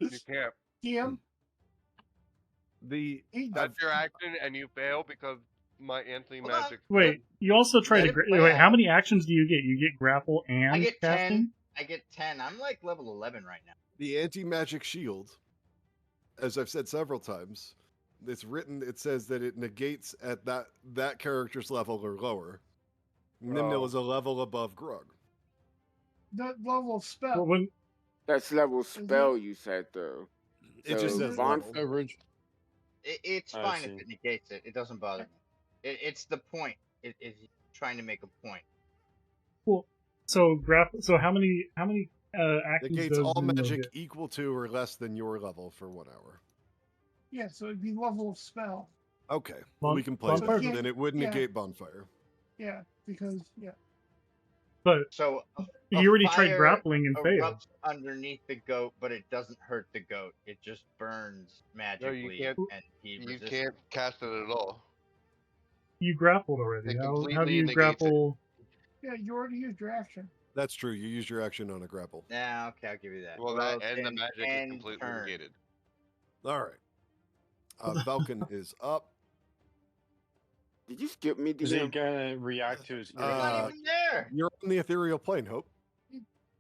You can't. DM, The he That's your action, and you fail because my anti-magic. Wait, you also try Let to. it play Wait, how out. many actions do you get? You get grapple I and get casting? 10. I get 10. I'm like level 11 right now. the anti-magic shield, as I've said several times, it's written. It says that it negates at that character's level or lower. Nimnil Oh. is a level above Grog. that level of spell. Well, when That's level spell, you said, though. It just So says Bon- level. Coverage. It's I fine if see. it negates it. It doesn't bother me. It's the point. It's trying to make a point. so grapple. So how many actions Negates does all Nimnil magic get? equal to or less than your level for 1 hour. Yeah, so it'd be level of spell. Okay, Bon- we can play bonfire? that. Then it would Yeah. negate bonfire. Yeah, because But So you already tried fire grappling and failed. erupts underneath the goat, but it doesn't hurt the goat. It just burns magically, can't- and he You resists. can't cast it at all. You grappled already. It How do completely you negates it. grapple? yeah, you already used your action. That's true. You used your action on a grapple. Nah, okay, I'll give you that. Well, that and the then magic is end completely turn. negated. All right. Falcon is up. Did you skip me, Is he DM? gonna react to his You're not Uh, even there. You're on the ethereal plane, Hope.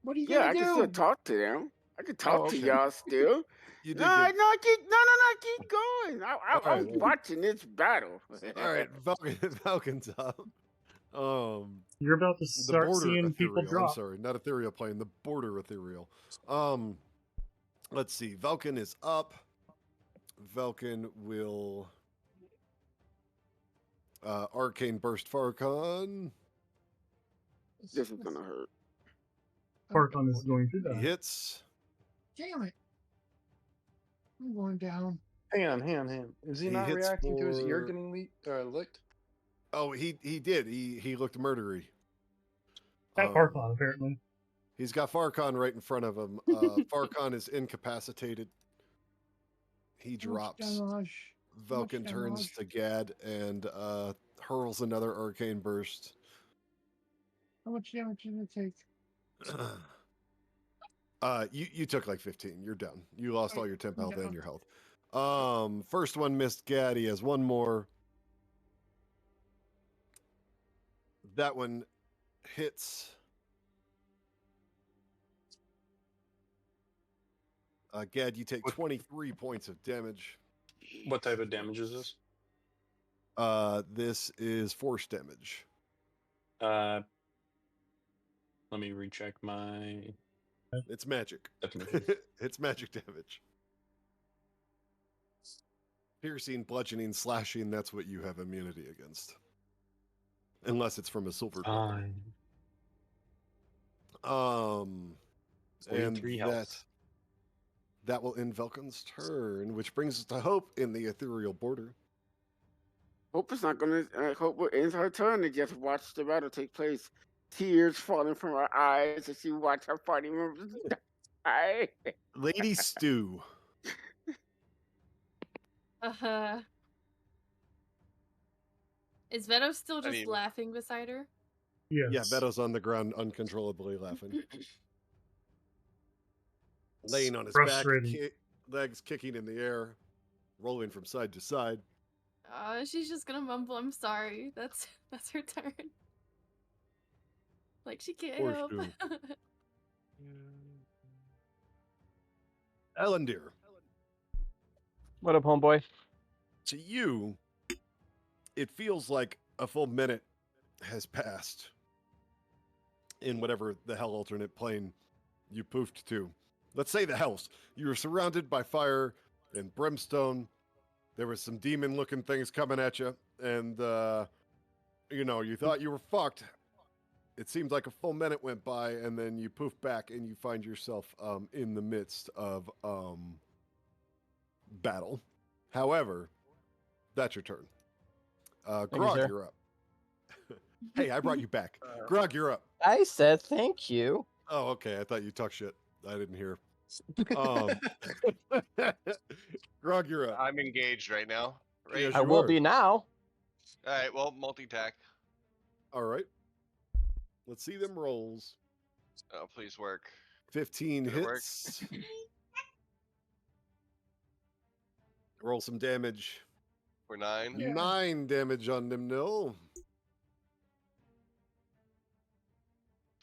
What are you Yeah, gonna I do? can still talk to them. I can talk Oh, to okay. y'all still. You did No, good. keep going. I'm Alright. watching this battle. All right, Falcon's up. You're about to The start border seeing ethereal. people I'm drop. sorry, not ethereal plane. The border ethereal. Let's see. Vulcan is up. Vulcan will arcane burst Farcon. This is gonna hurt. Farcon is going to He die. hits. Damn it! I'm going down. Hang on. Is he He not hits reacting to his ear for- getting licked? Oh, he did. He looked murdery. That Farcon, apparently. He's got Farcon right in front of him. Farcon is incapacitated. He How much drops. damage? Vulcan turns damage? to Gad and hurls another arcane burst. How much damage did it take? You took like 15. You're done. You lost all your temp I'm health and down. your health. First one missed Gad. He has one more. That one hits. Gad, you take 23 points of damage. What type of damage is this? This is force damage. Let me recheck my It's magic. definition. It's magic damage. Piercing, bludgeoning, slashing, that's what you have immunity against. Unless it's from a silver weapon. Fine. And 43 that health. that will end Velkon's turn, which brings us to Hope in the ethereal border. Hope is not gonna. Hope will end her turn and just watch the battle take place. Tears falling from her eyes as she watch her party members die. Lady Stew. Is Veto still just mean- laughing beside her? Yes. Yeah, Veto's on the ground uncontrollably laughing. Laying on his Frustrating. back, legs kicking in the air, rolling from side to side. She's just gonna mumble, "I'm sorry." That's her turn. Like she can't Poor help. Stu. Ellendir, What up, homeboy? to you, it feels like a full minute has passed in whatever the hell alternate plane you poofed to. Let's say the hells. You were surrounded by fire and brimstone. There was some demon-looking things coming at you, and you thought you were fucked. It seems like a full minute went by, and then you poof back, and you find yourself in the midst of battle. However, that's your turn. you, Grog, sir. you're up. Hey, I brought you back. Grog, you're up. I said thank you. Oh, okay. I thought you talked shit. I didn't hear. Grog, you're up. I'm engaged right now. Right? Yes, I you will are. be now. All right. Well, multi-tack. All right. Let's see them rolls. Oh, please work. 15 Did it work? hits. Roll some damage. For 9. Yeah. 9 damage on Nimnil.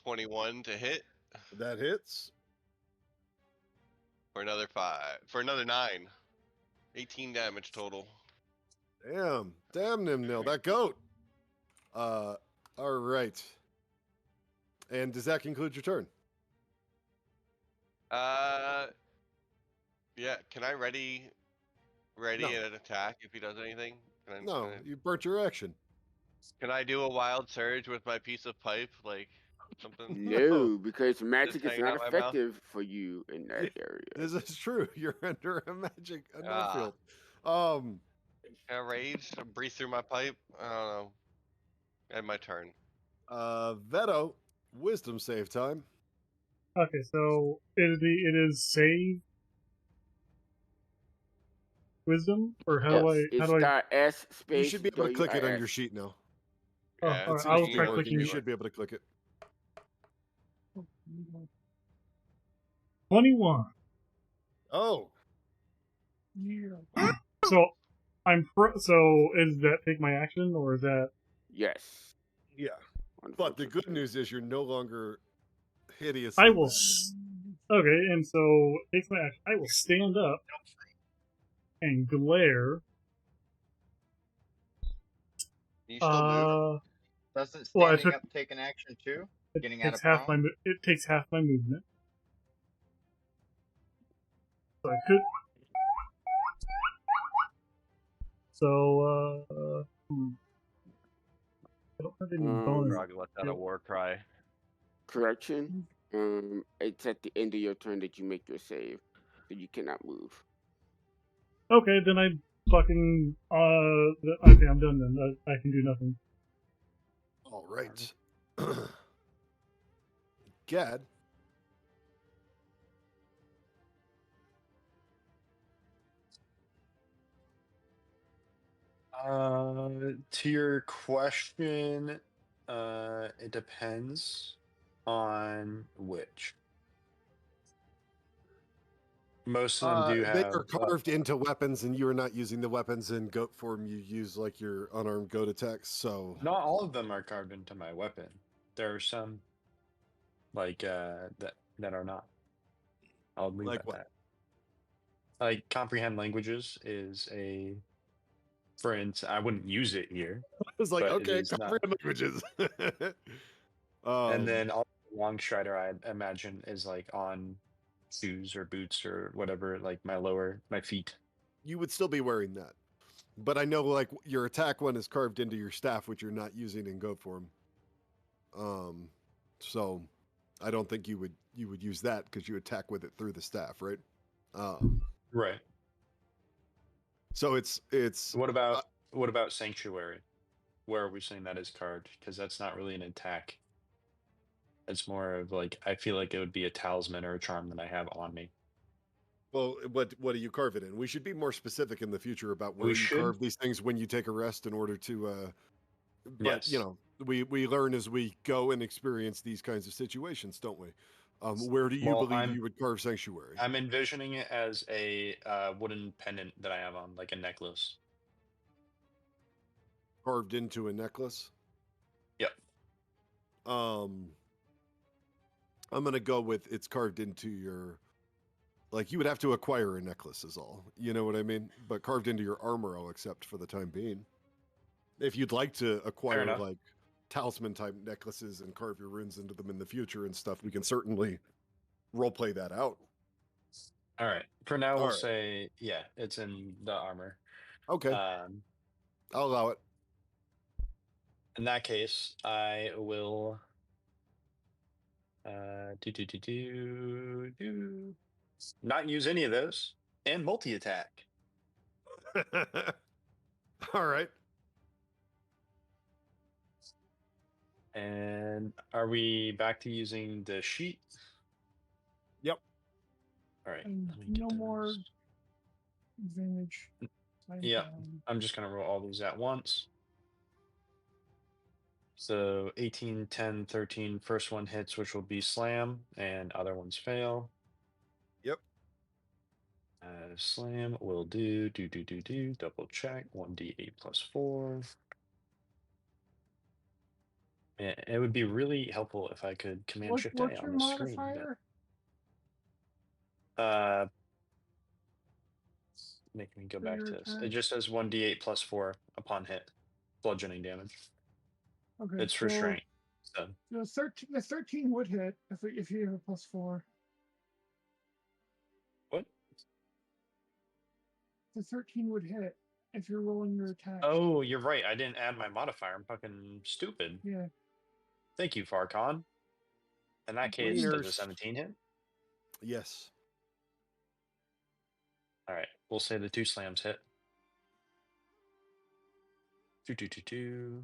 21 to hit That hits. for another 5. For another 9. 18 damage total. Damn, Nimnil, that goat. All right. And does that conclude your turn? Yeah. Can I ready No. an attack if he does anything? No, you burnt your action. Can I do a wild surge with my piece of pipe, like something? No, because magic is hanging not out my mouth? effective for you in that area. This is true. You're under a magic Ah. field. Can I rage? Breathe through my pipe? I don't know. End my turn. Veto, wisdom save time. Okay, so it is save wisdom, or how do I It's how do I? got S space. You should be able to click it on WIS. your sheet now. Oh, Yeah, all it's right, I will easy try working. clicking. You should be able to click it. 21. Oh, Yeah. So so is that take my action, or is that? Yes. yeah. But the good unfortunately. news is you're no longer hideous. I will. Okay, and so takes my action. I will stand up and glare. You still move? Doesn't Well, I standing took- up take an action too? It Getting out takes of half prone? it takes half my movement. So I could. So I don't have any bonus. Grog let out a war cry. Correction. It's at the end of your turn that you make your save, so you cannot move. Okay, then I fucking okay, I'm done then. I can do nothing. All right. Gad. To your question, it depends on which. Most of them do They have. are carved into weapons, and you are not using the weapons in goat form. You use like your unarmed goat attacks. So Not all of them are carved into my weapon. There are some, like that are not. I'll leave Like it at what? that. Like comprehend languages is a. For instance, I wouldn't use it here. it's like, But it okay, is not. comprehend languages. And then also long strider, I imagine, is like on shoes or boots or whatever, like my feet. you would still be wearing that. But I know like your attack one is carved into your staff, which you're not using in goat form. So I don't think you would use that because you attack with it through the staff, right? Right. So it's What about Sanctuary? Where are we saying that is carved? Because that's not really an attack. It's more of like I feel like it would be a talisman or a charm that I have on me. well, what do you carve it in? We should be more specific in the future about where We you should. carve these things when you take a rest in order to. But Yes. we learn as we go and experience these kinds of situations, don't we? Where do you Well, believe you would carve sanctuary? I'm envisioning it as a wooden pendant that I have on, like a necklace. Carved into a necklace. Yep. I'm gonna go with it's carved into your. Like you would have to acquire a necklace, is all. You know what I mean? But carved into your armor, I'll accept for the time being. If you'd like to acquire enough. like talisman type necklaces and carve your runes into them in the future and stuff, we can certainly role play that out. All right. For now, we'll All right. say it's in the armor. Okay, I'll allow it. In that case, I will not use any of those and multi-attack. All right. And are we back to using the sheet? Yep. All right. And let me get no more those. advantage. Yeah, I'm just going to roll all these at once. So 18, 10, 13, first one hits, which will be slam, and other ones fail. Yep. Slam will do, double check, 1d8 plus 4. It would be really helpful if I could command shift A What's your on the screen. modifier? Make me go For back your to this. It attack? just says 1d8 plus 4 upon hit, bludgeoning damage. Okay, It's for so strength. So the 13 would hit if you have a plus 4. what? The 13 would hit if you're rolling your attack. Oh, you're right. I didn't add my modifier. I'm fucking stupid. Yeah. Thank you, Farcon. In that case, does a Wieners. 17 hit? Yes. All right, we'll say the 2 slams hit. 2.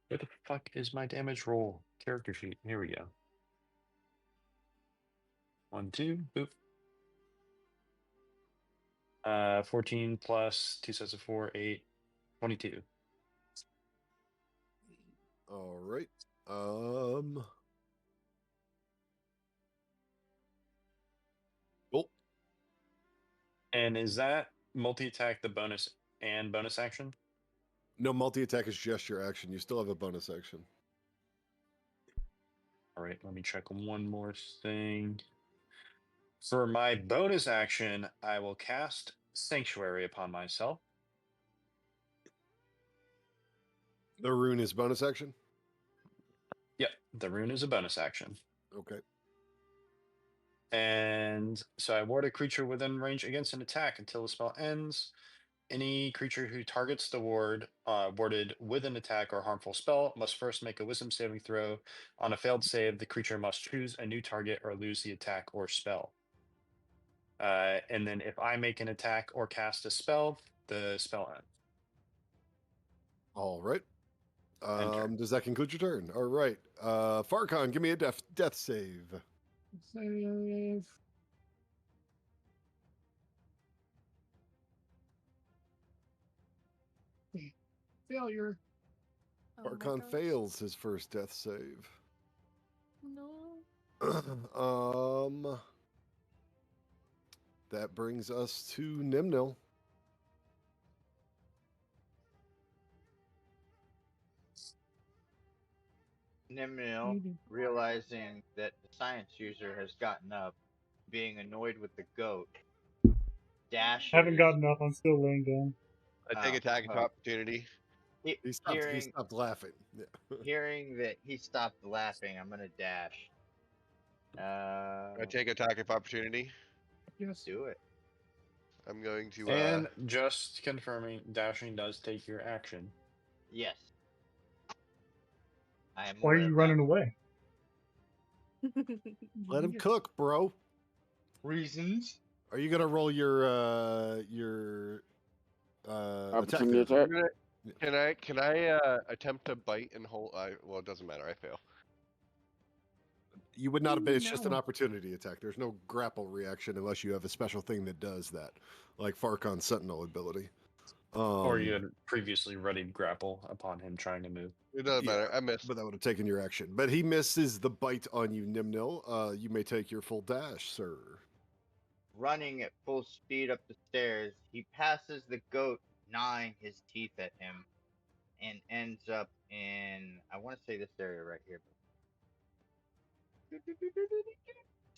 Where the fuck is my damage roll? Character sheet. Here we go. 1, 2, boop. 14 plus 2 sets of 4, 8, 22. All right. Cool. And is that multi-attack the bonus and bonus action? No, multi-attack is just your action. You still have a bonus action. All right, let me check one more thing. For my bonus action, I will cast Sanctuary upon myself. The rune is bonus action? Yep, the rune is a bonus action. Okay. And so I ward a creature within range against an attack until the spell ends. Any creature who targets the warded with an attack or harmful spell must first make a wisdom saving throw. On a failed save, the creature must choose a new target or lose the attack or spell. And then if I make an attack or cast a spell, the spell ends. All right. Does that conclude your turn? All right. Farcon, give me a death save. Save. Failure. Oh my Farcon gosh. fails his first death save. No. That brings us to Nimnil. Nimnil, realizing that the science user has gotten up, being annoyed with the goat, dashes. Haven't gotten up. I'm still laying down. I take attack of opportunity. He stopped laughing. Yeah. Hearing that he stopped laughing, I'm gonna dash. I take attack of opportunity. Yes. Do it. I'm going to. And just confirming, dashing does take your action. Yes. I am. Why are you running away? Let him cook, bro. reasons. Are you gonna roll your attack? Opportunity there? attack. Can I attempt to bite and hold? Well, it doesn't matter. I fail. You would not have been. It's just an No. opportunity attack. There's no grapple reaction unless you have a special thing that does that, like Farcon's Sentinel ability. Or you had previously readied grapple upon him trying to move. It doesn't Yeah, matter. I missed. but that would have taken your action. But he misses the bite on you, Nimnil. You may take your full dash, sir. Running at full speed up the stairs, he passes the goat, gnawing his teeth at him, and ends up in, I want to say this area right here.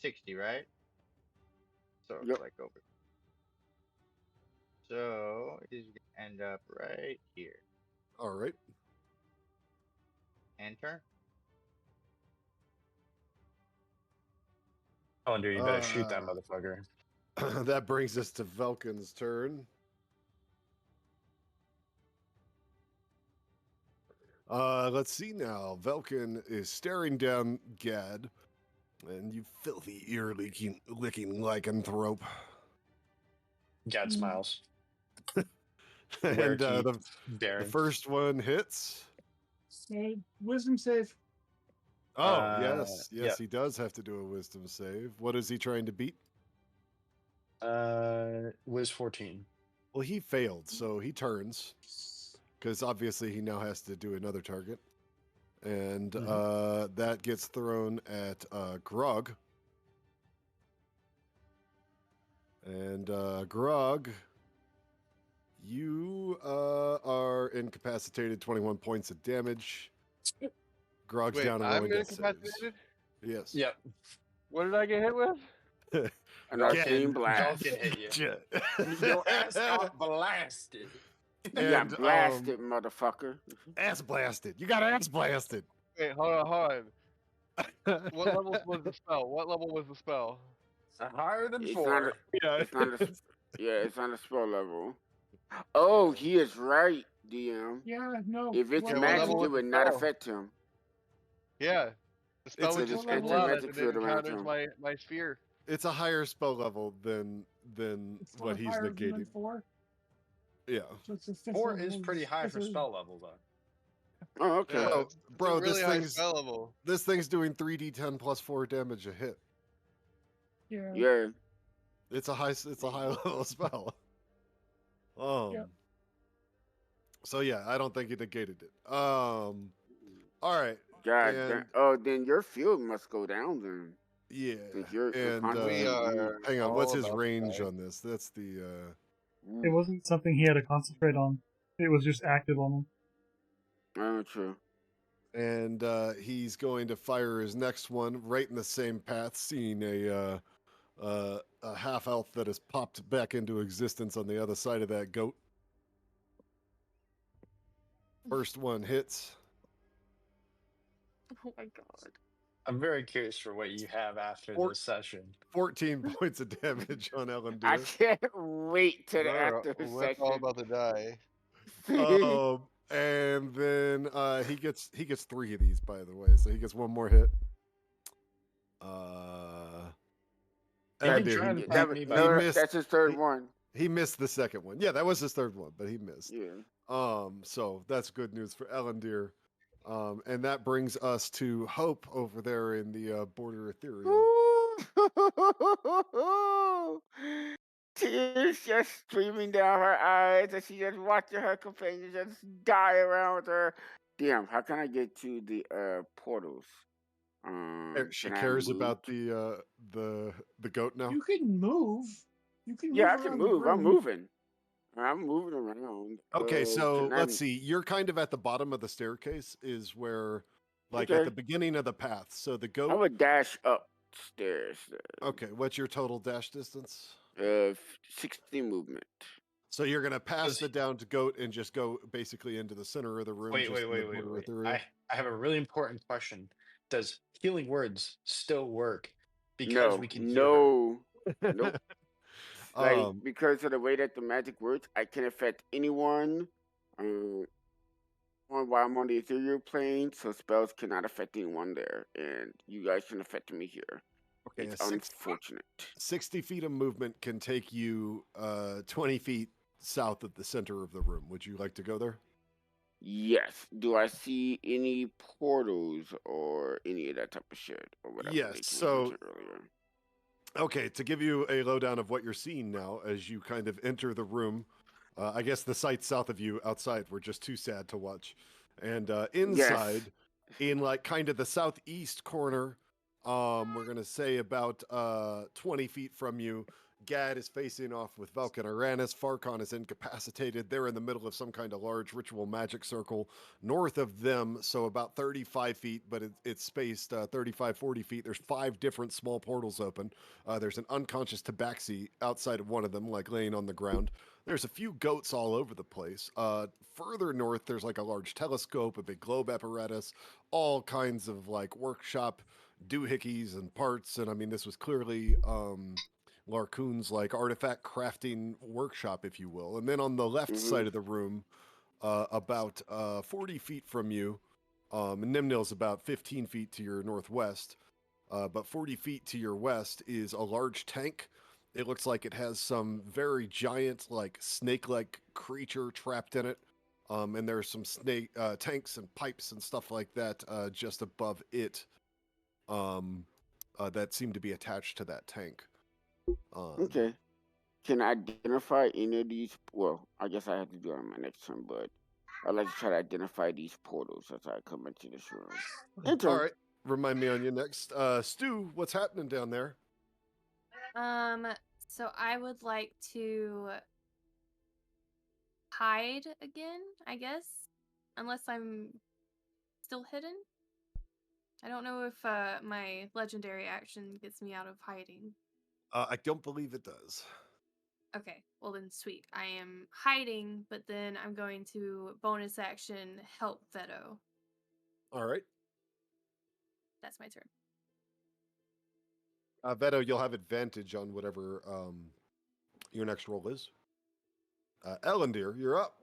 60, right? So it's Yep. like over. So he's gonna end up right here. All right. And turn. Oh, dude, you better shoot that motherfucker. That brings us to Velkin's turn. Let's see now. Velkin is staring down Gad, and you filthy ear-licking lycanthrope. Gad smiles. And the Baron. first one hits. Save. Wisdom save. Oh, yes. Yes, yep. he does have to do a wisdom save. What is he trying to beat? Wiz 14. Well, he failed, so he turns. Because obviously he now has to do another target. And that gets thrown at Grog. And Grog, you are incapacitated, 21 points of damage. Grog's Wait, down and I'm rolling death saves. incapacitated. Yes. Yep. What did I get hit with? An arcane blast. Vulcan hit you. Yeah. Your ass got blasted. You got blasted, motherfucker. Ass blasted. You got ass blasted. Wait, hold on. What level was the spell? What level was the spell? Higher than It's 4. not a, Yeah. it's not a, yeah, it's on a spell level. Oh, he is right, DM. Yeah, no. If it's what what magic, level it was would the not spell? affect him. Yeah. The spell It's would a- just it's fill out magic and it field around encounters him. my sphere. It's a higher spell level than It's what he's higher than negating. 4. Yeah. So it's a fifth 4 level is pretty high for fifth spell level, though. Oh, okay. Yeah, Bro, it's a bro, really this high thing's spell level. this thing's doing 3d10 plus 4 damage a hit. Yeah. Yeah. It's a high level spell. Yep. So yeah, I don't think he negated it. All right. God And- damn. Oh, then your field must go down then. Yeah. Since you're And We are hang on, what's all his about to range die. on this? That's the It wasn't something he had to concentrate on. It was just active on him. Oh, true. and he's going to fire his next one right in the same path, seeing a half elf that has popped back into existence on the other side of that goat. First one hits. Oh my god. I'm very curious for what you have after this session. 14 points of damage on Ellen I Deer. can't wait till the We're after all session. about to die. And then he gets 3 of these, by the way, so he gets one more hit. Ellen Deer, That's his third one. He missed the second one. Yeah, that was his third one, but he missed. Yeah. So that's good news for Ellendir. And that brings us to Hope over there in the Border Ethereal. Tears just streaming down her eyes as she just watching her companions just die around her. Damn, how can I get to the portals? She Can I cares move? about the goat now. You can move. You can Yeah, I move can around the move. I'm room. moving. I'm moving around. Okay, so can I- let's see. You're kind of at the bottom of the staircase, is where, like at Okay. the beginning of the path. So the I goat. would dash upstairs. Okay, what's your total dash distance? 60 movement. So you're gonna pass the downed goat and just go basically into the center of the room. Wait. just in the Border Ethereal? I have a really important question. Does healing words still work? Because No, we can heal her. nope. Like, because of the way that the magic works, I can affect anyone while I'm on the ethereal plane, so spells cannot affect anyone there, and you guys can affect me here. Okay, It's unfortunate. 60 feet of movement can take you 20 feet south of the center of the room. Would you like to go there? Yes. Do I see any portals or any of that type of shit or whatever Yes, Layton was so mentioning earlier? okay, to give you a lowdown of what you're seeing now as you kind of enter the room, I guess the sights south of you outside were just too sad to watch. And inside, in like kind of the southeast corner, we're gonna say about 20 feet from you, Gad is facing off with Vulcan Uranus. Farcon is incapacitated. They're in the middle of some kind of large ritual magic circle. North of them, so about 35 feet, but it's spaced 35, 40 feet. There's 5 different small portals open. There's an unconscious tabaxi outside of one of them, like laying on the ground. There's a few goats all over the place. Further north, there's like a large telescope, a big globe apparatus, all kinds of like workshop doohickeys and parts. And I mean, this was clearly Larcoon's like artifact crafting workshop, if you will. And then on the left side of the room, about 40 feet from you, and Nimnil's about 15 feet to your northwest, but 40 feet to your west is a large tank. It looks like it has some very giant, like snake-like creature trapped in it. And there's some snake tanks and pipes and stuff like that just above it that seem to be attached to that tank. Okay. Can I identify any of these? Well, I guess I have to do it on my next turn, but I'd like to try to identify these portals as I come into this room. Enter. All right. Remind me on you next. Stu, what's happening down there? So I would like to hide again, I guess, unless I'm still hidden. I don't know if my legendary action gets me out of hiding. I don't believe it does. Okay, well then sweet. I am hiding, but then I'm going to bonus action help Veto. All right. That's my turn. Veto, you'll have advantage on whatever your next roll is. Ellendir, you're up.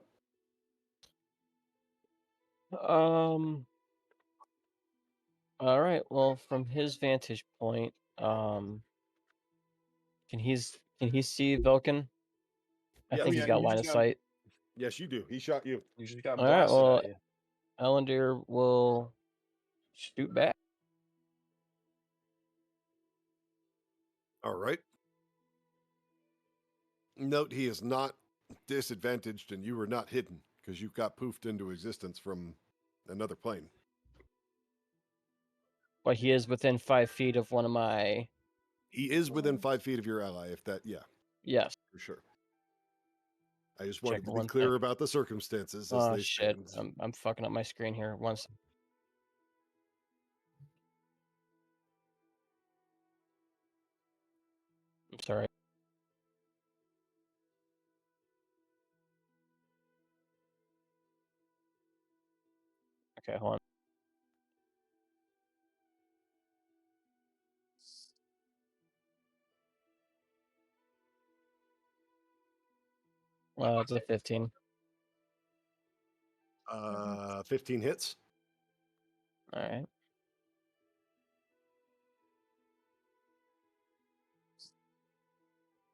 All right. Well, from his vantage point, can he see Vulcan? I Yeah. think Yeah, he's got you line just of got- sight. Yes, you do. He shot you. You just got All right. blasted Well, at you. Ellendir will shoot back. All right. Note he is not disadvantaged and you were not hidden because you got poofed into existence from another plane. But he is within 5 feet of one of my. He is within 5 feet of your ally, if that, yeah, Yes. for sure. I just wanted Check to be one clear thing. about the circumstances as Oh they shit! stand. I'm fucking up my screen here. Once. I'm sorry. Okay, hold on. It's a 15. 15 hits. All right.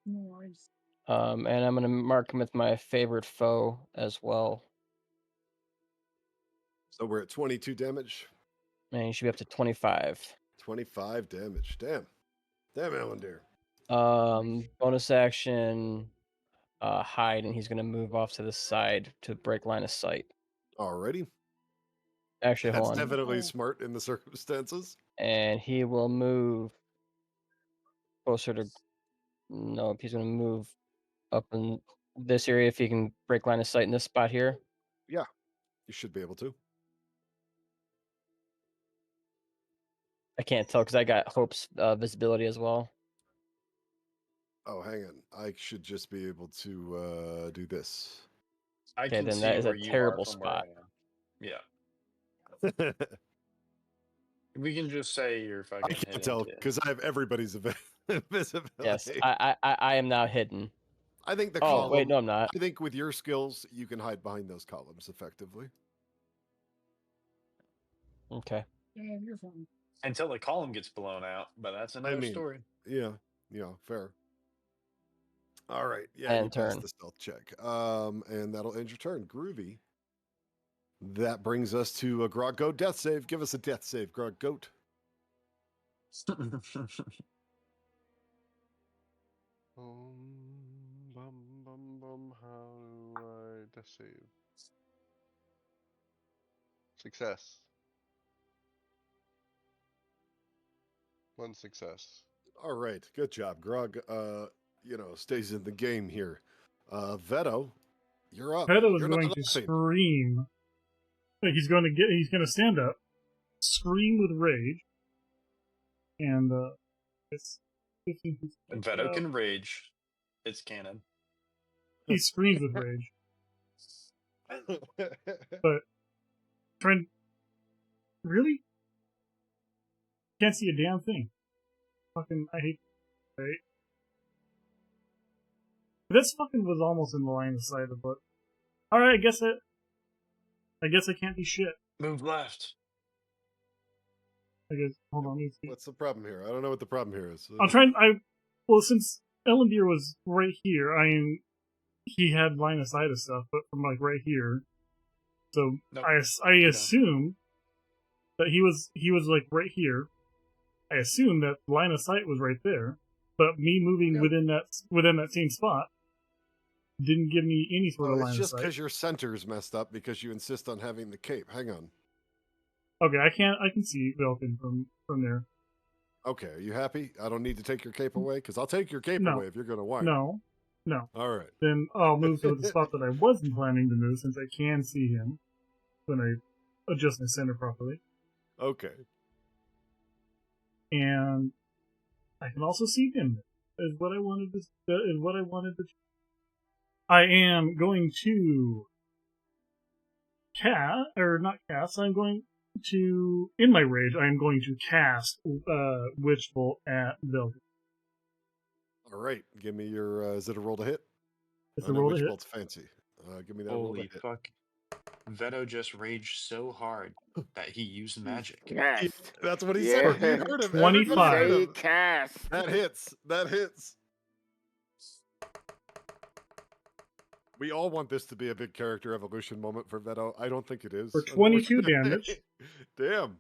Nice. And I'm gonna mark him with my favorite foe as well. So we're at 22 damage. And he should be up to 25. 25 damage. Damn. Damn, Ellendir. Bonus action, hide, and he's gonna move off to the side to break line of sight. Alrighty. Actually, That's hold on. definitely smart in the circumstances. And he will move closer to. Nope, he's gonna move up in this area if he can break line of sight in this spot here. Yeah, you should be able to. I can't tell because I got Hope's visibility as well. Oh, hang on. I should just be able to do this. I Okay, can then see that is a where you terrible are from where I spot. am. Yeah. We can just say you're fucking. I can't tell because I have everybody's visibility. Yes, I am now hidden. I think the Oh column. wait, no, I'm not. I think with your skills, you can hide behind those columns effectively. Okay. And you're fine. Until the column gets blown out, but that's another story. Yeah, fair. All right, yeah, And you passed turn. the stealth check. And that'll end your turn. Groovy. That brings us to a Grog Goat death save. Give us a death save, Grog Goat. How do I death save? Success. 1 success. All right, good job, Grog. Stays in the game here. Veto, you're up. Pedo is You're not going to laughing. scream. He's going to stand up, scream with rage, and it's 15 feet. And Veto can rage. It's canon. He screams with rage. But Trent, really? Can't see a damn thing. Fucking, I hate. Right? This fucking was almost in the line of sight of what. All right, I guess I can't do shit. Move left. I guess. Hold on. What's the problem here? I don't know what the problem here is. I'm trying. Well, since Ellendeer was right here, he had line of sight of stuff, but from like right here. So Nope. I assume that he was like right here. I assume that line of sight was right there, but me moving within that same spot didn't give me any sort of line It's of just sight. because your center's messed up because you insist on having the cape. Hang on. Okay, I can see Velkin from there. Okay, are you happy? I don't need to take your cape away? Because I'll take your cape No. away if you're going to whine. No. All right. Then I'll move to the spot that I wasn't planning to move since I can see him when I adjust my center properly. Okay. And I can also see him. Is what I wanted to. I am going to I'm going to, in my rage, I am going to cast Witch Bolt at Velkin. All right. Give me your, is it a roll to hit? It's a roll to Witch hit. Bolt's fancy. Give me that roll to Holy hit. fuck. Veto just raged so hard that he used magic. Yes. That's what he Yeah. said. You heard him. 25. Everybody heard Say him. cast. That hits. We all want this to be a big character evolution moment for Veto. I don't think it is. For 22 unfortunately. damage. Damn.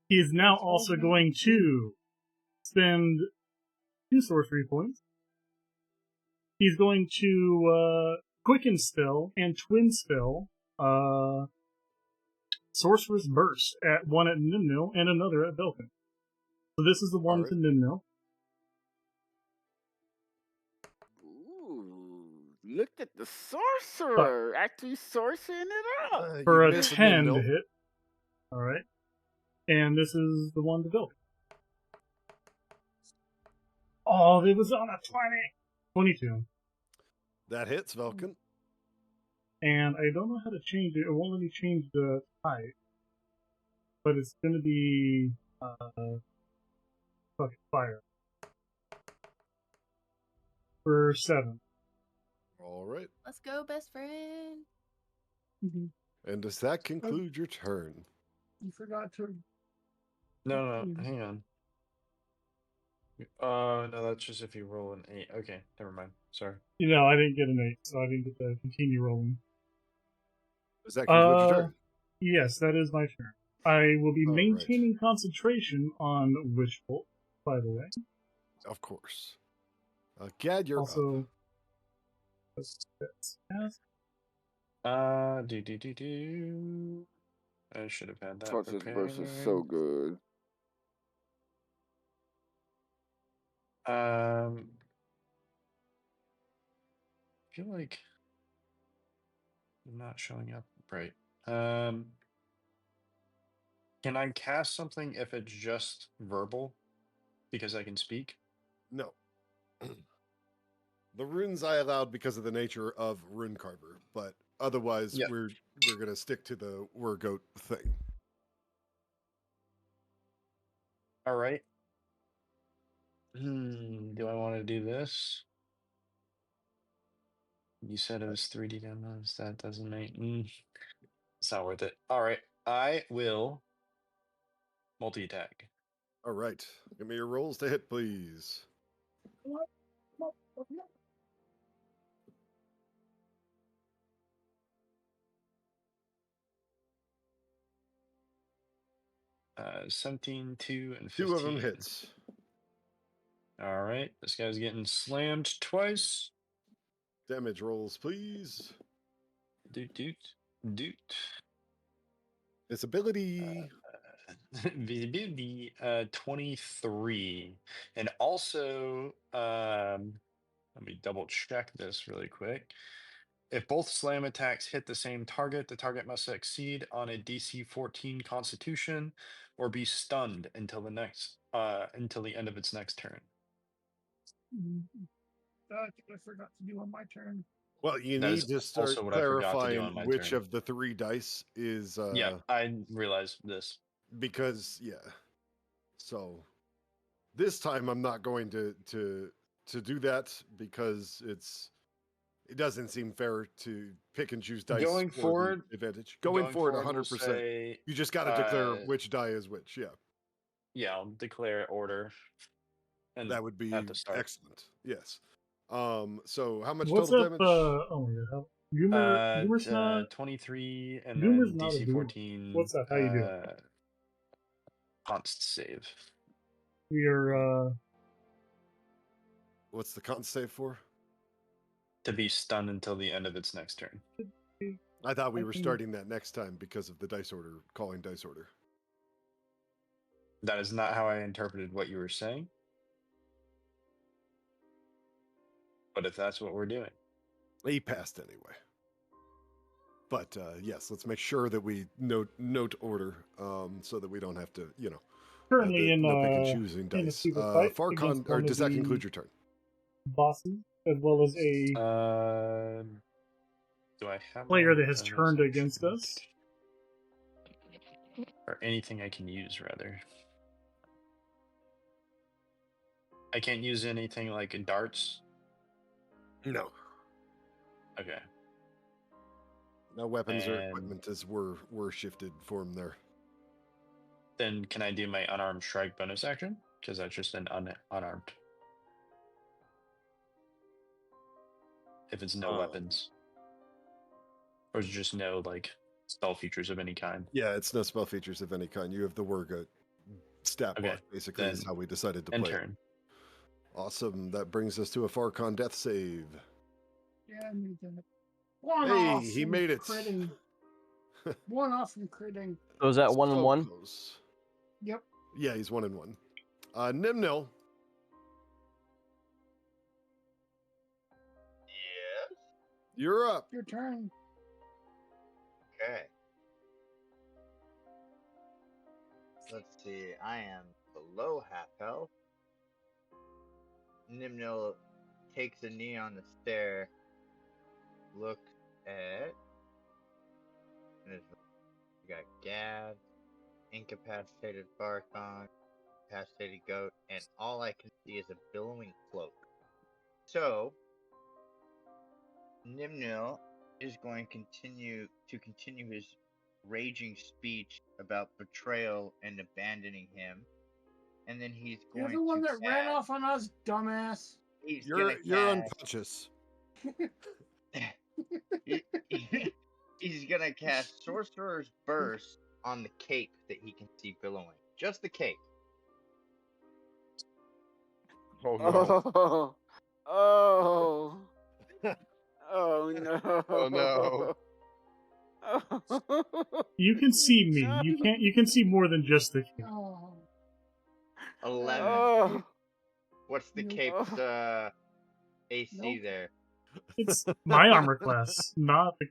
He is now also going to spend 2 sorcery points. He's going to Quicken Spell and Twin Spell Sorcerer's Burst at one at Nimnil and another at Velkin. So this is the one to Nimnil. Ooh, look at the sorcerer actually sorcering it up. For You a missed 10 Nimnil. to hit. Alright. And this is the one to Velkin. Oh, it was on a 22. That hits, Velkin. And I don't know how to change it. It won't let me change the type. But it's going to be fucking fire. For 7. All right. Let's go, best friend. And does that conclude your turn? You forgot to. No, hang on. No, that's just if you roll an 8. Okay, never mind. Sorry. You know, I didn't get an 8, so I didn't get to continue rolling. Does that conclude your turn? Yes, that is my turn. I will be All right. maintaining concentration on Witch Bolt, by the way. Of course. Gad, you're up. Also, I should have had that. Sorcerer's Burst is so good. I feel like I'm not showing up right. Can I cast something if it's just verbal? Because I can speak? No. The runes I allowed because of the nature of Rune Carver, but otherwise Yep. we're gonna stick to the Wergoat thing. All right. Do I want to do this? You said it was 3D demos. That doesn't make. It's not worth it. All right. I will multi-attack. All right. Give me your rolls to hit, please. What? 17, 2, and 15. Two of them hits. All right. This guy's getting slammed twice. Damage rolls, please. Doot, doot, doot. Disability. Visibility 23. And also, let me double check this really quick. If both slam attacks hit the same target, the target must succeed on a DC 14 Constitution or be stunned until the end of its next turn. That's what I forgot to do on my turn. Well, you That need is to start also what I forgot to do clarifying on my which turn. of the 3 dice is. Yeah, I realized this. Because so this time I'm not going to do that because it doesn't seem fair to pick and choose dice Going for forward, the advantage. Going forward, we'll 100%. say, You just got to declare which die is which. Yeah, yeah, I'll declare order. And that would be at the start. excellent. Yes. So how much What's total up? damage? Oh my god, Goomer's not 23 and Goomer's then not a DC Goomer. 14. What's up? How you doing? Const save. We are What's the con save for? To be stunned until the end of its next turn. I thought we were can- starting that next time because of the dice order, calling dice order. That is not how I interpreted what you were saying. But if that's what we're doing. He passed anyway. But yes, let's make sure that we note order so that we don't have to, currently in no pick and a choosing in a dice. secret fight Farcon, against or one of does that the conclude your turn? bosses, as well as a Do I have player one that has bonus turned action? against us. Or anything I can use, rather. I can't use anything like darts? No. Okay. No weapons or And- equipment as were shifted for him there. Then can I do my unarmed strike bonus action? Because that's just an unarmed. If it's no weapons. Or is it just no, spell features of any kind? Yeah, it's no spell features of any kind. You have the Wurga stat Okay, block, basically, is then how we decided to end play it. turn. Awesome. That brings us to a Farcon death save. Yeah, I need that. One Hey, off he from made it. Critting. One off from critting. So is that 1 and So 1? close. Yep. Yeah, he's 1 and 1. Nimnil. Yes. You're up. Your turn. Okay. Let's see. I am below half health. Nimnil takes a knee on the stair. Looks at. We got Gad, incapacitated Farcon, incapacitated goat, and all I can see is a billowing cloak. So, Nimnil is going to continue his raging speech about betrayal and abandoning him, and then he's You're going the one to that ran off on us, dumbass. You're unconscious. He's gonna cast Sorcerer's Burst on the cape that he can see billowing. Just the cape. Oh no. Oh. Oh no. Oh no. You can see me. You can see more than just the king. Oh. 11. Oh. What's the No. cape's AC Nope. there? It's my armor class, not the...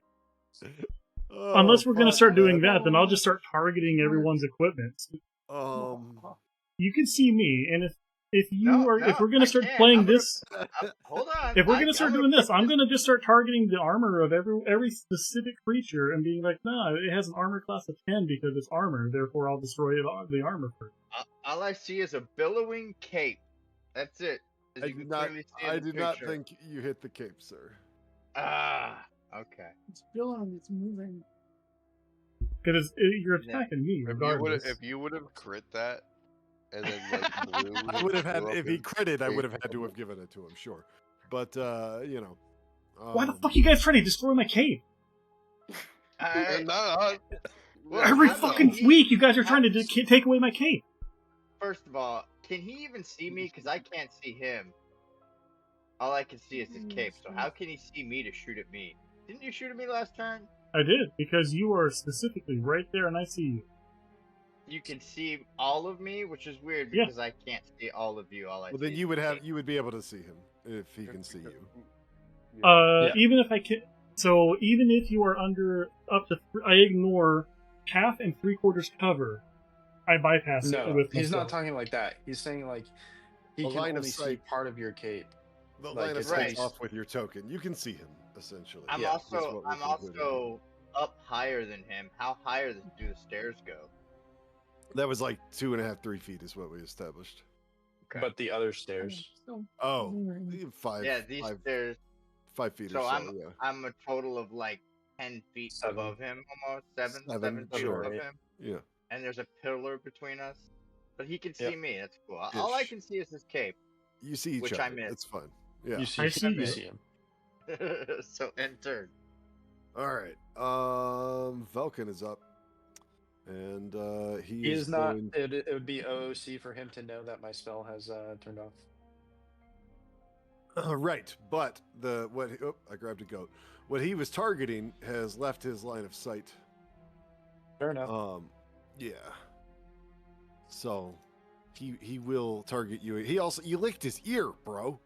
Oh, Unless we're gonna fuck, start doing man. that, then I'll just start targeting everyone's equipment. You can see me, and if we're gonna start playing this, Hold on. if we're gonna start doing this, I'm put gonna just start targeting the armor of every specific creature and being like, nah, it has an armor class of 10 because it's armor, therefore I'll destroy the armor first. all I see is a billowing cape. That's it. As I you do can not. clearly see in I the do not picture. think you hit the cape, sir. Ah. Okay. It's billowing. It's moving. Because you're Yeah. attacking me regardless. If you would have crit that, and then like blue, I would have had, blew up if he his critted, I face would have had to bubble. have given it to him, sure. But, you know. Why the fuck you guys trying to destroy my cave? I, Well, Every how can fucking he- week, you guys are trying to how- take away my cave. First of all, can he even see me? Because I can't see him. All I can see is his cape. So how can he see me to shoot at me? Didn't you shoot at me last turn? I did, because you are specifically right there and I see you. You can see all of me, which is weird Yeah. because I can't see all of you. All I Well, see then is you would his have, cape. you would be able to see him if he can see you. Yeah. Even if I can, so even if you are under up to, I ignore half and 3/4 cover. I bypass it No, with he's not myself. talking like that. He's saying like he The can line of only see sight- part of your cape. The Like, line of it's sight's right. off with your token. You can see him, essentially. I'm Yeah, that's what we're I'm concluding. also up higher than him. How higher do the stairs go? That was like 2.5, 3 feet is what we established. Okay. But the other stairs. Still Oh, moving. 5, yeah, these 5 feet So or so, I'm yeah. I'm a total of like 10 feet 7. above him, almost seven Seven, feet sure. above Right. him, Yeah. and there's a pillar between us. But he can see Yep. me. That's cool. All I Ish. can see is his cape. You see each Which other. I missed. It's fine. Yeah. You see, I see you you. see him. So end turn. All right. Velkin is up. And he He is not. going- It would be OOC for him to know that my spell has turned off. right, but I grabbed a goat. What he was targeting has left his line of sight. Fair enough. Yeah. So he will target you. You licked his ear, bro.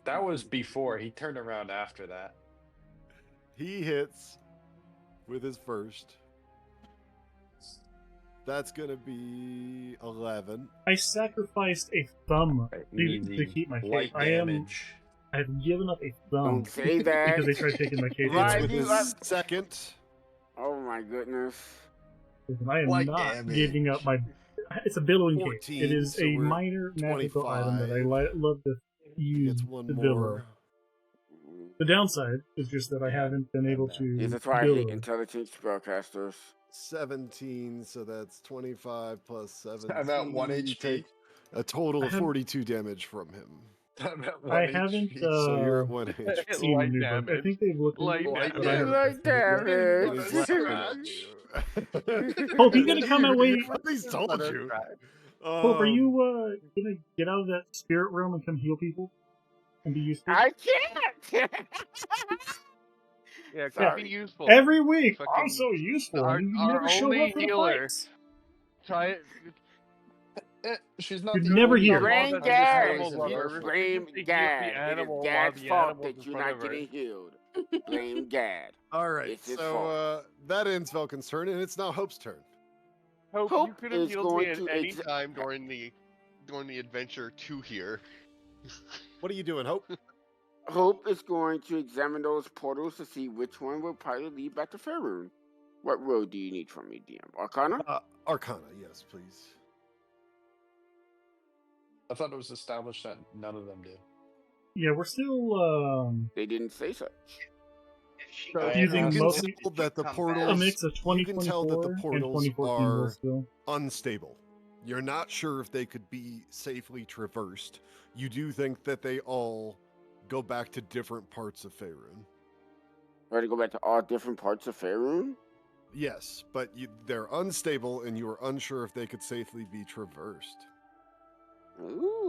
That was before. He turned around after that. He hits with his first. That's gonna be 11. I sacrificed a thumb to Easy. keep my Light cave. I am. damage. I've given up a thumb Don't say that. because they tried taking my cave. Hits Right, with you his got- second. Oh my goodness. Listen, I am Light not damage. giving up my. It's a billowing cave. 14, It is so a we're minor magical item that I 25. love to He use gets one to billow. more. The downside is just that I haven't been able to This is why I hate billow. intelligent spellcasters. 17, so that's 25 plus 7. I'm at 1 HP. Take a total I of have- 42 damage from him. I'm at 1 I haven't. HP. So you're at 1 HP. seen Light the new book. I damage. think they've looked Light into it, damage. but I haven't Light tested it yet. damage. He's laughing at you. Hope, you gonna come away? He's told you. Hope, are you gonna get out of that spirit realm and come heal people and be useful? I can't. Yeah, could Sorry. be useful. Every week, I'm Fucking- so useful. our- and you our never show only up for the healer. fights. Try it. She's not You're the never only here. one Blame that Gad. understands animal the lover. warfare. Blame Just to heal the Gad. It is animal while Gad's the fault animal's in that you're front not of her. getting healed. Blame Gad. All right, It's his so fault. that ends Velkin's turn, and it's now Hope's turn. Hope, Hope you could have is healed going me at to any ex- time during the adventure to here. What are you doing, Hope? Hope is going to examine those portals to see which one will probably lead back to Faerun. What road do you need from me, DM? Arcana? Arcana, yes, please. I thought it was established that none of them do. Yeah, we're still They didn't say such. If she So goes using down, You most- can tell that the come portals a mix of you can tell that 2024 the and portals 2014 are rules still. unstable. You're not sure if they could be safely traversed. You do think that they all go back to different parts of Faerun. Or to go back to all different parts of Faerun? Yes, but they're unstable, and you are unsure if they could safely be traversed.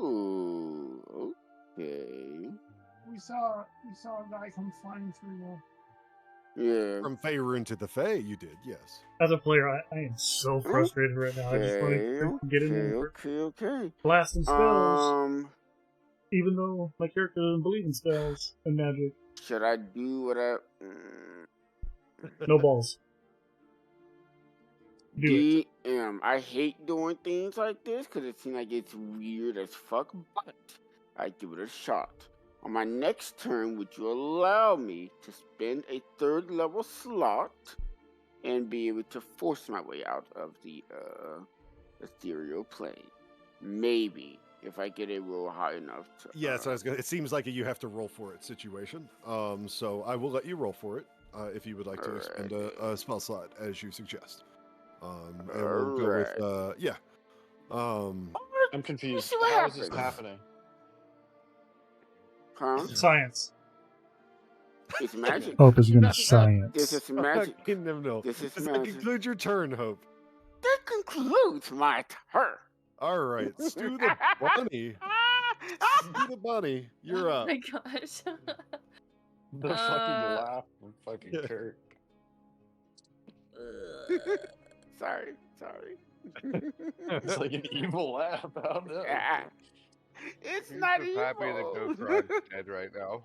Ooh, okay. We saw a guy come flying through Yeah. From Faerun to the Fae, you did, yes. As a player, I am so frustrated right now. I just want to get in there and Okay. blast some spells, Even even though my character doesn't believe in spells and magic. should I do what I... No balls. Do it. DM, I hate doing things like this because it seems like it's weird as fuck, but I give it a shot. On my next turn, would you allow me to spend a 3rd level slot and be able to force my way out of the ethereal plane? Maybe, if I get a roll high enough to... Yes, it seems like a you have to roll for it situation. So I will let you roll for it. if you would like to All spend right. a spell slot as you suggest. And All we'll go right. with yeah. I'm You confused. see what How is this happens? happening? Huh? Science. It's magic. Hope is gonna This science. is magic. No. This is Does that magic. conclude your turn, Hope? That concludes my turn. All right, Stu the Bunny. Stu the Bunny, you're Oh up. my gosh. The fucking laugh from fucking Kurt. Sorry. It's like an evil laugh. How no? It's Who's not just happy the evil. Goat Grog's dead right now?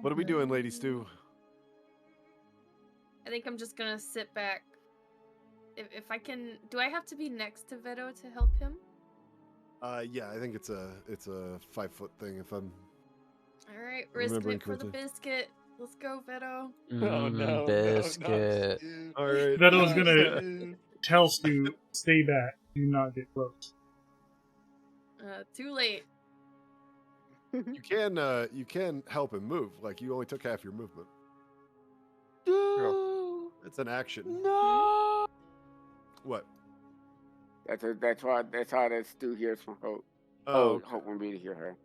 What are we doing, Lady Stu? I think I'm just gonna sit back. If I can, do I have to be next to Veto to help him? Yeah, I think it's a 5-foot thing. If I'm All right, risking remembering it for the correctly. biscuit. Let's go, Veto. Oh no, Biscuit. No, all right. Veto's not gonna Stu. tell Stu, stay back. Do not get close. Too late. You can help him move. Like you only took half your movement. No. It's an action. No. What? That's how that Stu hears from Hope. Oh, Hope want me to hear her.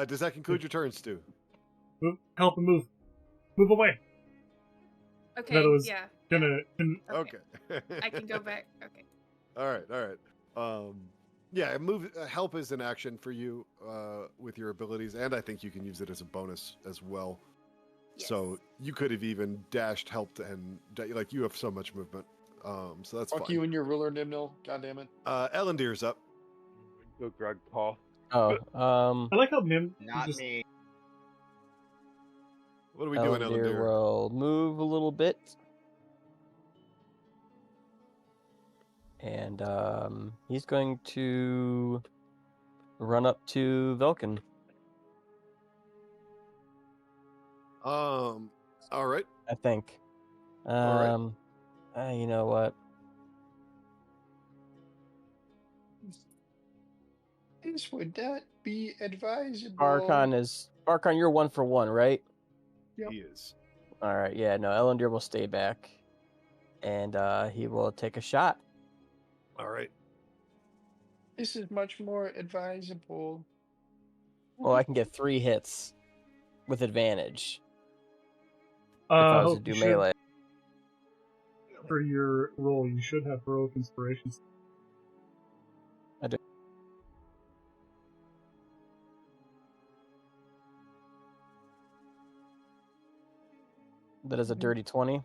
does that conclude your turn, Stu? Help him move. Move away. Okay, Veto's yeah. gonna. Okay. I can go back. Okay. All right. Yeah, move. Help is an action for you with your abilities, and I think you can use it as a bonus as well. Yes. So you could have even dashed, helped, and like you have so much movement. So that's Fuck fine. you and your ruler, Nimnil. God damn it. Ellendeer's up. Goat Grog Paul. Oh, I like how Nim Not just me. What are we doing, Ellendeer Ellendeer? will move a little bit. And he's going to run up to Velkin. All right. I think. All right. You know what? This would not be advisable. Barkon, you're 1 for 1, right? Yep. He is. All right, yeah, no, Ellendeer will stay back, and he will take a shot. All right. This is much more advisable. Well, I can get 3 hits with advantage if I was to Hope do you should- melee. For your role, you should have heroic inspirations. I do. That is a dirty 20.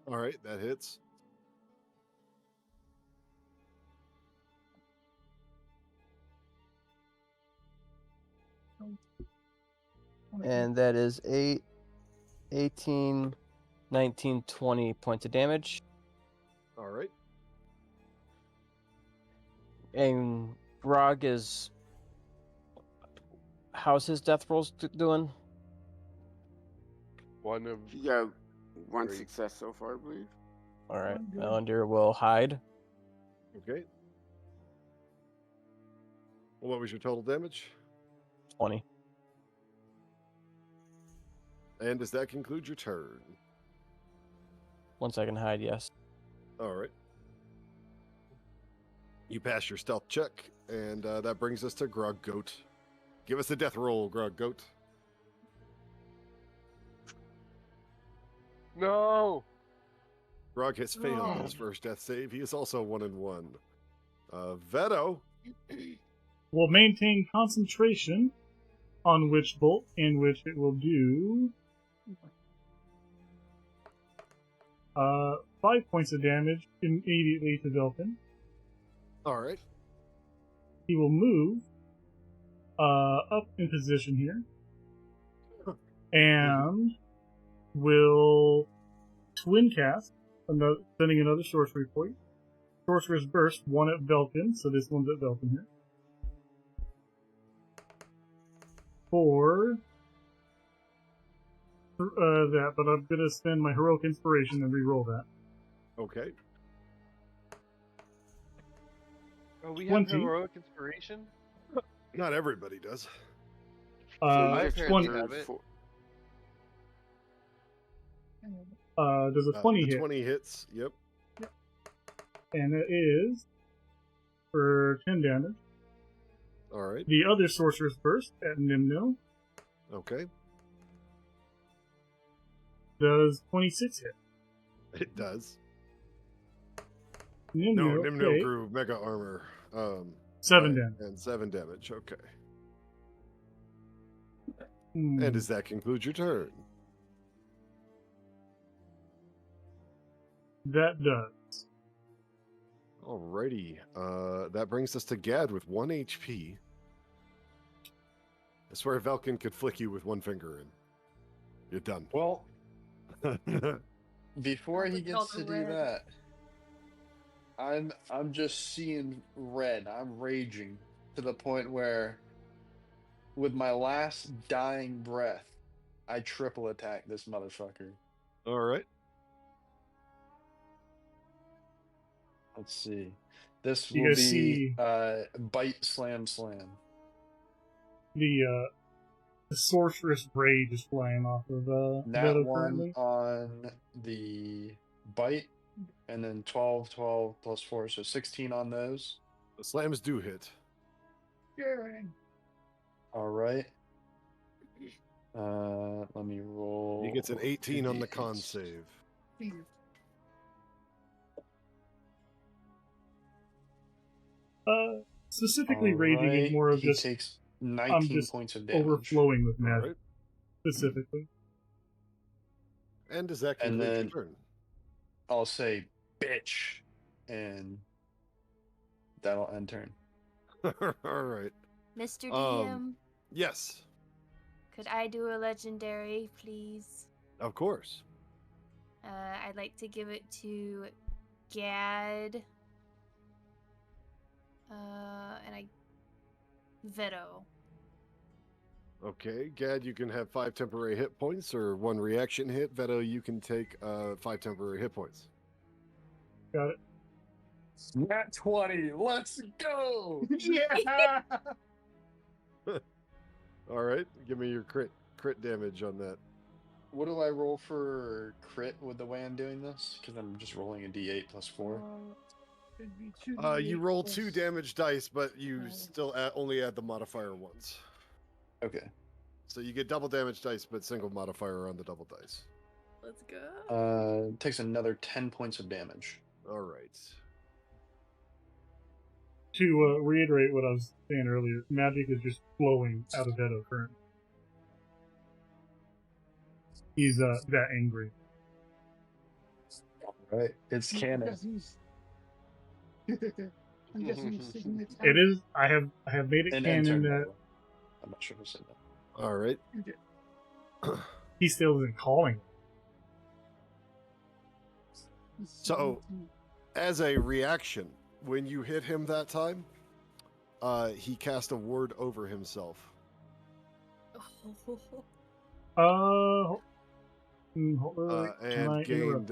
All right. That hits. And that is 8, 18, 19, 20 points of damage. All right. And Grog is... How's his death rolls doing? One of You got one Great. success so far, I believe. All right, I'm good. Ellendeer will hide. Okay. Well, what was your total damage? 20. And does that conclude your turn? 1 second hide, yes. All right. You pass your stealth check, and that brings us to Grog Goat. Give us a death roll, Grog Goat. no. Grog has failed his first death save. He is also 1 and 1. Veto. Will maintain concentration on Witch Bolt, in which it will do 5 points of damage immediately to Velkin. All right. He will move up in position here, and will twin cast, sending another sorcery point. Sorcerer's Burst, 1 at Velkin, so this one's at Velkin here. For that, but I'm gonna spend my heroic inspiration and re-roll that. Okay. Oh, we 20. have heroic inspiration. Not everybody does. So Uh, you I just apparently 20. have it. Does a 20 The hit? 20 hits. Yep. And it is for 10 damage. All right. The other sorcerer's burst at Nimno Okay. does 26 hit. It does. Nimno, Nimno okay, grew mega armor. 7 right, damage. And 7 damage. Okay. Hmm. And does that conclude your turn? That does. Alrighty. That brings us to Gad with 1 HP. I swear Velkin could flick you with one finger and you're done. Well, before Oh, he look at all gets the to do red. that, I'm just seeing red. I'm raging to the point where, with my last dying breath, I triple attack this motherfucker. All right. Let's see. This You will guys be see bite slam slam. the sorceress rage is flying off of Nat Veto 1 currently. on the bite, and then 12, 12 plus 4, so 16 on those. The slams do hit. Sharing. All right. Let me roll. He gets an 18 on the con 2d8s. save. Specifically, All raging is right, more of he just takes I'm 19 just points of damage. overflowing with All magic. right. Specifically, And does that And conclude then- your turn? I'll say bitch, and that'll end turn. All right. Mr. DM, Yes, could I do a legendary, please? of course. I'd like to give it to Gad. And Veto. Okay, Gad, you can have 5 temporary hit points or 1 reaction hit. Veto, you can take 5 temporary hit points. got it. Nat 20, let's go! Yeah. All right, give me your crit damage on that. What do I roll for crit with the way I'm doing this? Because I'm just rolling a d8 plus 4. It'd be 2 You D8 roll plus- 2 damage dice, but you Oh. still only add the modifier once. Okay. So you get double damage dice, but single modifier on the double dice. Let's go. Takes another 10 points of damage. All right. To reiterate what I was saying earlier, magic is just flowing out of Veto currently. He's that angry. Right. It's canon. Because he's- I'm guessing he's sticking the It is. I have made it And canon turn, by that the way. I'm not sure if I said that. All right. he still isn't calling. So, as a reaction, when you hit him that time, he cast a ward over himself. Hold And on, gained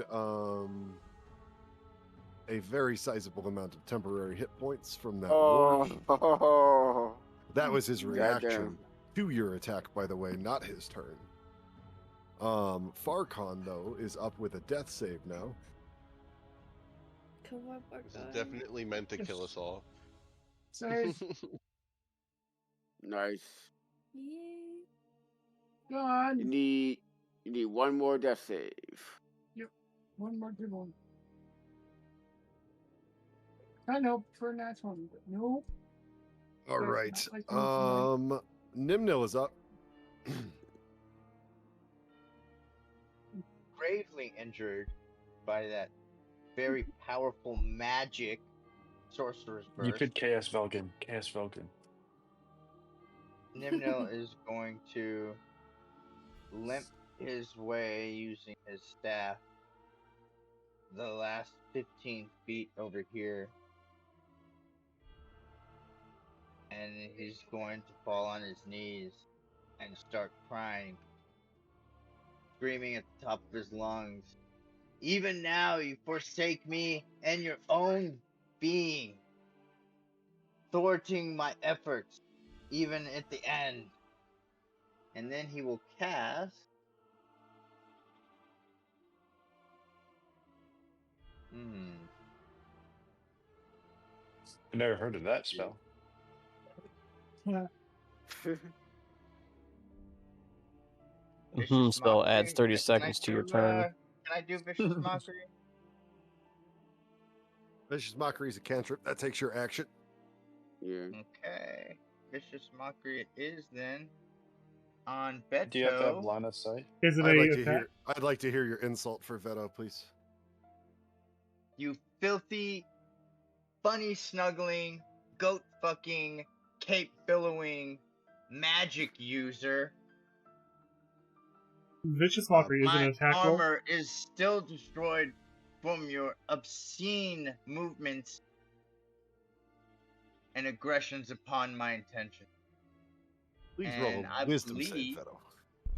a very sizable amount of temporary hit points from that ward. Oh, That was his reaction Goddamn. to your attack, by the way, not his turn. Farcon, though, is up with a death save now. Come on, This is definitely meant to kill us all. Save. nice. Yay. You Gone. need one more death save. One more good one. I know for a nat 20, but nope. All That's right. not like one Nimnil is up. Gravely injured by that very powerful magic sorcerer's burst. You could Chaos Velkin. Chaos Velkin. Nimnil is going to limp his way using his staff the last 15 feet over here. And he's going to fall on his knees and start crying, screaming at the top of his lungs. Even now you forsake me and your own being, thwarting my efforts, even at the end. And then he will cast. I never heard of that spell. Yeah. Vicious Spell adds Mockery. 30 Can I seconds to your do, turn. Can I do Vicious Mockery? Vicious Mockery is a cantrip. That takes your action. Yeah. Okay. Vicious Mockery it is then. On Beto. Do you have to have line of sight? Is it I'd a like to attack? hear. I'd like to hear your insult for Veto, please. You filthy, bunny snuggling, goat fucking, cape billowing, magic user. Vicious Mockery is an My attack roll. armor is still destroyed from your obscene movements and aggressions upon my intention. Please And roll I a wisdom believe- save, Veto.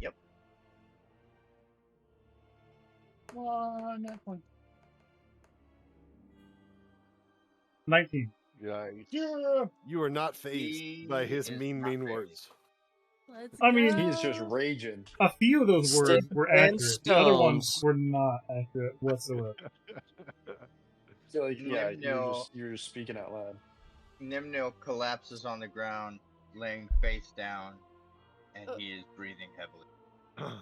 Yep. That point. 19. Yeah. You are not phased by his He is mean not phased. words. Let's I mean, He's just go. raging. A few of those words Sticks were and accurate. The other ones stones. were not accurate whatsoever. Yeah, like, yeah, Nimnil. you're just speaking out loud. Nimnil collapses on the ground, laying face down, and he is breathing heavily.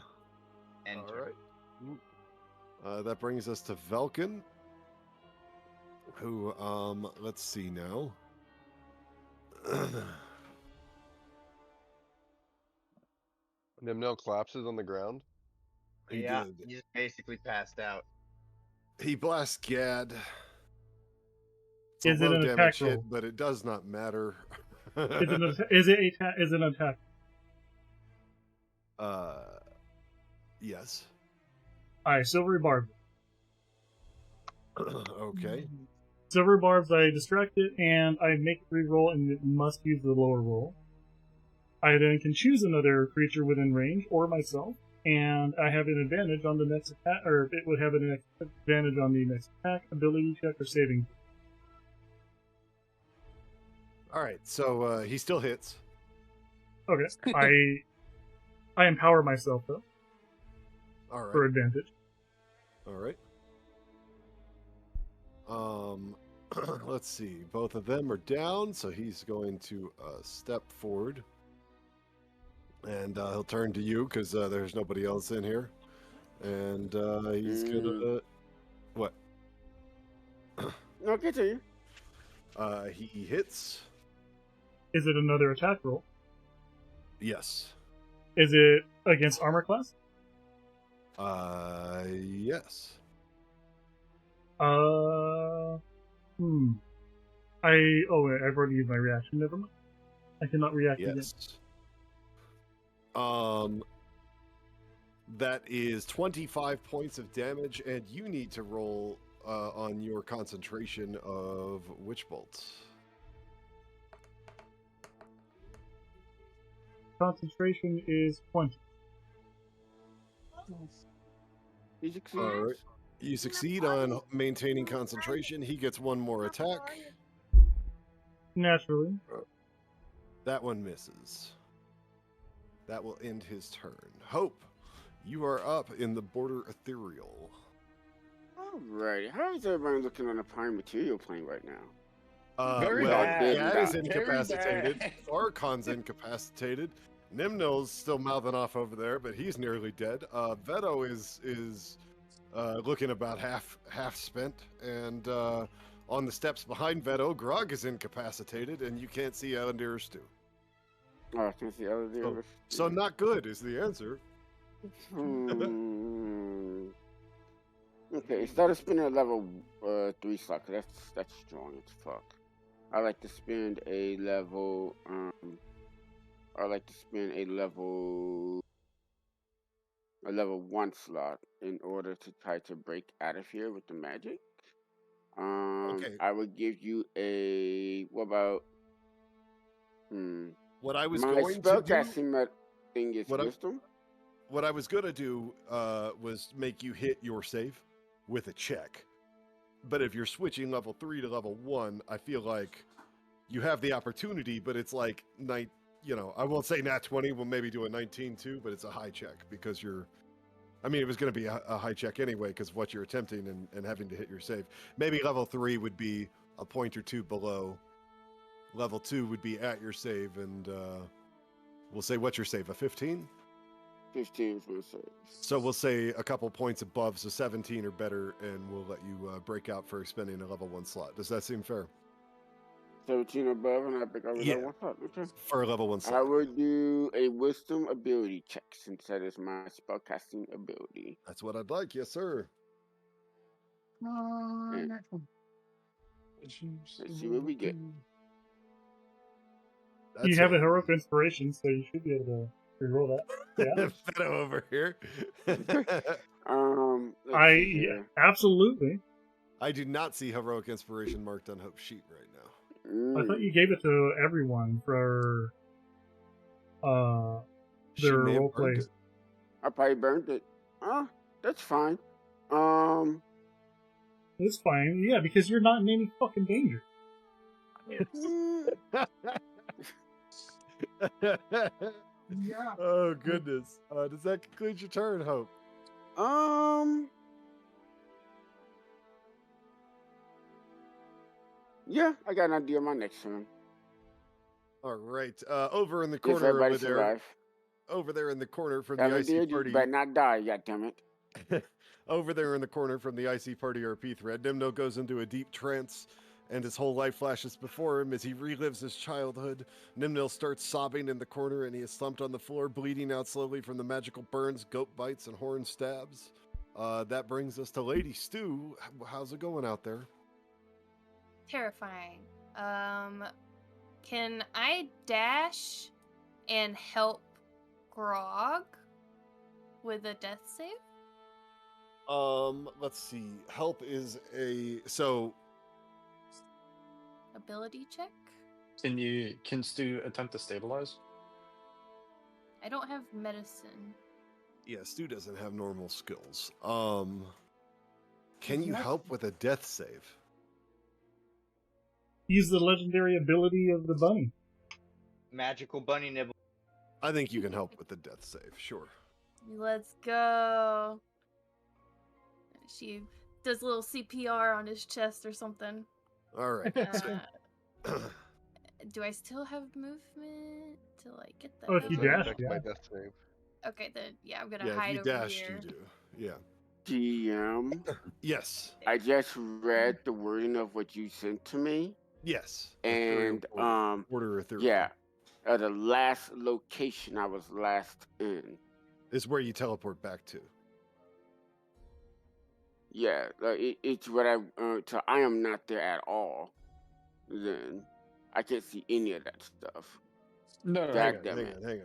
Enter. All right. That brings us to Velkin, who, let's see now. Nimno collapses on the ground. He Yeah, did. he's basically passed out. He blasts Gad. It's Is a it low an damage attack hit, roll? but it does not matter. Is it an attack? Yes. Alright, Silvery Barb. Okay. Silvery Barbs, I distract it, and I make it re-roll, and it must use the lower roll. I then can choose another creature within range, or myself, and I have an advantage on the next attack, or it would have an advantage on the next attack, ability check, or saving. All right. So he still hits. Okay, I empower myself, though, All for right. advantage. All right. Let's see. Both of them are down, so he's going to step forward, and he'll turn to you because there's nobody else in here, and he's gonna what? No, continue. He hits. Is it another attack roll? Yes. Is it against armor class? Yes. I've already used my reaction. Never mind. I cannot react again. Yes. That is 25 points of damage, and you need to roll on your concentration of Witch Bolt. Concentration is 20. You succeed. All right. You succeed on maintaining concentration. He gets one more attack. Naturally. That one misses. That will end his turn. Hope, you are up in the Border Ethereal. Alright, how is everybody looking on the Prime Material plane right now? Very well, bad. Gad is Very incapacitated. bad. Archon's incapacitated. Nimno's still mouthing off over there, but he's nearly dead. Veto is looking about half spent, and on the steps behind Veto, Grog is incapacitated, and you can't see Alandir's too. Oh, I can see other there. So not good is the answer. Okay, instead of spending a level 3 slot, 'cause that's strong as fuck. I like to spend a level I like to spend a level 1 slot in order to try to break out of here with the magic. Okay. I would give you a what about What I was my going to do, spellcasting thing is What I- wisdom. what I was gonna do was make you hit your save with a check. But if you're switching level 3 to level 1, I feel like you have the opportunity, but it's like I won't say nat 20. We'll maybe do a 19 too, but it's a high check because you're. I mean, it was going to be a high check anyway because of what you're attempting and having to hit your save. Maybe level 3 would be a point or two below. Level 2 would be at your save, and we'll say what's your save? A 15? 15 is my save. So we'll say a couple points above, so 17 or better, and we'll let you break out for expending a level 1 slot. Does that seem fair? 17 above, and I pick up Yeah. that one slot. Okay. For a level 1 I slot. would do a wisdom ability check since that is my spellcasting ability. That's what I'd like. Yes, sir. Next one. Let's see what we get. You have a heroic inspiration, so you should be able to reroll that. Yeah. Veto over here. Let's see here. Absolutely. I do not see heroic inspiration marked on Hope's sheet right now. I thought you gave it to everyone for She their may have role play. burned it. I probably burned it. That's fine. It's fine, yeah, because you're not in any fucking danger. Yeah. Oh goodness. Does that conclude your turn, Hope? Yeah, I got an idea of my next turn. All right. Over in the If corner everybody over there. survive. Over there in the corner from the Ever IC did, you party. better not die, goddammit. Over there in the corner from the IC party RP thread, Nimno goes into a deep trance, and his whole life flashes before him as he relives his childhood. Nimnil starts sobbing in the corner, and he is slumped on the floor, bleeding out slowly from the magical burns, goat bites, and horn stabs. That brings us to Lady Stu. How's it going out there? Terrifying. Can I dash and help Grog with a death save? Let's see. Help is so Ability check? Can Stu attempt to stabilize? I don't have medicine. yeah, Stu doesn't have normal skills. Can you help with a death save? Use the legendary ability of the bunny. Magical bunny nibble. I think you can help with the death save, sure. Let's go. She does a little CPR on his chest or something. All right. Do I still have movement to like get that? Oh, if you dash, That's yeah. my death save. Okay, then yeah, I'm gonna Yeah, if hide you over dash, here. you do. Yeah. DM, Yes. I just read the wording of what you sent to me, Yes. and Order ethereal. yeah, the last location I was last in. Is where you teleport back to. Yeah, it's what so I am not there at all. Then I can't see any of that stuff. No, God Hang damn it. on.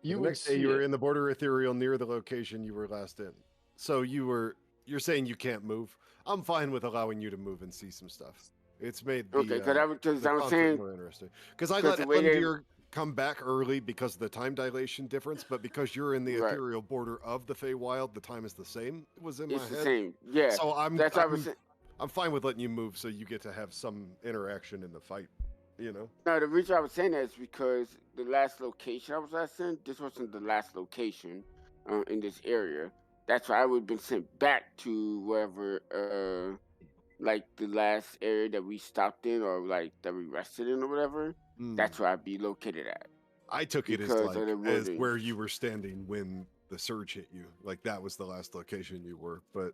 You the would next day see you were it. in the border ethereal near the location you were last in. So you're saying you can't move. I'm fine with allowing you to move and see some stuff. It's made the, Okay, because I was conflict saying, more interesting. Because I 'cause let the way they- Elendir come back early because of the time dilation difference, but because you're in the Right. ethereal border of the Feywild, the time is the same. It was in my it's head. the same. Yeah, So that's what I was saying. I'm fine with letting you move so you get to have some interaction in the fight, you know? No, the reason I was saying that is because the last location I was last in, this wasn't the last location in this area. That's why I would have been sent back to wherever, like the last area that we stopped in or like that we rested in or whatever. That's where I'd be located at. I took it as because like of the as wording. where you were standing when the surge hit you. Like that was the last location you were. But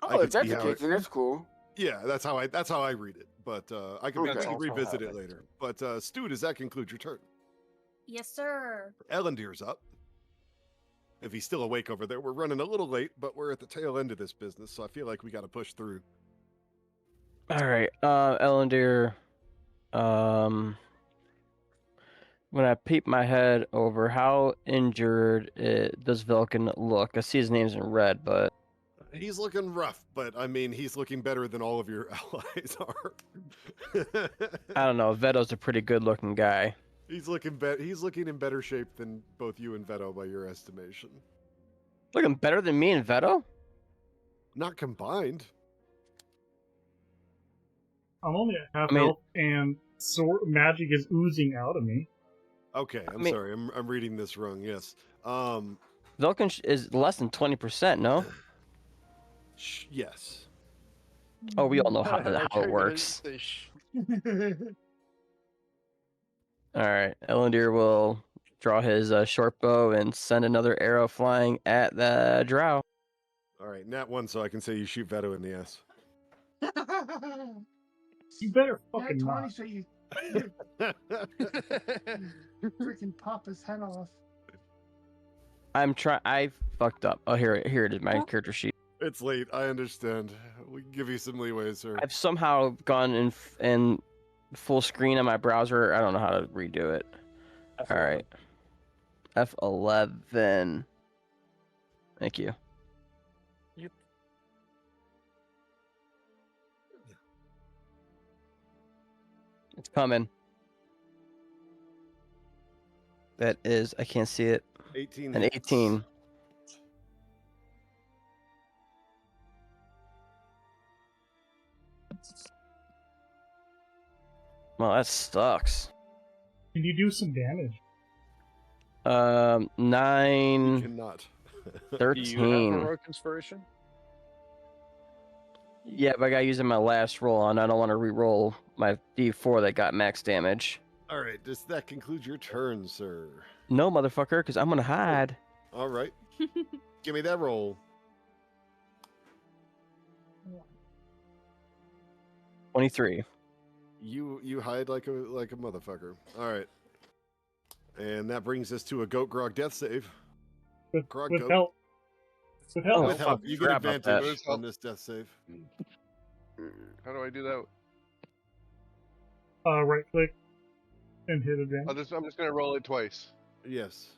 I Oh, could if that's see the how case, then that's cool. yeah, that's how I read it. But I can Okay. That's also revisit how it I later. But Stu, does that conclude your turn? Yes, sir. Elendir's up. If he's still awake over there, we're running a little late, but we're at the tail end of this business, so I feel like we got to push through. All right, Elendir. When I peep my head over, how injured does Velkin look? I see his name's in red, but He's looking rough, but I mean, he's looking better than all of your allies are. I don't know. Veto's a pretty good-looking guy. He's looking in better shape than both you and Veto by your estimation. Looking better than me and Veto? Not combined. I'm only at half I mean- health, and magic is oozing out of me. Okay, I'm mean- sorry. I'm reading this wrong. Yes. Vulcan is less than 20%, no? Yes. Oh, we all know how Okay, it works. they sh- All right, Elendil will draw his short bow and send another arrow flying at the drow. All right, nat 1, so I can say you shoot Veto in the ass. You better Nat fucking 20, not. so you freaking pop his head off. I fucked up. Oh, here it is. My character sheet. It's late. I understand. We can give you some leeway, sir. I've somehow gone in full screen on my browser. I don't know how to redo it. All right. F11. Thank you. Yep. It's coming. That is, I can't see it. 18. An 18. Well, that sucks. Can you do some damage? 9, You cannot. 13. Do you have heroic inspiration? Yeah, but I gotta use it in my last roll, and I don't want to re-roll my D4 that got max damage. All right, does that conclude your turn, sir? No, motherfucker, because I'm gonna hide. All right. Give me that roll. 23. You hide like a motherfucker. All right. And that brings us to a Goat Grog death save. With Grog with goat. help. With help. Oh, With help, you get crap about that. advantage on this death save. How do I do that? Right click and hit advantage. I'm just gonna roll it twice. Yes.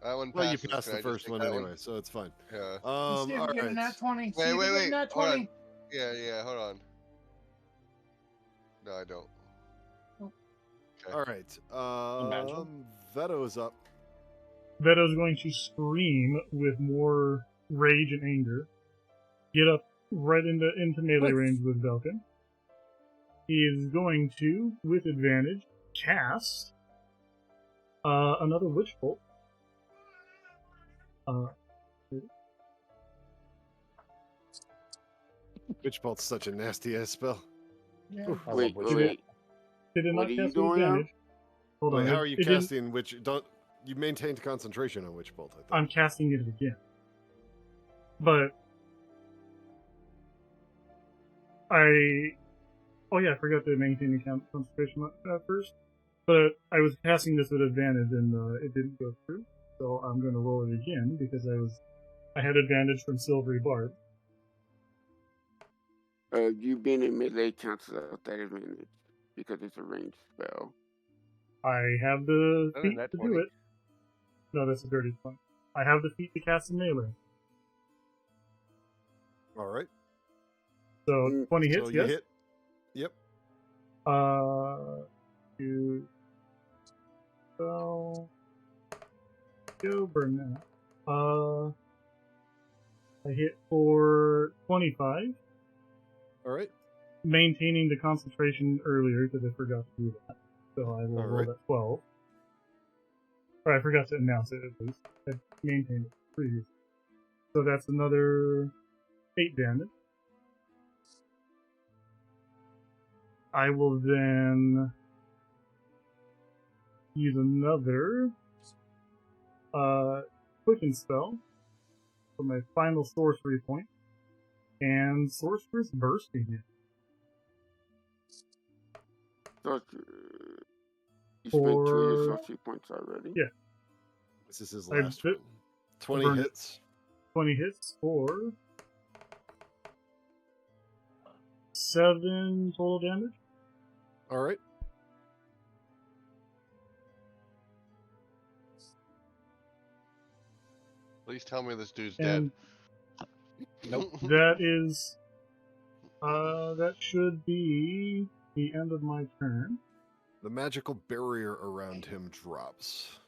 That one Well, you passes. passed Can I the just first take one that anyway, so it's fine. Yeah. All See if you get a right. nat 20. See Wait, if you wait, get a wait. nat Hold 20. on. Yeah, hold on. No, I don't. All right. Imagine. Veto's up. Veto's going to scream with more rage and anger. Get up right into melee range with Belkin. He is going to, with advantage, cast another Witch Bolt. Witch Bolt's such a nasty ass spell. Yeah. I love Wait, what wait, you wait. Did it What not are you cast with doing now? advantage? Hold Wait, on. how are you it didn't- casting Witch? Don't you maintained concentration on Witch Bolt? I think. I'm casting it again. But oh yeah, I forgot to maintain the concentration first. But I was casting this with advantage and it didn't go through. So I'm going to roll it again because I had advantage from Silvery Bard. You being in melee cancels out that advantage because it's a ranged spell. I have the Other than feat that, to 20. do it. No, that's a dirty one. I have the feat to cast in melee. All right. So 20 hits, So you yes. hit. Yep. You spell. Go burn that. I hit for 25. All right. Maintaining the concentration earlier because I forgot to do that. So I will roll Alright. that 12. Or I forgot to announce it at least. I maintained it previously. So that's another 8 damage. I will then use another quicken spell for my final sorcery point. And Sorcerer's Burst again. So you spent 2 of your For- sorcery points already? Yeah. This is his I last bit- one. 20 burned it. hits. 20 hits for 7 total damage. All right. Please tell me this dude's dead. And Nope. that is that should be the end of my turn. The magical barrier around him drops.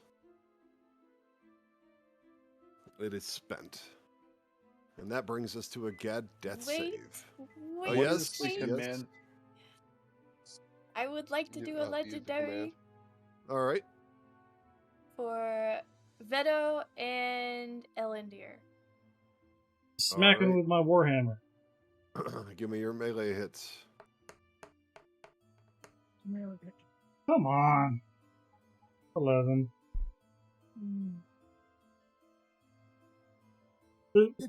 It is spent. And that brings us to a Gad death Wait, save. wait, What yes, is the wait. yes. command? I would like to You- do oh, a use the legendary All right. for Veto and Elendir. Smacking Alright. with my warhammer. Give me your melee hits. Come on. 11. Mm.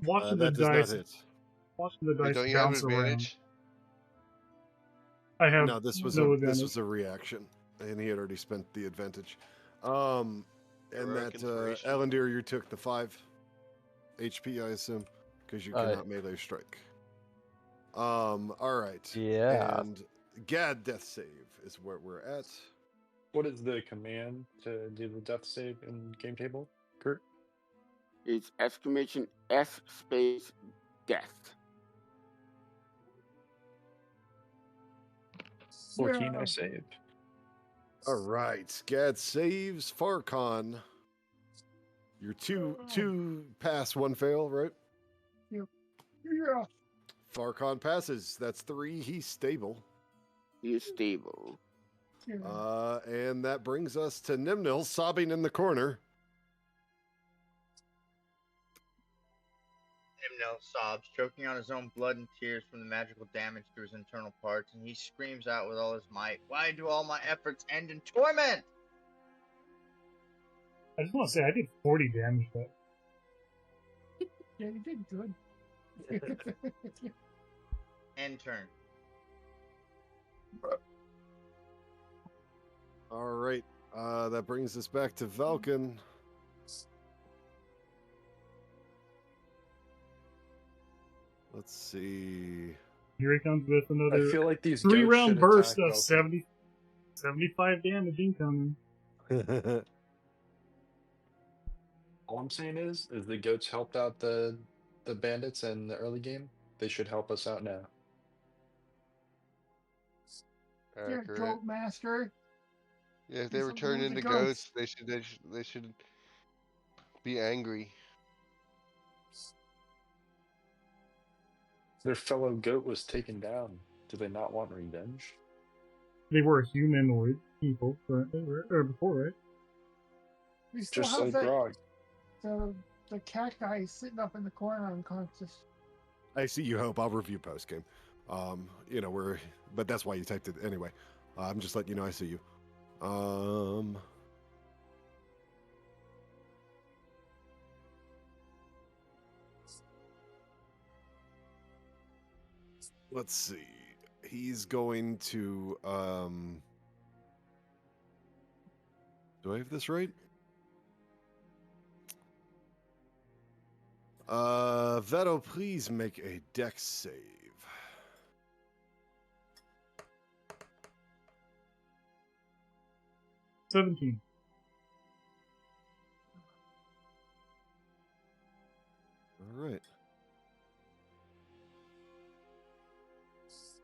Watching the That does not dice. hit. Watching the Wait, dice don't you have bounce around. advantage? I have No, this was no a advantage. this was a reaction, and he had already spent the advantage. And Heroic that inspiration. Elendir, you took the 5 HP, I assume, because you cannot melee strike. All right. Yeah. And Gad death save is where we're at. What is the command to do the death save in game table, Kurt? It's exclamation S space death. 14, Yeah. I saved. All right. Gad saves Farcon. You're two pass, one fail, right? Yeah. Farcon passes. That's 3. He's stable. He is stable. Yeah. And that brings us to Nimnil sobbing in the corner. Nimnil sobs, choking on his own blood and tears from the magical damage to his internal parts, and he screams out with all his might, "Why do all my efforts end in torment?" I just want to say I did 40 damage, but Yeah, you did good. End turn. All right. That brings us back to Velkin. Let's see. here he comes with another I feel like these 3-round goats should burst attack of Velkin. 75 damage incoming. All I'm saying is the goats helped out the bandits in the early game. They should help us out now. Yeah, Accurate. Goat Master. Yeah, if they Do were something turned with the into goats. goats, they should be angry. Their fellow goat was taken down. Do they not want revenge? They were humanoid people currently, right? Or before, right? We still Just have like that, Grog. the cat guy sitting up in the corner unconscious. I see you hope. I'll review post game. But that's why you typed it anyway. I'm just letting you know I see you. Let's see. He's going to do I have this right? Veto, please make a dex save. $17. All right.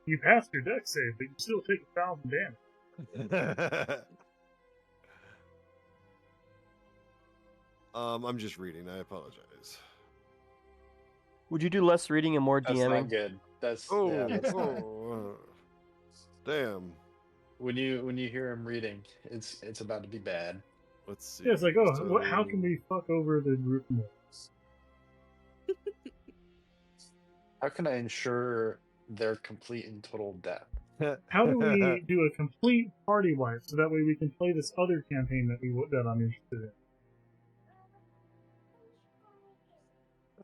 You passed your deck save, but you still take 1,000 damage. I'm just reading. I apologize. Would you do less reading and more That's DMing? not good. That's yeah, that's not. Damn. When you hear him reading, it's about to be bad. Let's see. Yeah, it's like, how can we fuck over the group more? How can I ensure their complete and total death? How do we do a complete party wipe so that way we can play this other campaign that I'm interested in?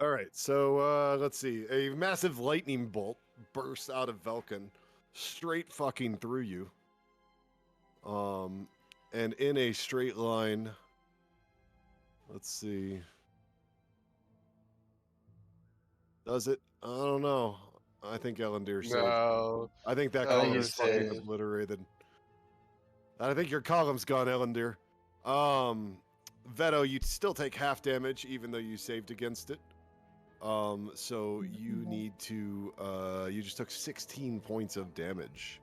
All right, so let's see. A massive lightning bolt bursts out of Velkin, straight fucking through you. And in a straight line. Let's see. Does it? I don't know. I think Elendil saved. No. I think that I think column it's is fucking saved. obliterated. I think your column's gone, Elendil. Veto, you still take half damage even though you saved against it. So you need to you just took 16 points of damage.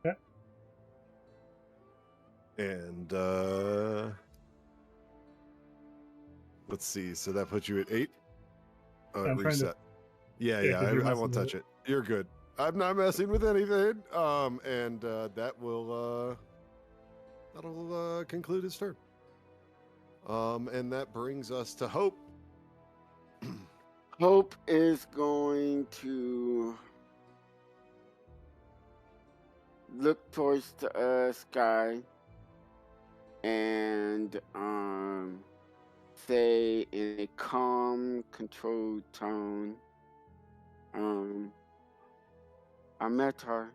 Okay. And Let's see. So that puts you at 8. Oh, I'm trying to- reset. Yeah, Yeah, 'cause you're I won't messing touch with it. You're good. I'm not messing with anything. And that will that'll conclude his turn. And that brings us to Hope. Hope is going to look towards the sky and say in a calm, controlled tone, Ametar,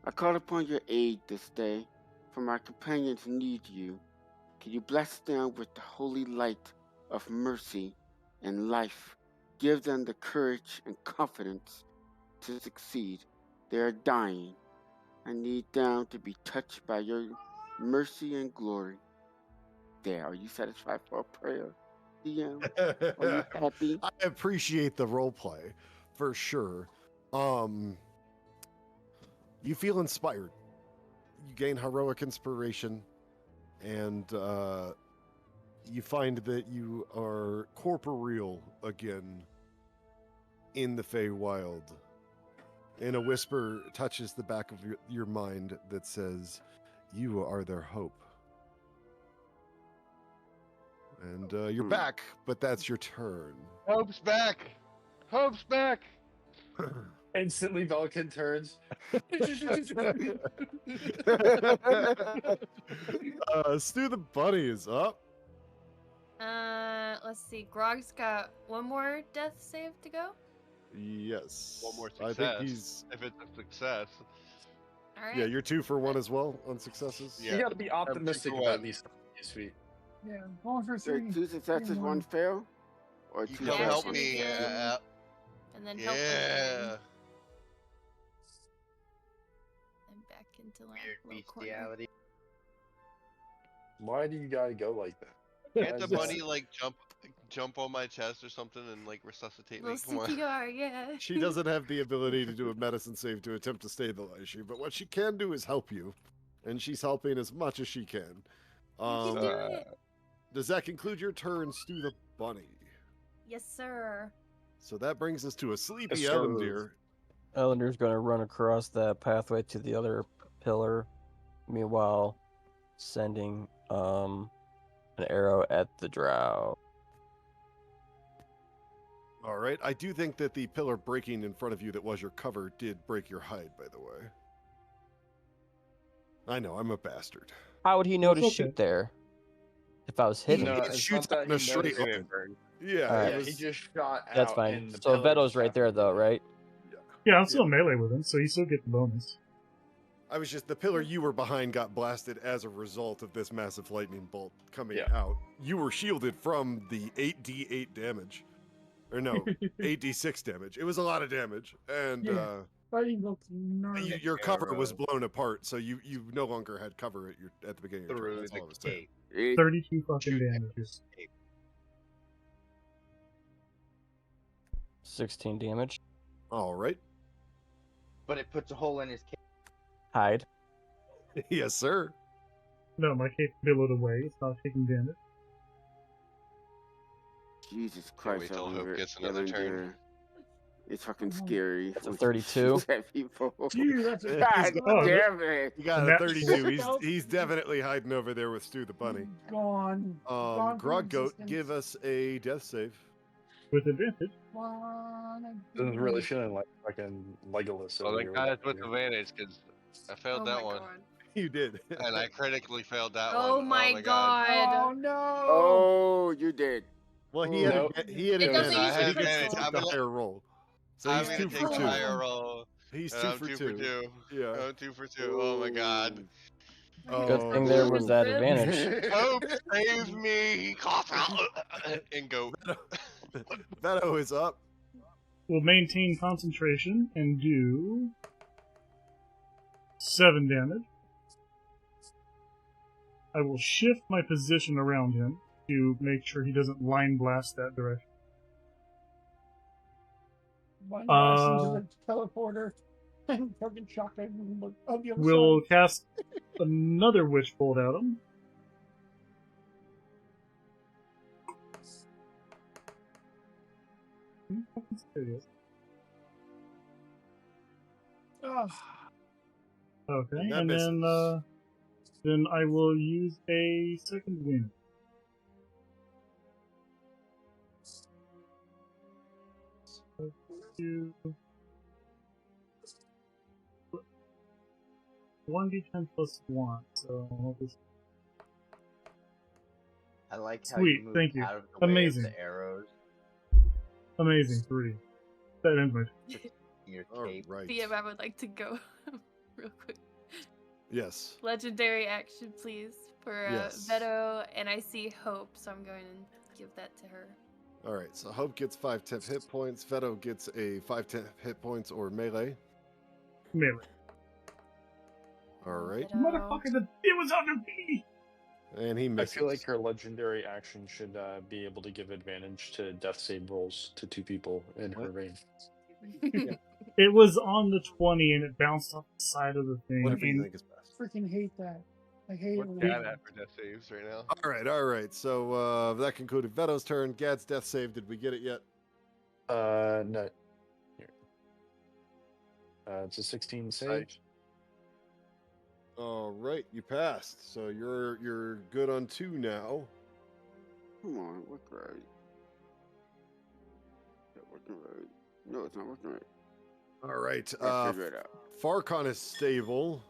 I call upon your aid this day, for my companions need you. Can you bless them with the holy light of mercy and life? Give them the courage and confidence to succeed. They are dying. I need them to be touched by your mercy and glory. There, are you satisfied for a prayer, DM? Are you happy? I appreciate the role play for sure. You feel inspired. You gain heroic inspiration, and you find that you are corporeal again in the Feywild. And a whisper touches the back of your mind that says, "You are their hope." And you're back, but that's your turn. Hope's back. Hope's back. Instantly, Vulcan turns. Stu the Bunny is up. Let's see. Grog's got one more death save to go. Yes. One more I success. think he's. If it's a success. All right. Yeah, you're 2 for 1 as well on successes. Yeah. You gotta be optimistic for about one. these feet. Yeah, going for So 3. 2 successes, and 1 fail? Or You 2 come Yeah, help should me. we do- Yeah. And then help with Yeah. and back into like Weird low corner. bestiality. Why do you gotta go like that? Can't the bunny like jump on my chest or something and like resuscitate me? Little Come on. CPR, yeah. She doesn't have the ability to do a medicine save to attempt to stabilize you, but what she can do is help you. And she's helping as much as she can. You can do it. Does that conclude your turn, Stu the Bunny? Yes, sir. So that brings us to a sleepy Yes, sir. Ellendir. Ellender's going to run across that pathway to the other pillar, meanwhile sending an arrow at the drow. All right. I do think that the pillar breaking in front of you that was your cover did break your hide, by the way. I know, I'm a bastard. How would he know to Okay. shoot there? If I was hidden? No, It it's shoots not out that in a he straight noticed line. burn. Yeah, All right. it Yeah, was, he just shot That's out fine. and the So pillar Veto's just right there, happened to though, do right? Yeah, I'm still melee with him, so you still get the bonus. I was just the pillar you were behind got blasted as a result of this massive lightning bolt coming Yeah. out. You were shielded from the 8d8 damage. Or no, 8d6 damage. It was a lot of damage. And Yeah. Fighting looks nervous. your cover was Arrow. blown apart, so you no longer had cover at the beginning of your turn. Through That's the all I was saying. cape. 32 fucking damages. 16 damage. All right. But it puts a hole in his cape. Hide. Yes, sir. No, my cape billowed away. It's not taking damage. Jesus Can't wait Christ, till Hope Ellendir. gets another turn. It's fucking scary. That's a when you 32. shoot at people. Gee, that's a God Oh, damn it. You got a Nat 32. 20. He's definitely hiding over there with Stu the Bunny. Gone. Gone from Grog Goat, existence. give us a death save. With advantage. This is really feeling like fucking Legolas. Well, over then here guys with with that advantage because I failed Oh that my one. god. You did. And I critically failed that Oh one. my God. Oh no! Oh, you did. Well, he had Nope. he had It doesn't advantage, so he usually gets to critical. take the higher roll. So I'm he's gonna 2 take for the 2. higher roll. He's And 2 I'm for 2 2. for 2. Yeah. I'm 2 for 2. Oh my god. Good Oh, thing there Rib was is that rib. advantage. Hope, save me! And go. Veto is up. We'll maintain concentration and do 7 damage. I will shift my position around him to make sure he doesn't line blast that direction. One blast into the teleporter and fucking shotgun on the other We'll side. cast another Witch Bolt at him. I'm fucking serious. Oh, Okay, And that and then I will use a second wind. So, 1d10 plus 1, so I'll just... I like how Sweet, you move thank you. out of the way Amazing. of the arrows. Amazing, 3. That ends my Your All cape. right. BM, I would like to go real quick. Yes. Legendary action, please, for Yes. Veto, and I see Hope, so I'm going to give that to her. All right. So Hope gets 5 temp hit points. Veto gets a 5 temp hit points or melee. melee. All right. Veto. Motherfucker, it was under me! And he I misses. feel like her legendary action should be able to give advantage to death save rolls to 2 people in her What? range. It was on the 20 and it bounced off the side of the thing. Whatever you and think is best. freaking hate that. I hate it What's when Gad that at for death saves right now? All right. So that concluded Veto's turn. Gad's death save. Did we get it yet? No. Here. It's a 16 save. Nice. All right, you passed. So you're good on 2 now. Come on, work right. Is that working right? No, it's not working right. All right. I'll figure it out. Farcon is stable.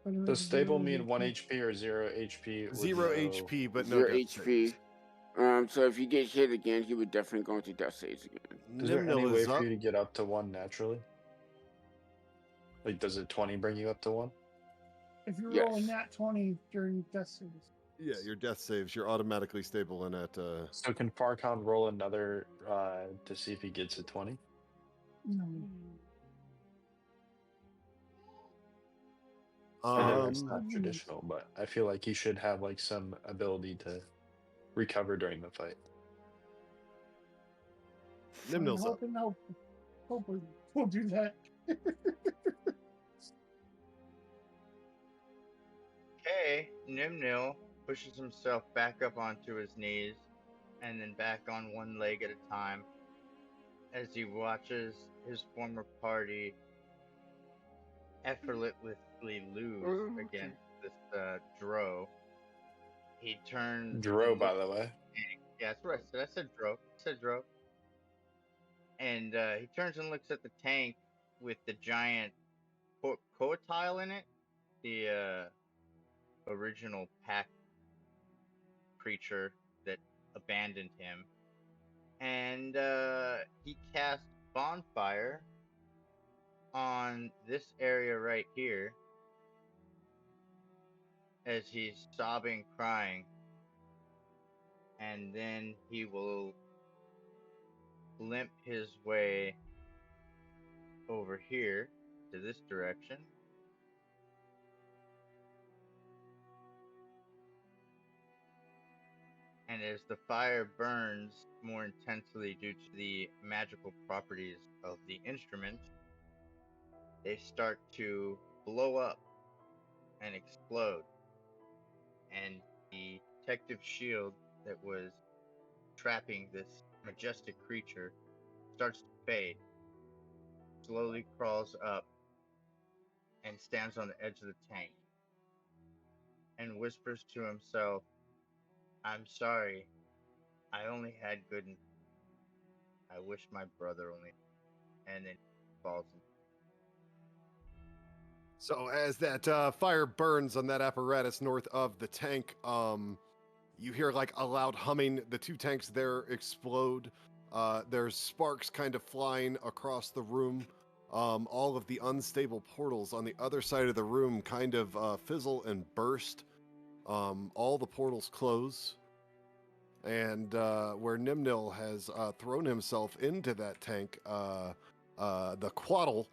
But Does stable mean 1 HP or 0 HP? with 0 no- HP, but no 0 death HP. saves. So if he gets hit again, he would definitely go into death saves again. Is there any Nimnil way is for up. you to get up to 1 naturally? Like, does a 20 bring you up to 1? if you're Yes. rolling that 20 during death saves, Yeah, your death saves. You're automatically stable and at. So can Farcon roll another to see if he gets a 20? no. I know that's not Um, traditional, but I feel like he should have like some ability to recover during the fight. I'm Nimnil's up. hoping we'll do that. Okay, Nimnil pushes himself back up onto his knees and then back on one leg at a time as he watches his former party effortlessly lose Okay. against this Dro. He turns. Dro, and by looks- the way. Yeah, that's what I said. I said Dro. And he turns and looks at the tank with the giant Coatile in it, the original pack creature that abandoned him. And he casts Bonfire on this area right here as he's sobbing, crying. And then he will limp his way over here to this direction. And as the fire burns more intensely due to the magical properties of the instrument, they start to blow up and explode. And the protective shield that was trapping this majestic creature starts to fade, slowly crawls up, and stands on the edge of the tank and whispers to himself, "I'm sorry. I only had good. I wish my brother only." And then falls. So as that fire burns on that apparatus north of the tank, you hear like a loud humming. The 2 tanks there explode. There's sparks kind of flying across the room. All of the unstable portals on the other side of the room kind of fizzle and burst. All the portals close. And where Nimnil has thrown himself into that tank, the Quaddle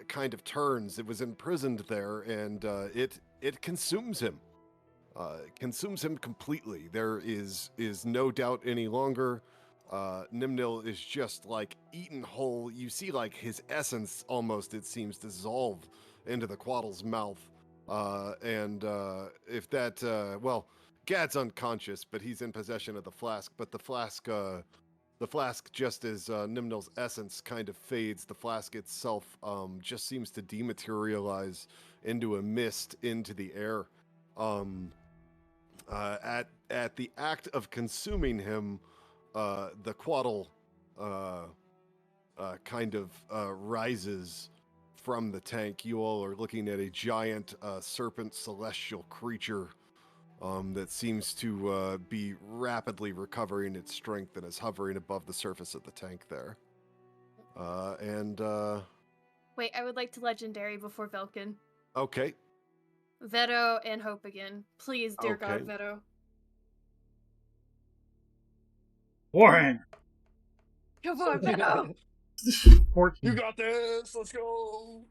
kind of turns. It was imprisoned there, and it consumes him. Consumes him completely. There is no doubt any longer. Nimnil is just like eaten whole. You see like his essence almost, it seems, dissolve into the Quaddle's mouth. And if that, well, Gad's unconscious, but he's in possession of the flask. But the flask, just as Nimnil's essence kind of fades, the flask itself just seems to dematerialize into a mist into the air. At the act of consuming him, the Quaddle kind of rises from the tank. You all are looking at a giant serpent celestial creature that seems to be rapidly recovering its strength and is hovering above the surface of the tank there. Wait, I would like to legendary before Velkin. Okay. Veto and Hope again. Please, dear God, Okay. Veto. Warren! Come on, Veto! 14. You got this. Let's go.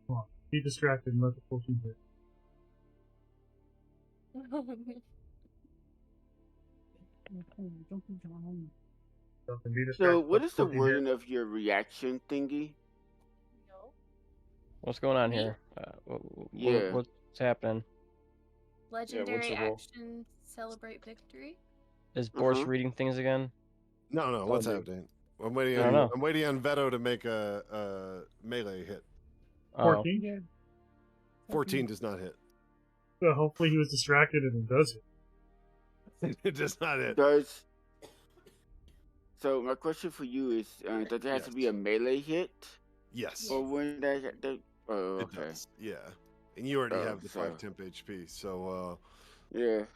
Come on. Be distracted and let the 14 hit. Velkin, be So, distracted, what let is the 14 hit. wording of your reaction thingy? What's going on Yeah. here? Yeah. What's happening? Legendary the rule? action, celebrate victory. Is Boris Uh-huh. reading things again? No, what's dude. happening? I'm waiting I on don't know. I'm waiting on Veto to make a melee hit. Oh, 14? Yeah. 14 does not hit. So hopefully he was distracted and it does it. It does not hit. Does so? My question for you is: does it have to be Yes. a melee hit, Yes. or when that? Oh, It okay. does. Yeah. And you already Oh, have the so- 5 temp HP, so Yeah.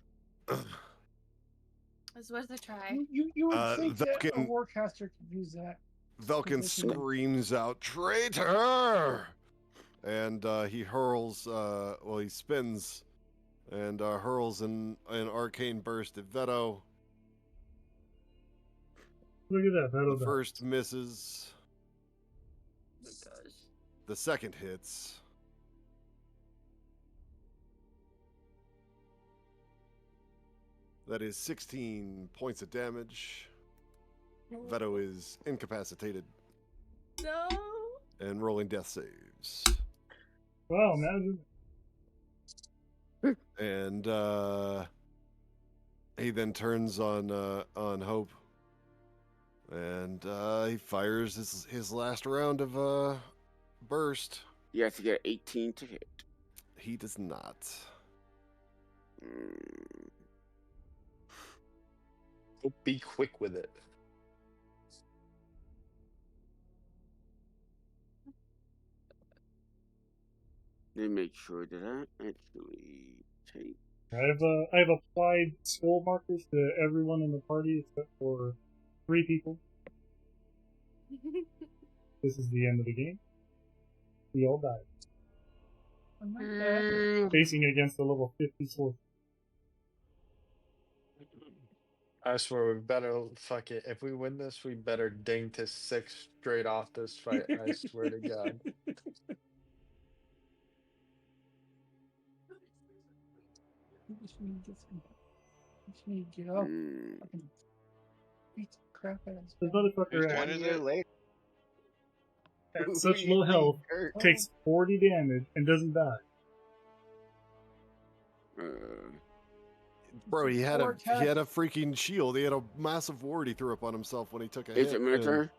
It's worth a try. You would think that a Velkin- warcaster could use that. Velkin Position. screams out, "Traitor!" And he hurls, he spins and hurls an arcane burst at Veto. Look at that. The That'll first misses. Oh gosh. The second hits. That is 16 points of damage. Veto is incapacitated No. and rolling death saves. Wow, imagine. And he then turns on Hope, and he fires his last round of burst. You have to get 18 to hit. He does not. Mm. Be quick with it. Let me make sure that I actually take. I've applied soul markers to everyone in the party except for 3 people. This is the end of the game. We all died. I'm not bad. Facing against a level 50 soul. I swear we better fuck it. If we win this, we better ding to 6 straight off this fight. I swear to God. You just need to get some. You just need to get up. Mm. Fucking beat the crap out of this This guy. motherfucker Whose at, turn is it? later. at such low health takes 40 damage and doesn't die. Bro, he had a Vortex. freaking shield. He had a massive ward he threw up on himself when he took a hit. Is it my and, turn?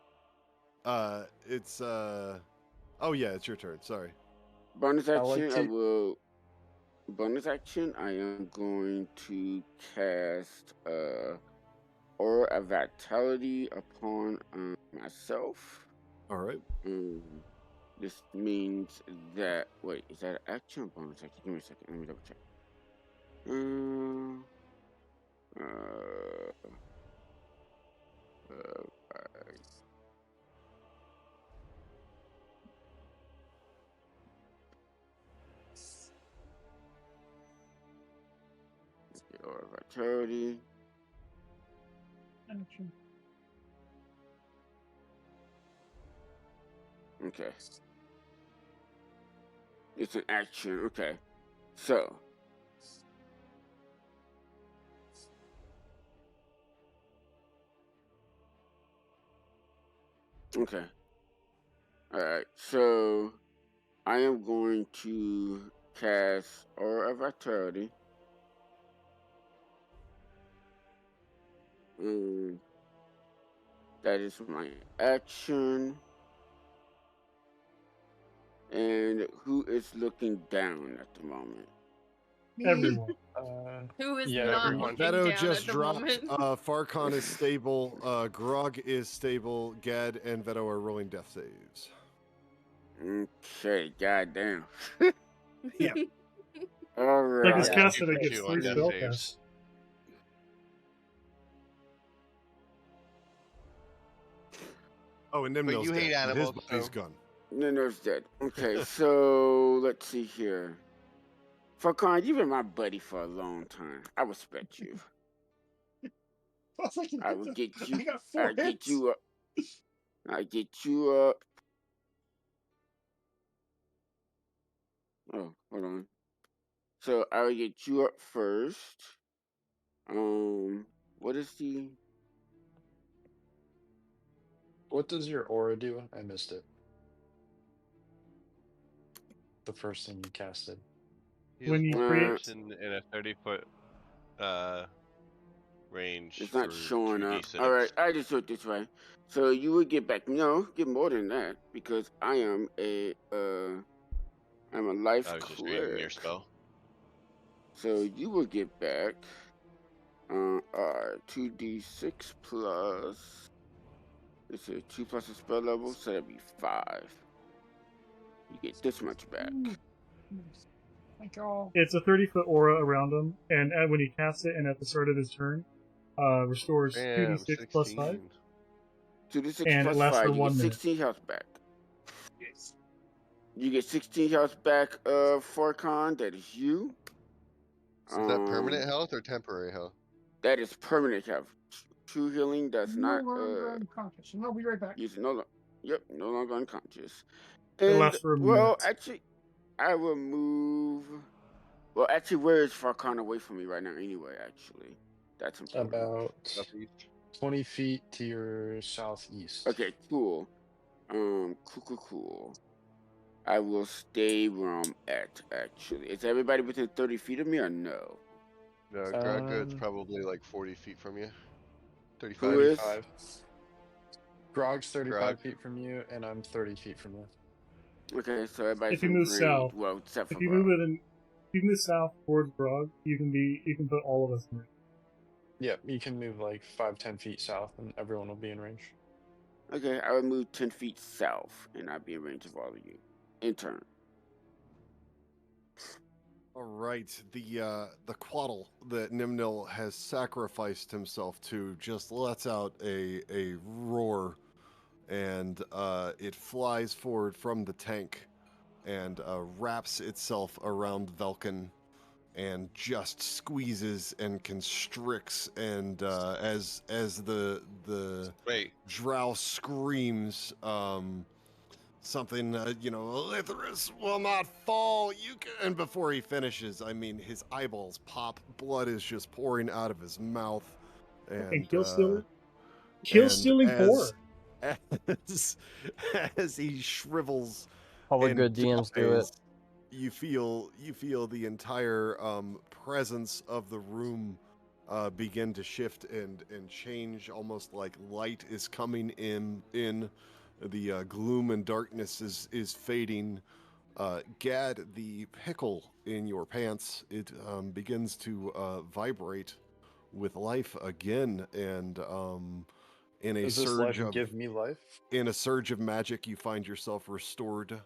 It's oh yeah, it's your turn. Sorry. Bonus I like action, I to- will. Bonus action, I am going to cast Aura of Vitality upon myself. All right. This means that wait, is that an action or bonus action? Give me a second. Let me double check. Aura of Vitality. Action. Okay. It's an action. Okay. So. Okay. All right. So I am going to cast Aura of Vitality. That is my action. And who is looking down at the moment? Me. Everyone. Who is Yeah, not everyone. looking Veto down just at the dropped. moment? Farcon is stable. Grog is stable. Gad and Veto are rolling death saves. Okay, goddamn. Yeah. All Like it's right. Yeah, casted 2 for against 2 on 3 death spellcasts. saves. Oh, and But Nimnil's you hate dead. animals, His so gone. Nino's dead. Okay, so let's see here. Farcon, you've been my buddy for a long time. I respect you. I will get you. I got I 4 get hits. you up. I get you up. Oh, hold on. So I'll get you up first. What is the? What does your aura do? I missed it. The first thing you casted. When heals you one create- person in a 30-foot range It's not for showing up. 2d6. All right, I just do it this way. So you would get back. No, get more than that because I am I'm a life I was just reading your cleric. spell. So you will get back 2d6 plus. It's a 2 plus a spell level, so that'd be 5. You get this much back. Nice. Thank y'all. It's a 30-foot aura around him, and when he casts it, and at the start of his turn, restores Bam, 2d6 plus 5. 16. 2d6 And it plus lasts 5. for You 1 get minute. 16 health back. Yes. You get 16 health back, Farcon. That is you. Is that permanent health or temporary health? That is permanent health. True healing does No not longer unconscious. And I'll be right back. use no longer unconscious. It And lasts for a well, minute. actually, I will move. Well, actually, where is Farcon away from me right now? Anyway, actually, that's important. About Southeast. 20 feet to your southeast. Okay, cool. Cool. I will stay where I'm at. Actually, is everybody within 30 feet of me or no? No, Groggood's probably like 40 feet from you. 35. Who is? 35. Grog's 35 Grog. feet from you, and I'm 30 feet from you. Okay, so everybody's If you in move grade. south, Well, except for If you Grog. move south towards Grog, you can put all of us in range. Yeah, you can move like 5-10 feet south, and everyone will be in range. Okay, I would move 10 feet south, and I'd be in range of all of you. In turn. All right, the Quaddle that Nimnil has sacrificed himself to just lets out a roar, and it flies forward from the tank and wraps itself around Velkin and just squeezes and constricts, and as the Wait, drow screams something, Elithris will not fall. And before he finishes, I mean, his eyeballs pop. Blood is just pouring out of his mouth. And kill stealer. Kill stealing horror. As he shrivels All the and good DMs do it. dies, you feel the entire presence of the room begin to shift and change, almost like light is coming in. The gloom and darkness is fading. Gad, the pickle in your pants, it begins to vibrate with life again, and in a Does this surge life of give me life? in a surge of magic, you find yourself restored,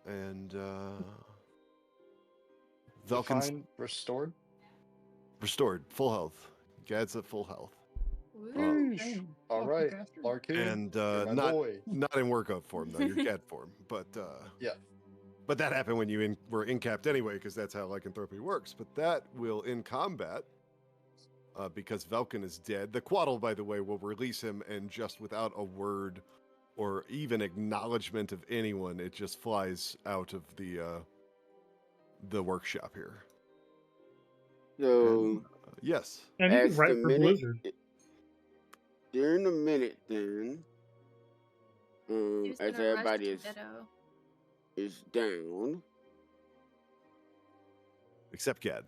and Velkin's Define restored? restored, full health. Gad's at full health. Dang, All lucky right, bastard. Larkin, And you're my not boy. not in workout form though. You're Gad form, but Yeah. But that happened when you were incapped anyway, because that's how lycanthropy works. But that will in combat, because Velkin is dead. The Quaddle, by the way, will release him, and just without a word or even acknowledgement of anyone, it just flies out of the workshop here. So, Yes. And you as can the write for minute, Blizzard. during the minute, then, He was as gonna rush everybody to Veto. is down. Except Gad.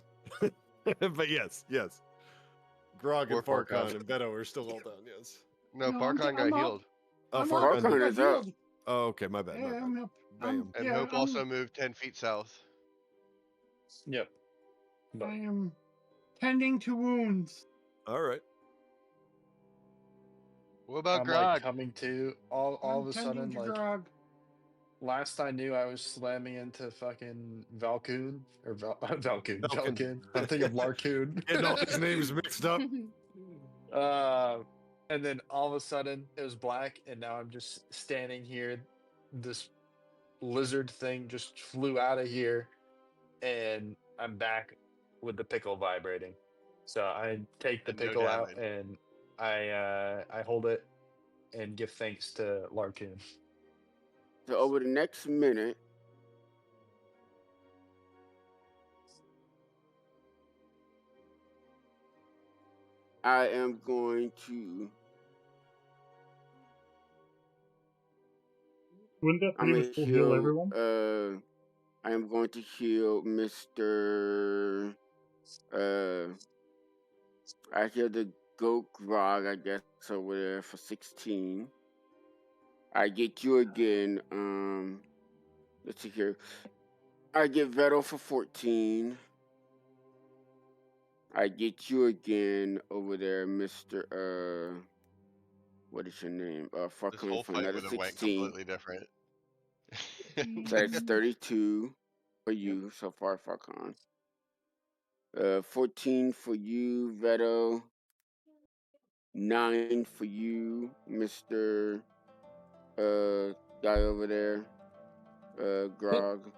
But yes. Grog Or and Farkon Farkon. and Beto are still all down, yes. No, No, Farkon got I'm up. healed. Oh, I'm Farkon up. I Farkon got is up. healed. Oh, okay, my bad. Yeah, I'm up. Bam. And yeah, Hope also moved 10 feet south. Yep. I am tending to wounds. All right. What about I'm Grog? like coming to all I'm of a tending sudden to like Grog. last I knew I was slamming into fucking Valcoon or Valcoon. Valken. I'm thinking of Larcoon. Getting all these names mixed up. And then all of a sudden it was black, and now I'm just standing here. This lizard thing just flew out of here, and I'm back with the pickle vibrating. So I take the And no pickle out, damage. and I hold it and give thanks to Larcoon. So over the next minute, I am going to. Wouldn't that I'm pretty gonna much full heal heal. everyone? I am going to heal Mr. I heal the goat Grog, I guess, over there for 16. I get you again. Let's see here. I get Veto for 14. I get you again over there, Mr. What is your name? This Farkon whole for fight another would have went 16. completely different. So that's 32 for you so far, Farkon. 14 for you, Veto. 9 for you, Mr. Guy over there, Grog.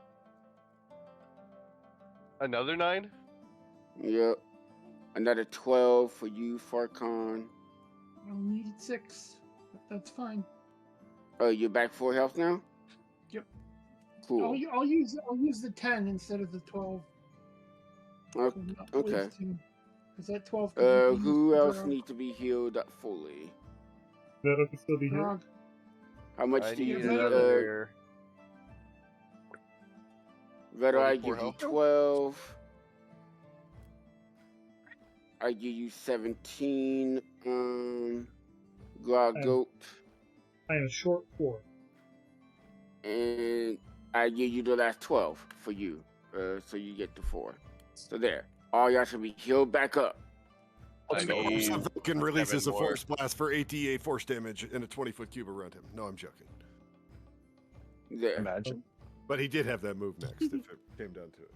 Another 9? Yep. Another 12 for you, Farkon. I needed 6, but that's fine. Oh, you're back 4 health now? Yep. Cool. I'll use the 10 instead of the 12. Okay. So not Okay. wasting, 'cause that 12 could be used Who for else Grog. needs to be healed up fully? Veto can still be healed. Grog. How much I do you need Veto- need? another. Veto, I 24 give you health? 12. I give you 17. Grog Um, Goat. I am short 4. And I give you the last 12 for you. So you get the 4. So there. All y'all should be healed back up. I need Vulcan releases a 7 more. force blast for 8d8 force damage in a 20-foot cube around him. No, I'm joking. There. Imagine. But he did have that move next if it came down to it.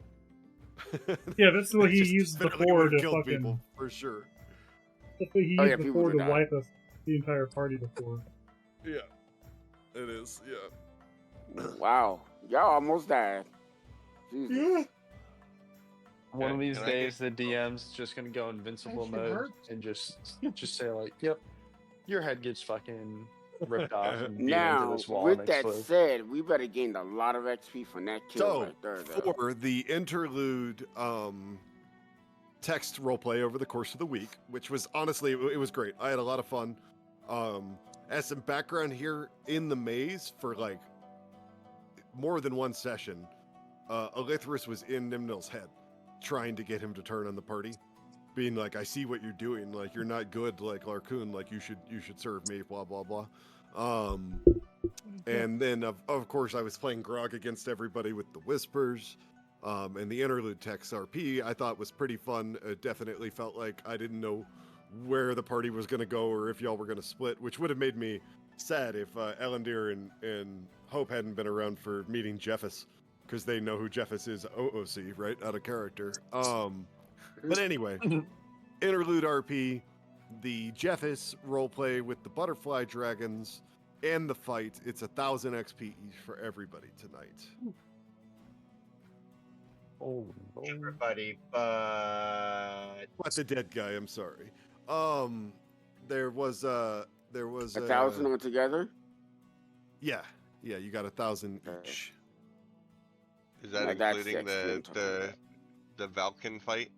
Yeah, that's what It he just used definitely before would've to killed fucking. people, for sure. That's what he Oh, used yeah, people before to would die. wipe us the entire party before. Yeah. It is, yeah. Wow. Y'all almost died. Jesus. Yeah. One of Okay, these and I days, the DM's just gonna go invincible That shit mode hurts. and just say like, "Yep, your head gets fucking ripped off and beat into Now, this wall with and that explode." said, we better gain a lot of XP from that kill So, right there, though. for the interlude text roleplay over the course of the week, which was honestly, it was great. I had a lot of fun. As some background here, in the maze for like more than one session, Elithris was in Nimnil's head, trying to get him to turn on the party, being like, "I see what you're doing. Like, you're not good, like Larcoon. Like, you should serve me." Blah blah blah. And then of course I was playing Grog against everybody with the whispers. And the interlude text RP I thought was pretty fun. It definitely felt like I didn't know where the party was going to go or if y'all were going to split, which would have made me sad if Elendil and Hope hadn't been around for meeting Jeffus, because they know who Jeffus is, OOC, right? Out of character. But anyway, interlude RP, the Jeffus roleplay with the butterfly dragons, and the fight. It's 1,000 XP each for everybody tonight. Oh, Everybody, but What's a dead guy? I'm sorry. There was 1,000 altogether? Yeah, you got 1,000 Okay. each. Is that Now that's including XP I'm talking the Valken fight?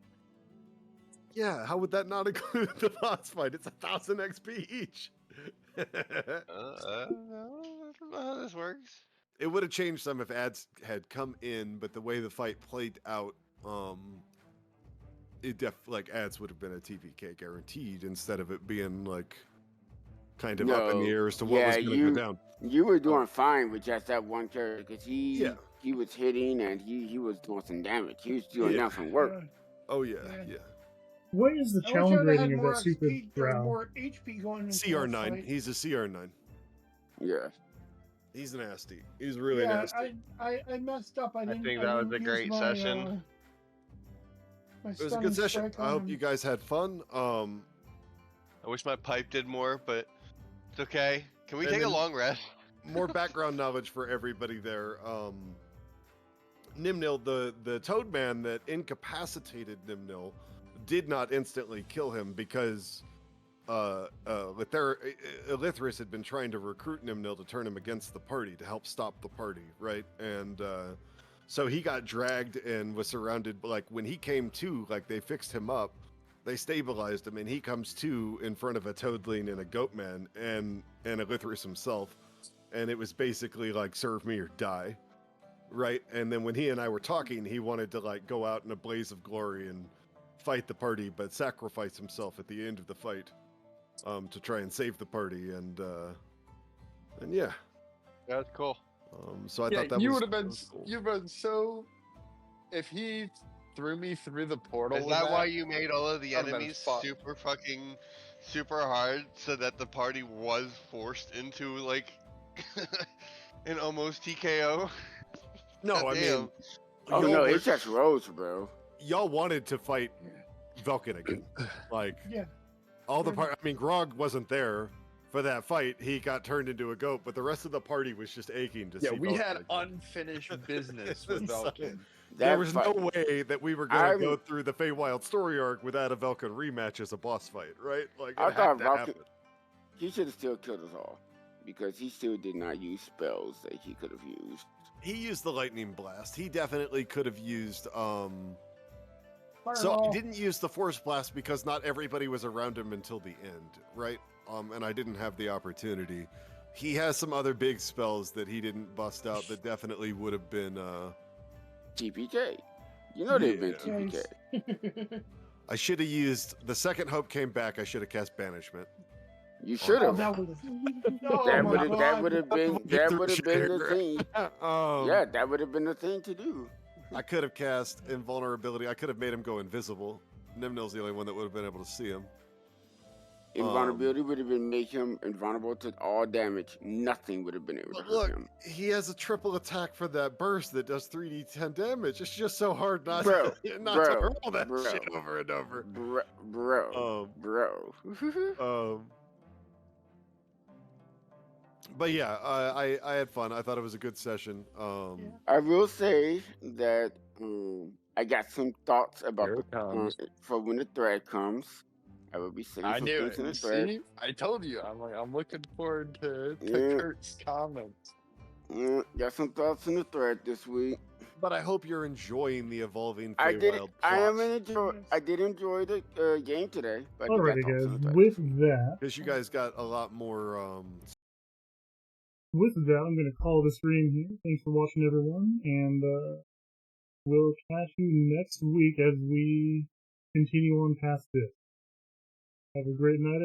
Yeah, how would that not include the boss fight? It's 1,000 XP each. I don't know how this works. It would have changed some if ads had come in, but the way the fight played out, like ads would have been a TPK guaranteed instead of it being like kind of up in the No, air as to what was yeah, going to go down. you were doing fine with just that one character because Yeah. he was hitting and he was doing some damage. He was doing Yeah. some work. Oh yeah, yeah. What is the I wish challenge I'd have had rating of more that stupid XP or drow? more HP going into that CR9. fight. He's a CR9. Yeah. He's nasty. He's really Yeah, nasty. I messed up. I didn't. think I that was didn't a use great my, session. My It was a stunning good session. strike I on hope him. you guys had fun. I wish my pipe did more, but it's okay. Can we And take a then- long rest? More background knowledge for everybody there. Nimnil, the Toad Man that incapacitated Nimnil, did not instantly kill him because Elithris had been trying to recruit Nimnil to turn him against the party to help stop the party, right? And so he got dragged and was surrounded. Like when he came to, like they fixed him up, they stabilized him, and he comes to in front of a Toadling and a Goatman and Elithris himself, and it was basically like serve me or die, right? And then when he and I were talking, he wanted to like go out in a blaze of glory and fight the party, but sacrifice himself at the end of the fight to try and save the party, and yeah. That's cool. So I Yeah, thought that you was, would have been. that was cool. You've been so. If he threw me through the portal, Is with that why you made all of the I'd've been enemies fucked. super hard so that the party was forced into like an almost TKO? No, God I damn. mean, Oh y'all no, were- it's just Rose, bro. y'all wanted to fight Velkin again. Like, Yeah. all the part. I mean, Grog wasn't there for that fight. He got turned into a goat, but the rest of the party was just aching to Yeah, see. we Velkin had again. unfinished business with So, Velkin. there That was fight, no way that we were gonna I'm- go through the Feywild story arc without a Velkin rematch as a boss fight, right? Like, it I had thought to Velkin- happen. he should have still killed us all because he still did not use spells that he could have used. He used the lightning blast. He definitely could have used. So Fireball. I didn't use the force blast because not everybody was around him until the end, right? And I didn't have the opportunity. He has some other big spells that he didn't bust out that definitely would have been. TPK. You know they've been Yeah. TPK. I should have used the second hope came back. I should have cast banishment. You should Oh, have. that would have. Oh That my would have. That God. would have been. Get That through would have been the Shagger. thing. Um, Yeah, that would have been the thing to do. I could have cast invulnerability. I could have made him go invisible. Nimnil's the only one that would have been able to see him. Invulnerability would have been make him invulnerable to all damage. Nothing would have been able to But hurt look, him. he has a triple attack for that burst that does 3d10 damage. It's just so hard not, Bro, not bro, to roll that bro. shit over and over. Bro. But yeah, I had fun. I thought it was a good session. I will say that I got some thoughts about Here it comes. for when the thread comes. I will be saying I some knew things it. in the You thread. see, I told you. I'm looking forward to Yeah. Kurt's comments. Got some thoughts in the thread this week. But I hope you're enjoying the evolving I did. Feywild I am plot. enjoy. I did enjoy the game today. But I Alrighty, got thoughts guys. in the thread. With that, Because you guys got a lot more. I'm going to call the stream here. Thanks for watching, everyone, and we'll catch you next week as we continue on past this. Have a great night,